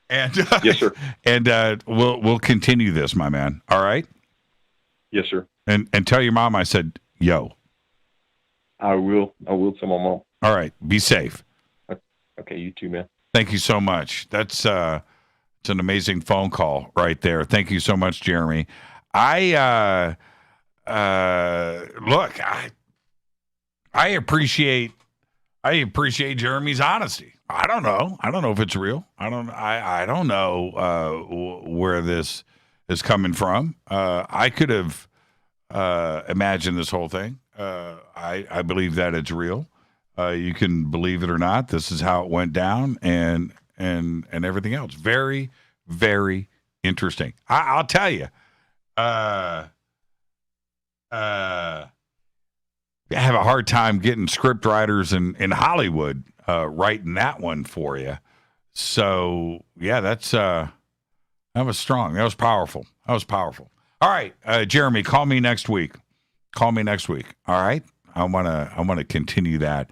And yes, sir. And we'll continue this, my man. All right. Yes, sir. And tell your mom I said, yo. I will tell my mom. All right. Be safe. Okay. You too, man. Thank you so much. That's it's an amazing phone call right there. Thank you so much, Jeremy. Look, I appreciate Jeremy's honesty. I don't know if it's real. I don't know where this is coming from. I could have imagined this whole thing. I believe that it's real. You can believe it or not. This is how it went down, and everything else. Very, very interesting. I'll tell you. I have a hard time getting script writers in Hollywood writing that one for you. So yeah, that was strong. That was powerful. All right, Jeremy, call me next week. All right, I wanna continue that.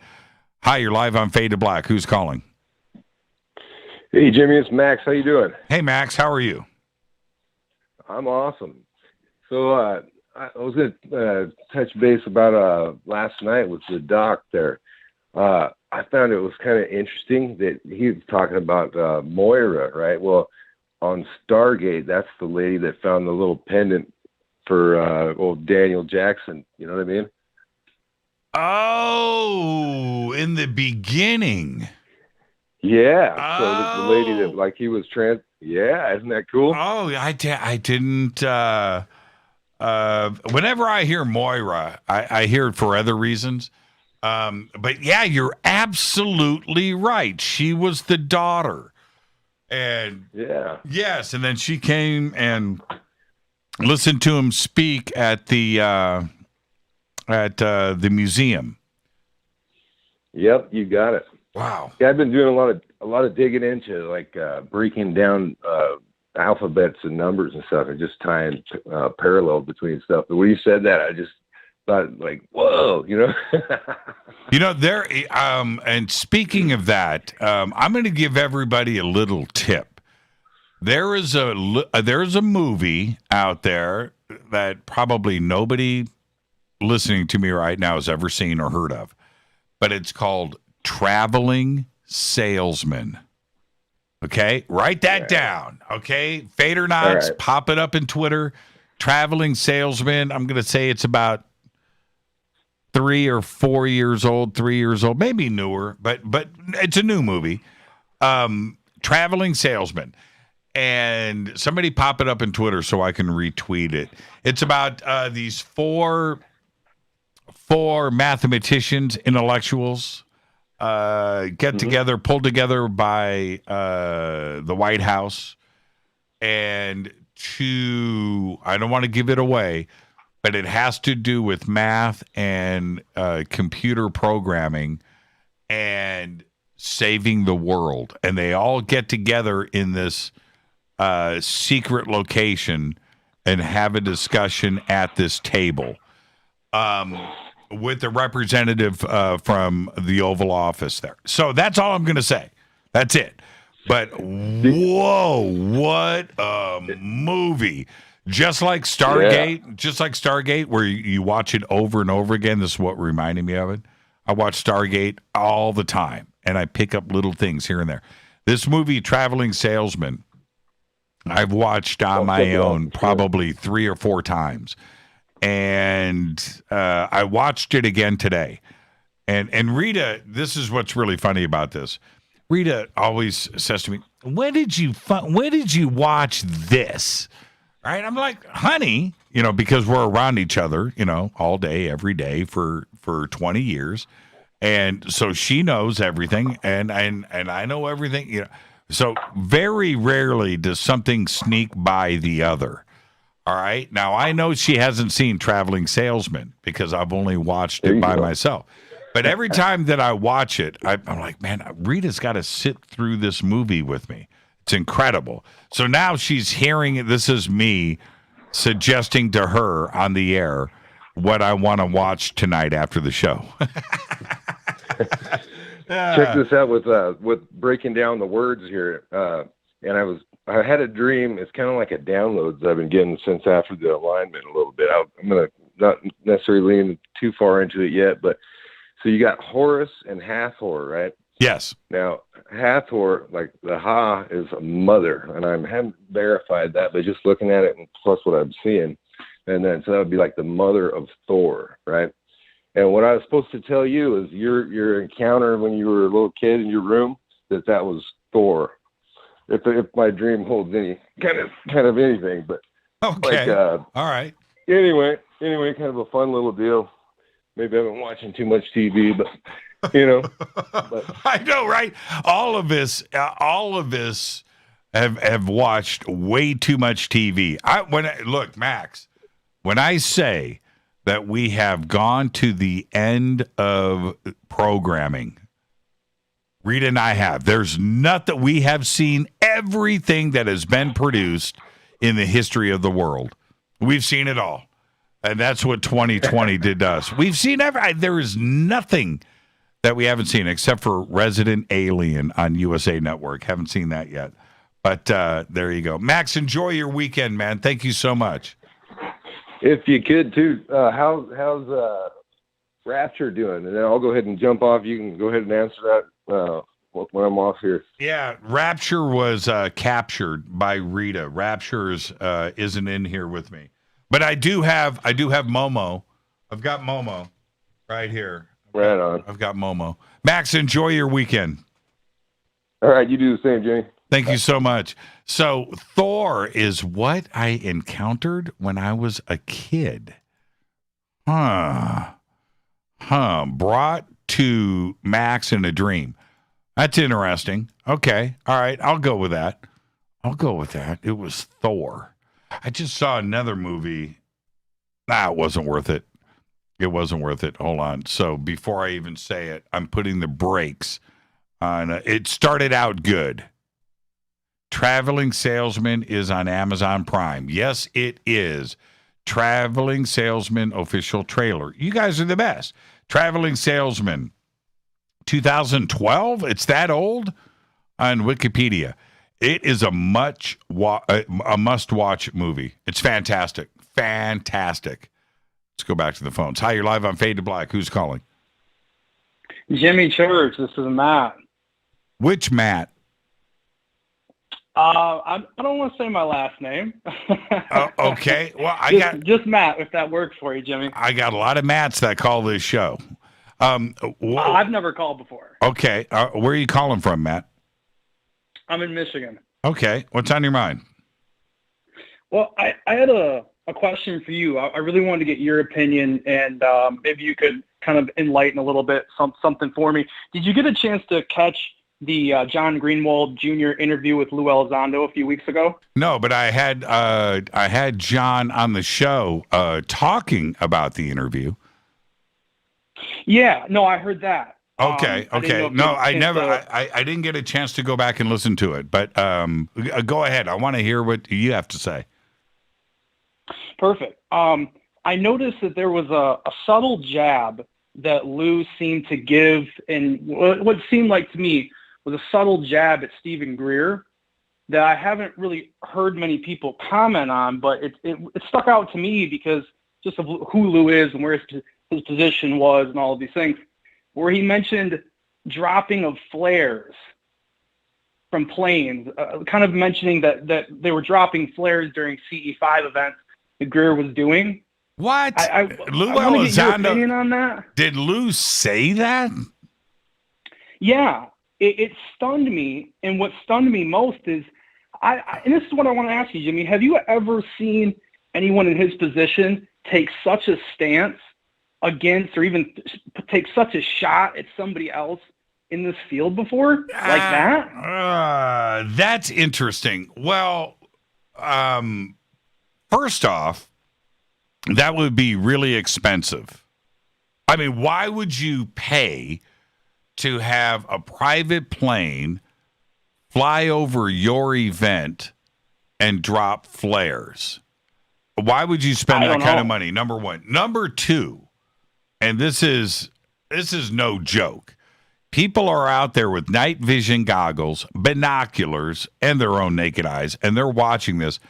Hi, you're live on Fade to Black. Who's calling? Hey, Jimmy, it's Max. How you doing? Hey, Max. How are you? I'm awesome. So I was going to touch base about last night with the doc there. I found it was kind of interesting that he was talking about Moira, right? Well, on Stargate, that's the lady that found the little pendant for old Daniel Jackson. You know what I mean? Oh, in the beginning. Yeah. So the lady that, like, he was yeah, isn't that cool? Oh, I didn't. Whenever I hear Moira, I hear it for other reasons. But yeah, you're absolutely right. She was the daughter. And yeah. Yes, and then she came and listened to him speak at the museum. Yep, you got it. Wow. Yeah, I've been doing a lot of digging into like breaking down alphabets and numbers and stuff, and just tying parallels between stuff. But when you said that, I just thought, like, whoa, you know. You know, there. And speaking of that, I'm going to give everybody a little tip. There is a movie out there that probably nobody listening to me right now has ever seen or heard of, but it's called Traveling Salesman. Okay, write that down. Okay, Fadernight, right. Pop it up in Twitter. Traveling Salesman. I'm going to say it's about 3 or 4 years old, maybe newer, but it's a new movie. Traveling Salesman. And somebody pop it up in Twitter so I can retweet it. It's about these four mathematicians, intellectuals, get together, pulled together by the White House, and I don't want to give it away, but it has to do with math and computer programming and saving the world. And they all get together in this secret location and have a discussion at this table with the representative from the Oval Office there. So that's all I'm going to say. That's it. But whoa, what a movie. Just like Stargate, where you watch it over and over again. This is what reminded me of it. I watch Stargate all the time, and I pick up little things here and there. This movie, Traveling Salesman, I've watched on my own probably 3 or 4 times. And I watched it again today. And Rita, this is what's really funny about this. Rita always says to me, when did you watch this? Right? I'm like, honey, because we're around each other, all day, every day for 20 years. And so she knows everything and I know everything, So very rarely does something sneak by the other. All right. Now, I know she hasn't seen Traveling Salesman because I've only watched it by myself. But every time that I watch it, I'm like, man, Rita's got to sit through this movie with me. It's incredible. So now she's hearing it. This is me suggesting to her on the air what I want to watch tonight after the show. Check this out with breaking down the words here. And I had a dream. It's kind of like a download that I've been getting since after the alignment a little bit. I'm going to not necessarily lean too far into it yet, but so you got Horus and Hathor, right? Yes. Now, Hathor, like the Ha is a mother, and I haven't verified that, but just looking at it and plus what I'm seeing. And then, so that would be like the mother of Thor, right? And what I was supposed to tell you is your encounter when you were a little kid in your room, that was Thor. If my dream holds any kind of anything, but okay, all right. Anyway, kind of a fun little deal. Maybe I've been watching too much TV, but But I know, right? All of us have watched way too much TV. Look, Max, when I say that we have gone to the end of programming, Rita and I have. There's nothing. We have seen everything that has been produced in the history of the world. We've seen it all. And that's what 2020 did to us. We've seen there is nothing that we haven't seen except for Resident Alien on USA Network. Haven't seen that yet. But there you go. Max, enjoy your weekend, man. Thank you so much. if you could too, how's Rapture doing? And then I'll go ahead and jump off. You can go ahead and answer that when I'm off here. Yeah, Rapture was captured by Rita. Rapture isn't in here with me, but I do have Momo. I've got Momo right here. Right on. I've got Momo. Max, enjoy your weekend. All right, you do the same, Jimmy. Thank you so much. So Thor is what I encountered when I was a kid. Brought to Max in a dream. That's interesting. Okay. All right. I'll go with that. It was Thor. I just saw another movie. It wasn't worth it. It wasn't worth it. Hold on. So before I even say it, I'm putting the brakes on. It started out good. Traveling Salesman is on Amazon Prime. Yes, it is. Traveling Salesman official trailer. You guys are the best. Traveling Salesman, 2012. It's that old on Wikipedia. It is a must-watch movie. It's fantastic. Fantastic. Let's go back to the phones. Hi, you're live on Fade to Black. Who's calling? Jimmy Church. This is Matt. Which Matt? I don't want to say my last name. Okay. Well, just Matt, if that works for you, Jimmy. I got a lot of Matts that call this show. I've never called before. Okay. Where are you calling from, Matt? I'm in Michigan. Okay. What's on your mind? Well, I had a question for you. I really wanted to get your opinion, and maybe you could kind of enlighten a little bit something for me. Did you get a chance to catch the John Greenwald Jr. interview with Lou Elizondo a few weeks ago? No, but I had John on the show talking about the interview. Yeah, no, I heard that. Okay. I didn't get a chance to go back and listen to it, but go ahead. I want to hear what you have to say. Perfect. I noticed that there was a subtle jab that Lou seemed to give, and what seemed like to me was a subtle jab at Stephen Greer that I haven't really heard many people comment on, but it stuck out to me because just of who Lou is and where his position was and all of these things, where he mentioned dropping of flares from planes, kind of mentioning that they were dropping flares during CE5 events that Greer was doing. What? Lou Elizondo, get your opinion on that? Did Lou say that? Yeah. It stunned me, and what stunned me most is, and this is what I want to ask you, Jimmy, have you ever seen anyone in his position take such a stance against or even take such a shot at somebody else in this field before like that? That's interesting. Well, first off, that would be really expensive. I mean, why would you pay to have a private plane fly over your event and drop flares? Why would you spend that kind of money? Number one. Number two, and this is no joke. People are out there with night vision goggles, binoculars, and their own naked eyes, and they're watching this.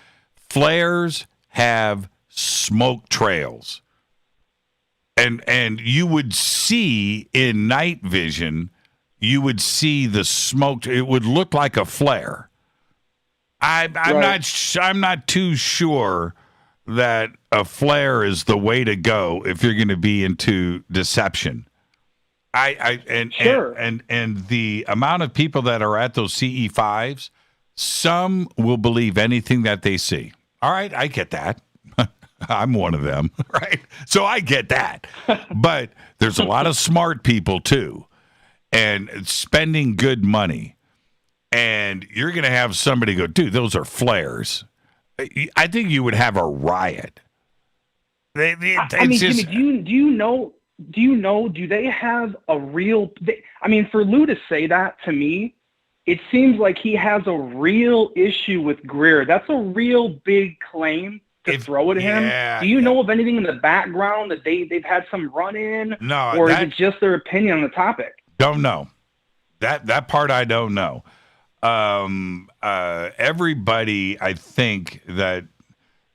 Flares have smoke trails. And you would see in night vision, you would see the smoke. It would look like a flare. I'm not too sure that a flare is the way to go if you're going to be into deception. And the amount of people that are at those CE5s, some will believe anything that they see. All right, I get that. I'm one of them, right? So I get that. But there's a lot of smart people, too, and spending good money, and you're going to have somebody go, dude, those are flares. I think you would have a riot. Jimmy, do you know, do they have a real, for Lou to say that to me, it seems like he has a real issue with Greer. That's a real big claim to throw at him. Do you know of anything in the background that they've had some run-in? No. Or is it just their opinion on the topic? Don't know. That part I don't know. Everybody, I think, that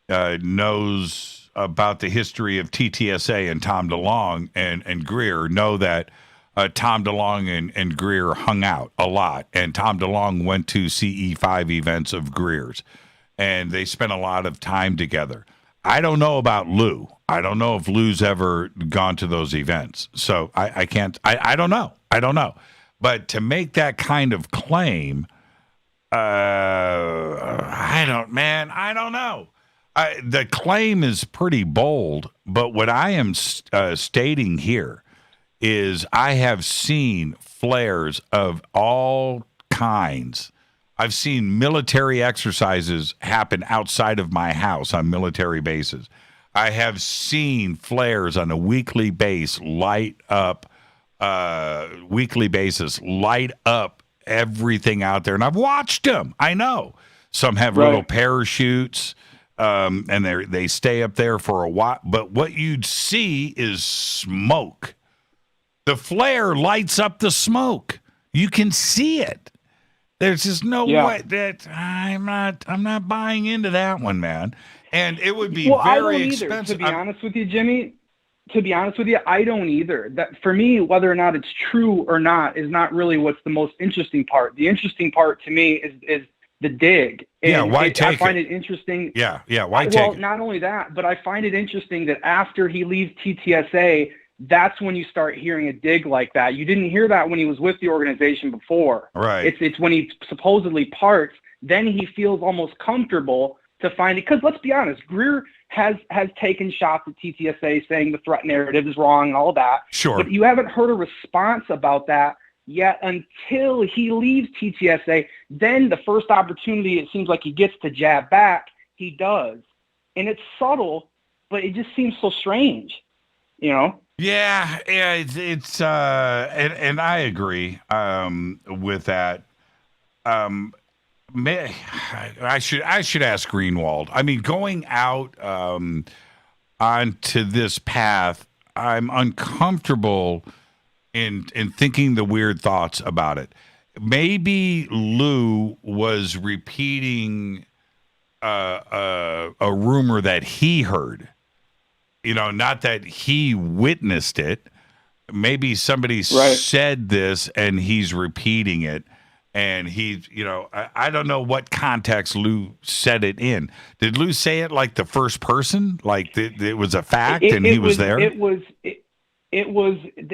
knows about the history of TTSA and Tom DeLonge and Greer know that Tom DeLonge and Greer hung out a lot, and Tom DeLonge went to CE5 events of Greer's, and they spent a lot of time together. I don't know about Lou. I don't know if Lou's ever gone to those events, so I can't. I don't know. I don't know. But to make that kind of claim, I don't know. The claim is pretty bold, but what I am stating here is I have seen flares of all kinds. I've seen military exercises happen outside of my house on military bases. I have seen flares on a weekly basis light up everything out there, and I've watched them. I know some have little parachutes. And they stay up there for a while. But what you'd see is smoke. The flare lights up the smoke. You can see it. There's just no way that I'm not buying into that one, man. And it would be very expensive. To be honest with you, Jimmy, I don't either. That for me, whether or not it's true or not is not really what's the most interesting part. The interesting part to me is the dig. And why take it? I find it interesting. Yeah, why take it? Well, not only that, but I find it interesting that after he leaves TTSA, that's when you start hearing a dig like that. You didn't hear that when he was with the organization before. Right. It's when he supposedly parts, then he feels almost comfortable to find it. Because let's be honest, Greer has taken shots at TTSA saying the threat narrative is wrong and all that. Sure. But you haven't heard a response about that yet until he leaves TTSA. Then the first opportunity it seems like he gets to jab back, he does. And it's subtle, but it just seems so strange, you know? Yeah, it's and I agree with that. I should ask Greenwald. I mean, going out onto this path, I'm uncomfortable in thinking the weird thoughts about it. Maybe Lou was repeating a rumor that he heard. You know, not that he witnessed it. Maybe somebody said this and he's repeating it. And he, I don't know what context Lou said it in. Did Lou say it like the first person? Like it was a fact and he was there? It was,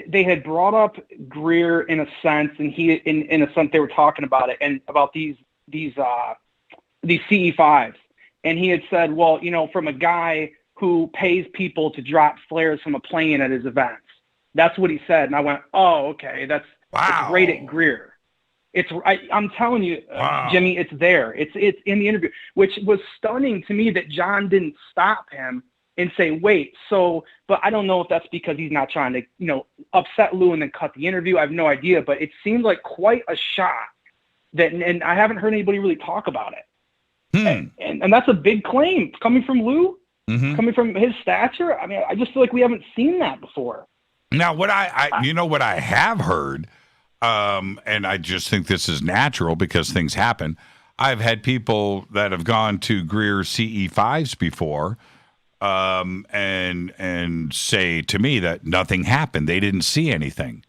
they had brought up Greer in a sense, and he, in a sense, they were talking about it and about these CE5s. And he had said, well, from a guy who pays people to drop flares from a plane at his events. That's what he said. And I went, oh, okay. That's great at Greer. I'm telling you, Jimmy, it's there. It's in the interview, which was stunning to me that John didn't stop him and say, wait, but I don't know if that's because he's not trying to, upset Lou and then cut the interview. I have no idea, but it seemed like quite a shock and I haven't heard anybody really talk about it. And that's a big claim coming from Lou, coming from his stature. I mean, I just feel like we haven't seen that before. Now, what what I have heard, and I just think this is natural because things happen. I've had people that have gone to Greer CE5s before, and say to me that nothing happened. They didn't see anything,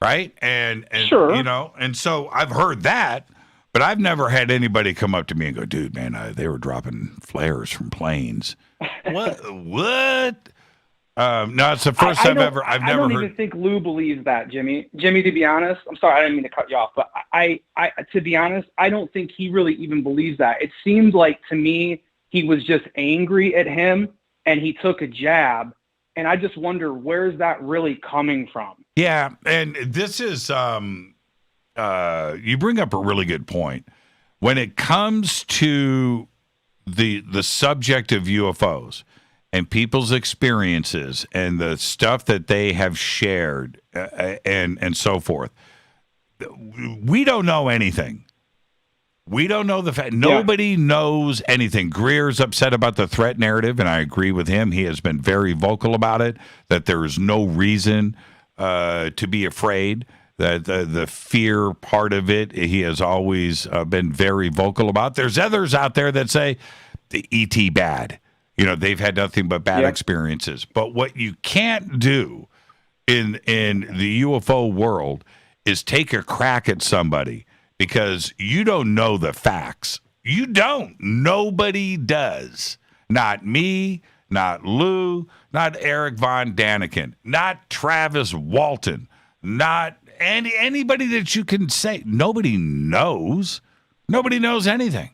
right? And sure. And so I've heard that, but I've never had anybody come up to me and go, dude, man, they were dropping flares from planes. What? No, it's the first time ever. I've never heard. I don't even think Lou believes that, Jimmy. Jimmy, to be honest, I'm sorry, I didn't mean to cut you off, but to be honest, I don't think he really even believes that. It seemed like to me he was just angry at him, and he took a jab, And I just wonder, where's that really coming from? Yeah, and this is you bring up a really good point. When it comes to the subject of UFOs and people's experiences and the stuff that they have shared and so forth, we don't know anything. We don't know the fact. Nobody knows anything. Greer's upset about the threat narrative, and I agree with him. He has been very vocal about it, that there is no reason to be afraid, that the fear part of it, he has always been very vocal about. There's others out there that say the ET bad. You know, they've had nothing but bad experiences. But what you can't do in the UFO world is take a crack at somebody because you don't know the facts. You don't. Nobody does. Not me, not Lou, not Eric Von Daniken, not Travis Walton, not anybody that you can say. Nobody knows. Nobody knows anything.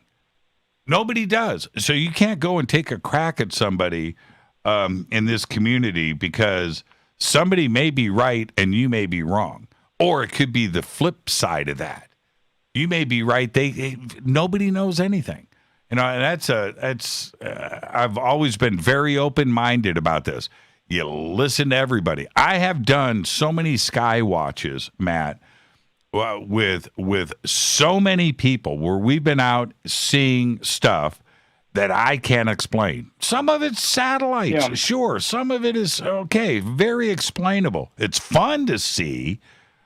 Nobody does. So you can't go and take a crack at somebody in this community because somebody may be right and you may be wrong. Or it could be the flip side of that. You may be right. Nobody knows anything. You know, and I've always been very open-minded about this. You listen to everybody. I have done so many sky watches, Matt, with so many people where we've been out seeing stuff that I can't explain. Some of it's satellites, sure. Some of it is, okay, very explainable. It's fun to see,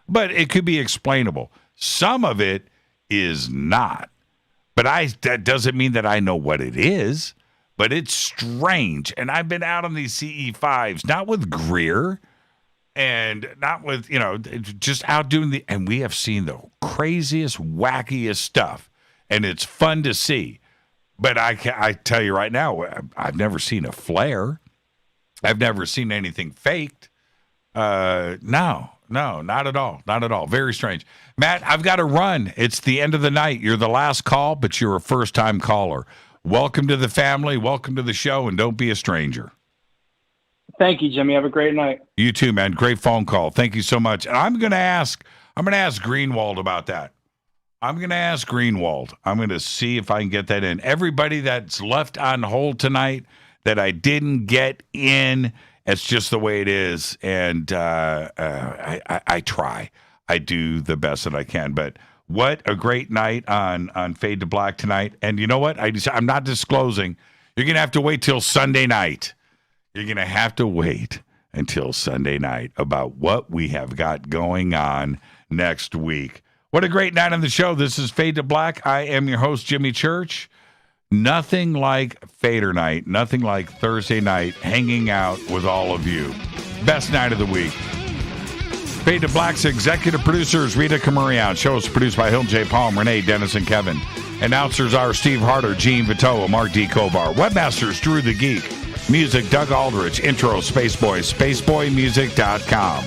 but it could be explainable. Some of it is not. But that doesn't mean that I know what it is, but it's strange. And I've been out on these CE5s, not with Greer and not with, just out doing and we have seen the craziest, wackiest stuff. And it's fun to see. But I tell you right now, I've never seen a flare. I've never seen anything faked. No, not at all. Not at all. Very strange. Matt, I've got to run. It's the end of the night. You're the last call, but you're a first-time caller. Welcome to the family. Welcome to the show, and don't be a stranger. Thank you, Jimmy. Have a great night. You too, man. Great phone call. Thank you so much. And I'm going to ask Greenwald about that. I'm going to ask Greenwald. I'm going to see if I can get that in. Everybody that's left on hold tonight that I didn't get in, it's just the way it is, and I try. I do the best that I can. But what a great night on Fade to Black tonight. And you know what? I'm not disclosing. You're going to have to wait till Sunday night. You're going to have to wait until Sunday night about what we have got going on next week. What a great night on the show. This is Fade to Black. I am your host, Jimmy Church. Nothing like Fadernight, nothing like Thursday night, hanging out with all of you. Best night of the week. Fade to Black's executive producers, Rita Camurian. Show is produced by Hill J. Palm, Renee, Dennis, and Kevin. Announcers are Steve Harder, Gene Vitoa, Mark D. Kovar. Webmasters, Drew the Geek. Music, Doug Aldrich. Intro, Spaceboy, spaceboymusic.com.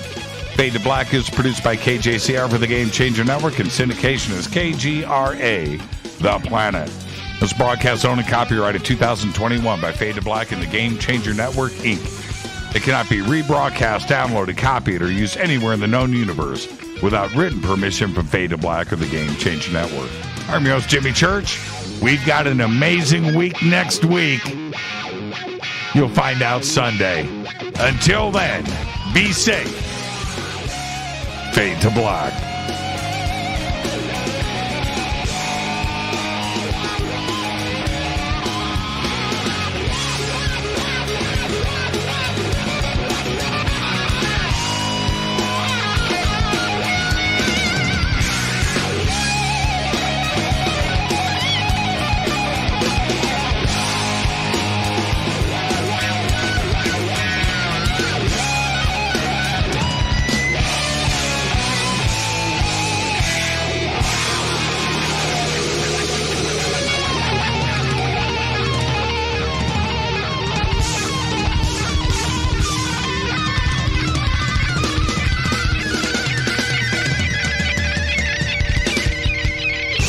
Fade to Black is produced by KJCR for the Game Changer Network, and syndication is KGRA, The Planet. This broadcast owned and copyrighted 2021 by Fade to Black and the Game Changer Network, Inc. It cannot be rebroadcast, downloaded, copied, or used anywhere in the known universe without written permission from Fade to Black or the Game Changer Network. I'm your host, Jimmy Church. We've got an amazing week next week. You'll find out Sunday. Until then, be safe. Fade to Black.